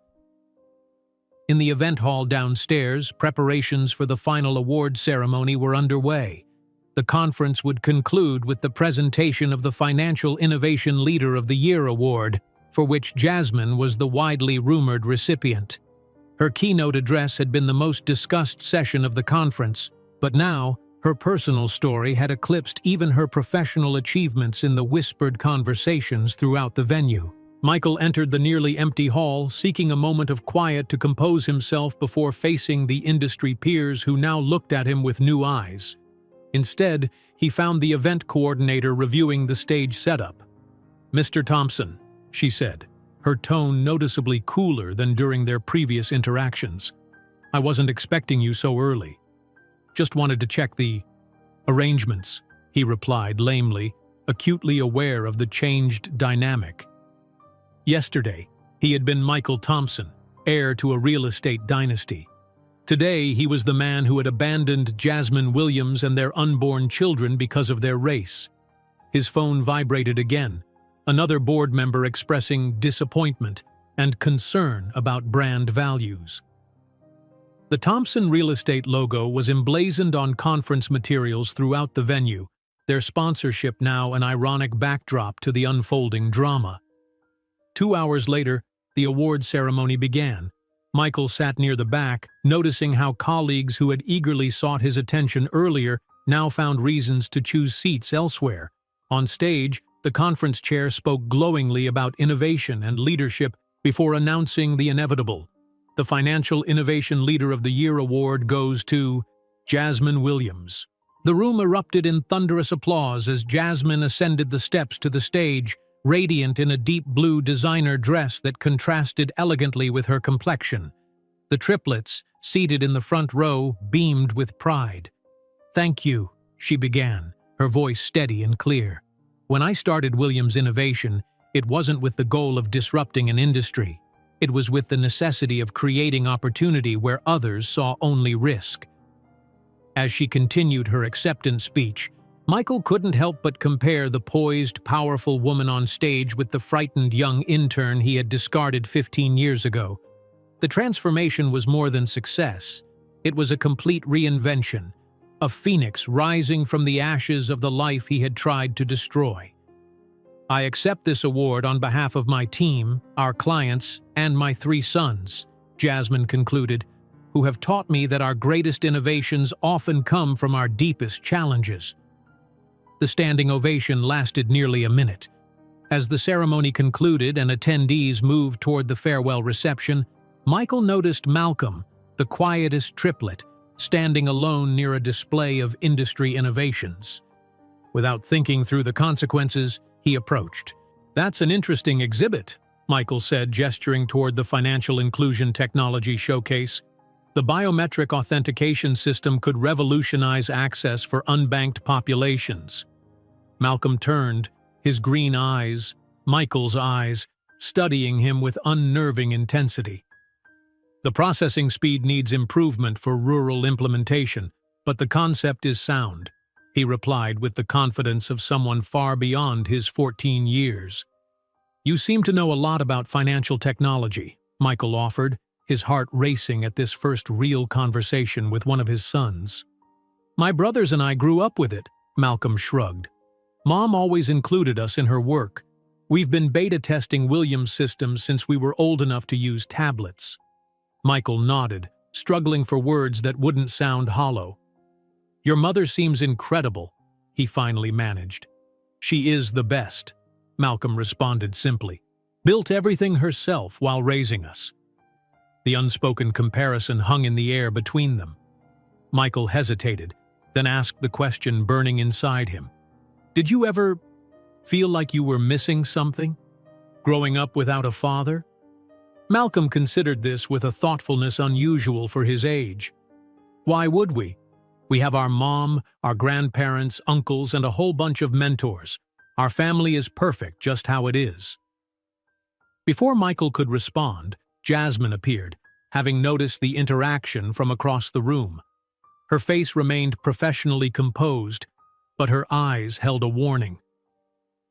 In the event hall downstairs, preparations for the final award ceremony were underway. the conference would conclude with the presentation of the Financial Innovation Leader of the Year award, for which Jasmine was the widely rumored recipient. Her keynote address had been the most discussed session of the conference, but now her personal story had eclipsed even her professional achievements in the whispered conversations throughout the venue. Michael entered the nearly empty hall, seeking a moment of quiet to compose himself before facing the industry peers who now looked at him with new eyes. Instead, he found the event coordinator reviewing the stage setup. "Mr. Thompson," she said, her tone noticeably cooler than during their previous interactions. "I wasn't expecting you so early. Just wanted to check the arrangements," he replied lamely, acutely aware of the changed dynamic. Yesterday, he had been Michael Thompson, heir to a real estate dynasty. Today, he was the man who had abandoned Jasmine Williams and their unborn children because of their race. His phone vibrated again, another board member expressing disappointment and concern about brand values. The Thompson Real Estate logo was emblazoned on conference materials throughout the venue, their sponsorship now an ironic backdrop to the unfolding drama. 2 hours later, the award ceremony began. Michael sat near the back, noticing how colleagues who had eagerly sought his attention earlier now found reasons to choose seats elsewhere. On stage, the conference chair spoke glowingly about innovation and leadership before announcing the inevitable. The Financial Innovation Leader of the Year award goes to Jasmine Williams. The room erupted in thunderous applause as Jasmine ascended the steps to the stage, radiant in a deep blue designer dress that contrasted elegantly with her complexion. The triplets, seated in the front row, beamed with pride. "Thank you," she began, her voice steady and clear. "When I started Williams Innovation, it wasn't with the goal of disrupting an industry. It was with the necessity of creating opportunity where others saw only risk." As she continued her acceptance speech, Michael couldn't help but compare the poised, powerful woman on stage with the frightened young intern he had discarded 15 years ago. The transformation was more than success. It was a complete reinvention, a phoenix rising from the ashes of the life he had tried to destroy. "I accept this award on behalf of my team, our clients, and my 3 sons," Jasmine concluded, "who have taught me that our greatest innovations often come from our deepest challenges." The standing ovation lasted nearly a minute. As the ceremony concluded and attendees moved toward the farewell reception, Michael noticed Malcolm, the quietest triplet, standing alone near a display of industry innovations. Without thinking through the consequences, he approached. "That's an interesting exhibit," Michael said, gesturing toward the Financial Inclusion Technology Showcase. "The biometric authentication system could revolutionize access for unbanked populations." Malcolm turned, his green eyes, Michael's eyes, studying him with unnerving intensity. "The processing speed needs improvement for rural implementation, but the concept is sound," he replied with the confidence of someone far beyond his 14 years. "You seem to know a lot about financial technology," Michael offered, his heart racing at this first real conversation with one of his sons. "My brothers and I grew up with it," Malcolm shrugged. "Mom always included us in her work. We've been beta testing Williams systems since we were old enough to use tablets." Michael nodded, struggling for words that wouldn't sound hollow. "Your mother seems incredible," he finally managed. "She is the best," Malcolm responded simply. "Built everything herself while raising us." The unspoken comparison hung in the air between them. Michael hesitated, then asked the question burning inside him. "Did you ever feel like you were missing something? Growing up without a father?" Malcolm considered this with a thoughtfulness unusual for his age. "Why would we? We have our mom, our grandparents, uncles, and a whole bunch of mentors. Our family is perfect just how it is." Before Michael could respond, Jasmine appeared, having noticed the interaction from across the room. Her face remained professionally composed, but her eyes held a warning.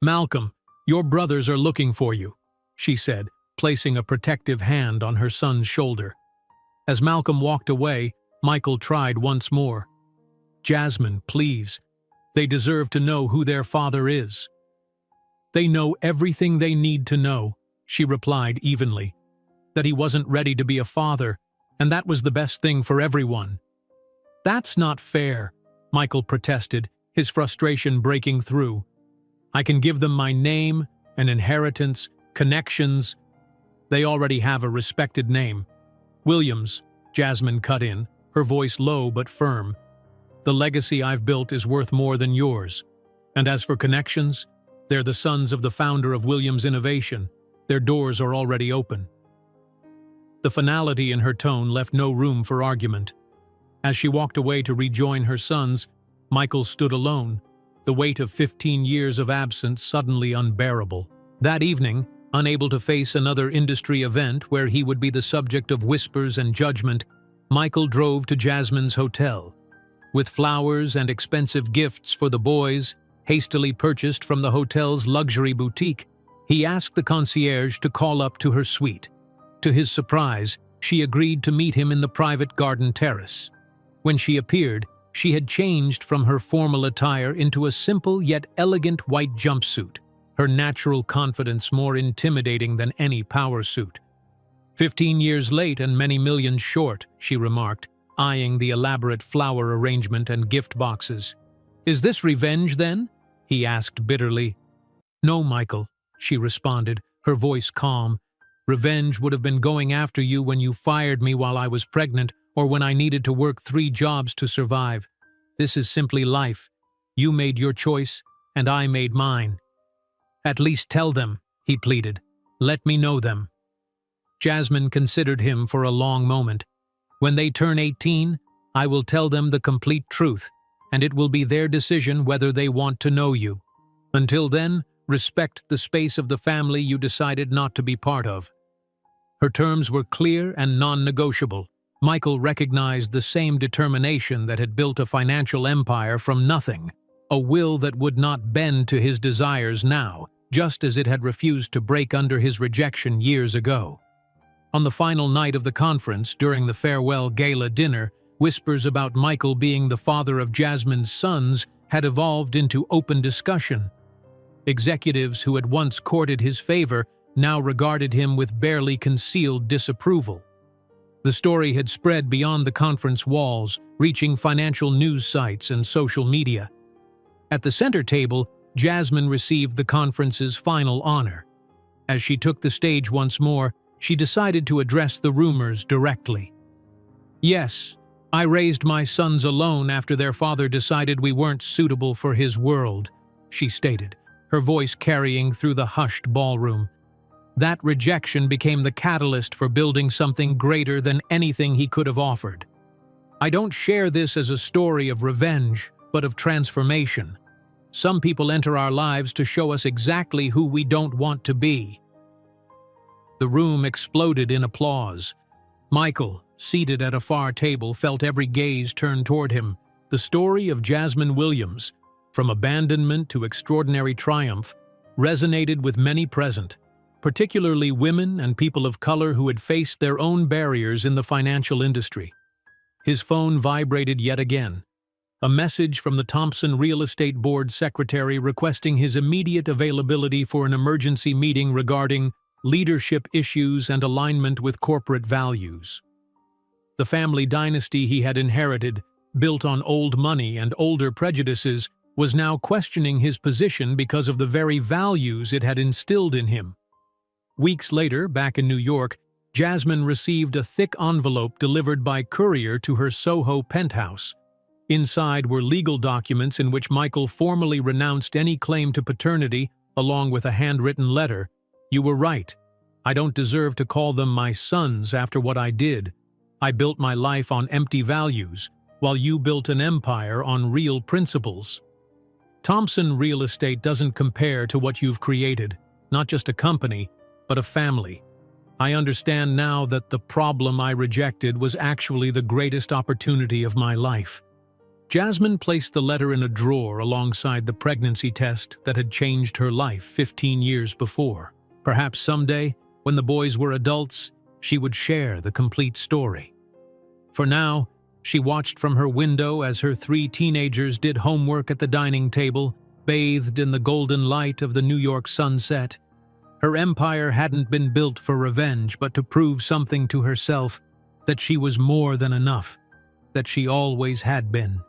"Malcolm, your brothers are looking for you," she said, placing a protective hand on her son's shoulder. As Malcolm walked away, Michael tried once more. "Jasmine, please, They deserve to know who their father is." "They know everything they need to know," she replied evenly. "That he wasn't ready to be a father, and that was the best thing for everyone." "That's not fair," Michael protested, his frustration breaking through. "I can give them my name, an inheritance, connections. They already have a respected name." "Williams," Jasmine cut in, her voice low but firm. "The legacy I've built is worth more than yours. And as for connections, they're the sons of the founder of Williams Innovation. Their doors are already open." The finality in her tone left no room for argument. As she walked away to rejoin her sons, Michael stood alone, the weight of 15 years of absence suddenly unbearable. That evening, unable to face another industry event where he would be the subject of whispers and judgment, Michael drove to Jasmine's hotel. With flowers and expensive gifts for the boys, hastily purchased from the hotel's luxury boutique, he asked the concierge to call up to her suite. To his surprise, she agreed to meet him in the private garden terrace. When she appeared, she had changed from her formal attire into a simple yet elegant white jumpsuit, her natural confidence more intimidating than any power suit. 15 years late and many millions short," she remarked, eyeing the elaborate flower arrangement and gift boxes. "Is this revenge, then?" he asked bitterly. "No, Michael," she responded, her voice calm. "Revenge would have been going after you when you fired me while I was pregnant or when I needed to work 3 jobs to survive. This is simply life. You made your choice, and I made mine." "At least tell them," he pleaded. "Let me know them." Jasmine considered him for a long moment. "When they turn 18, I will tell them the complete truth, and it will be their decision whether they want to know you. Until then, respect the space of the family you decided not to be part of." Her terms were clear and non-negotiable. Michael recognized the same determination that had built a financial empire from nothing, a will that would not bend to his desires now, just as it had refused to break under his rejection years ago. On the final night of the conference, during the farewell gala dinner, whispers about Michael being the father of Jasmine's sons had evolved into open discussion. Executives who had once courted his favor now regarded him with barely concealed disapproval. The story had spread beyond the conference walls, reaching financial news sites and social media. At the center table, Jasmine received the conference's final honor. As she took the stage once more, she decided to address the rumors directly. "Yes, I raised my sons alone after their father decided we weren't suitable for his world," she stated, her voice carrying through the hushed ballroom. That rejection became the catalyst for building something greater than anything he could have offered. "I don't share this as a story of revenge, but of transformation. Some people enter our lives to show us exactly who we don't want to be." The room exploded in applause. Michael, seated at a far table, felt every gaze turned toward him. The story of Jasmine Williams, from abandonment to extraordinary triumph, resonated with many present, particularly women and people of color who had faced their own barriers in the financial industry. His phone vibrated yet again. A message from the Thompson Real Estate Board secretary requesting his immediate availability for an emergency meeting regarding leadership issues and alignment with corporate values. The family dynasty he had inherited, built on old money and older prejudices, was now questioning his position because of the very values it had instilled in him. Weeks later, back in New York, Jasmine received a thick envelope delivered by courier to her Soho penthouse. Inside were legal documents in which Michael formally renounced any claim to paternity, along with a handwritten letter. "You were right. I don't deserve to call them my sons after what I did. I built my life on empty values, while you built an empire on real principles. Thompson Real Estate doesn't compare to what you've created, not just a company, but a family. I understand now that the problem I rejected was actually the greatest opportunity of my life." Jasmine placed the letter in a drawer alongside the pregnancy test that had changed her life 15 years before. Perhaps someday, when the boys were adults, she would share the complete story. For now, She watched from her window as her 3 teenagers did homework at the dining table, bathed in the golden light of the New York sunset. Her empire hadn't been built for revenge, but to prove something to herself, that she was more than enough, that she always had been.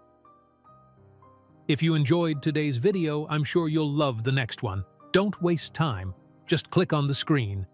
If you enjoyed today's video, I'm sure you'll love the next one. Don't waste time. Just click on the screen.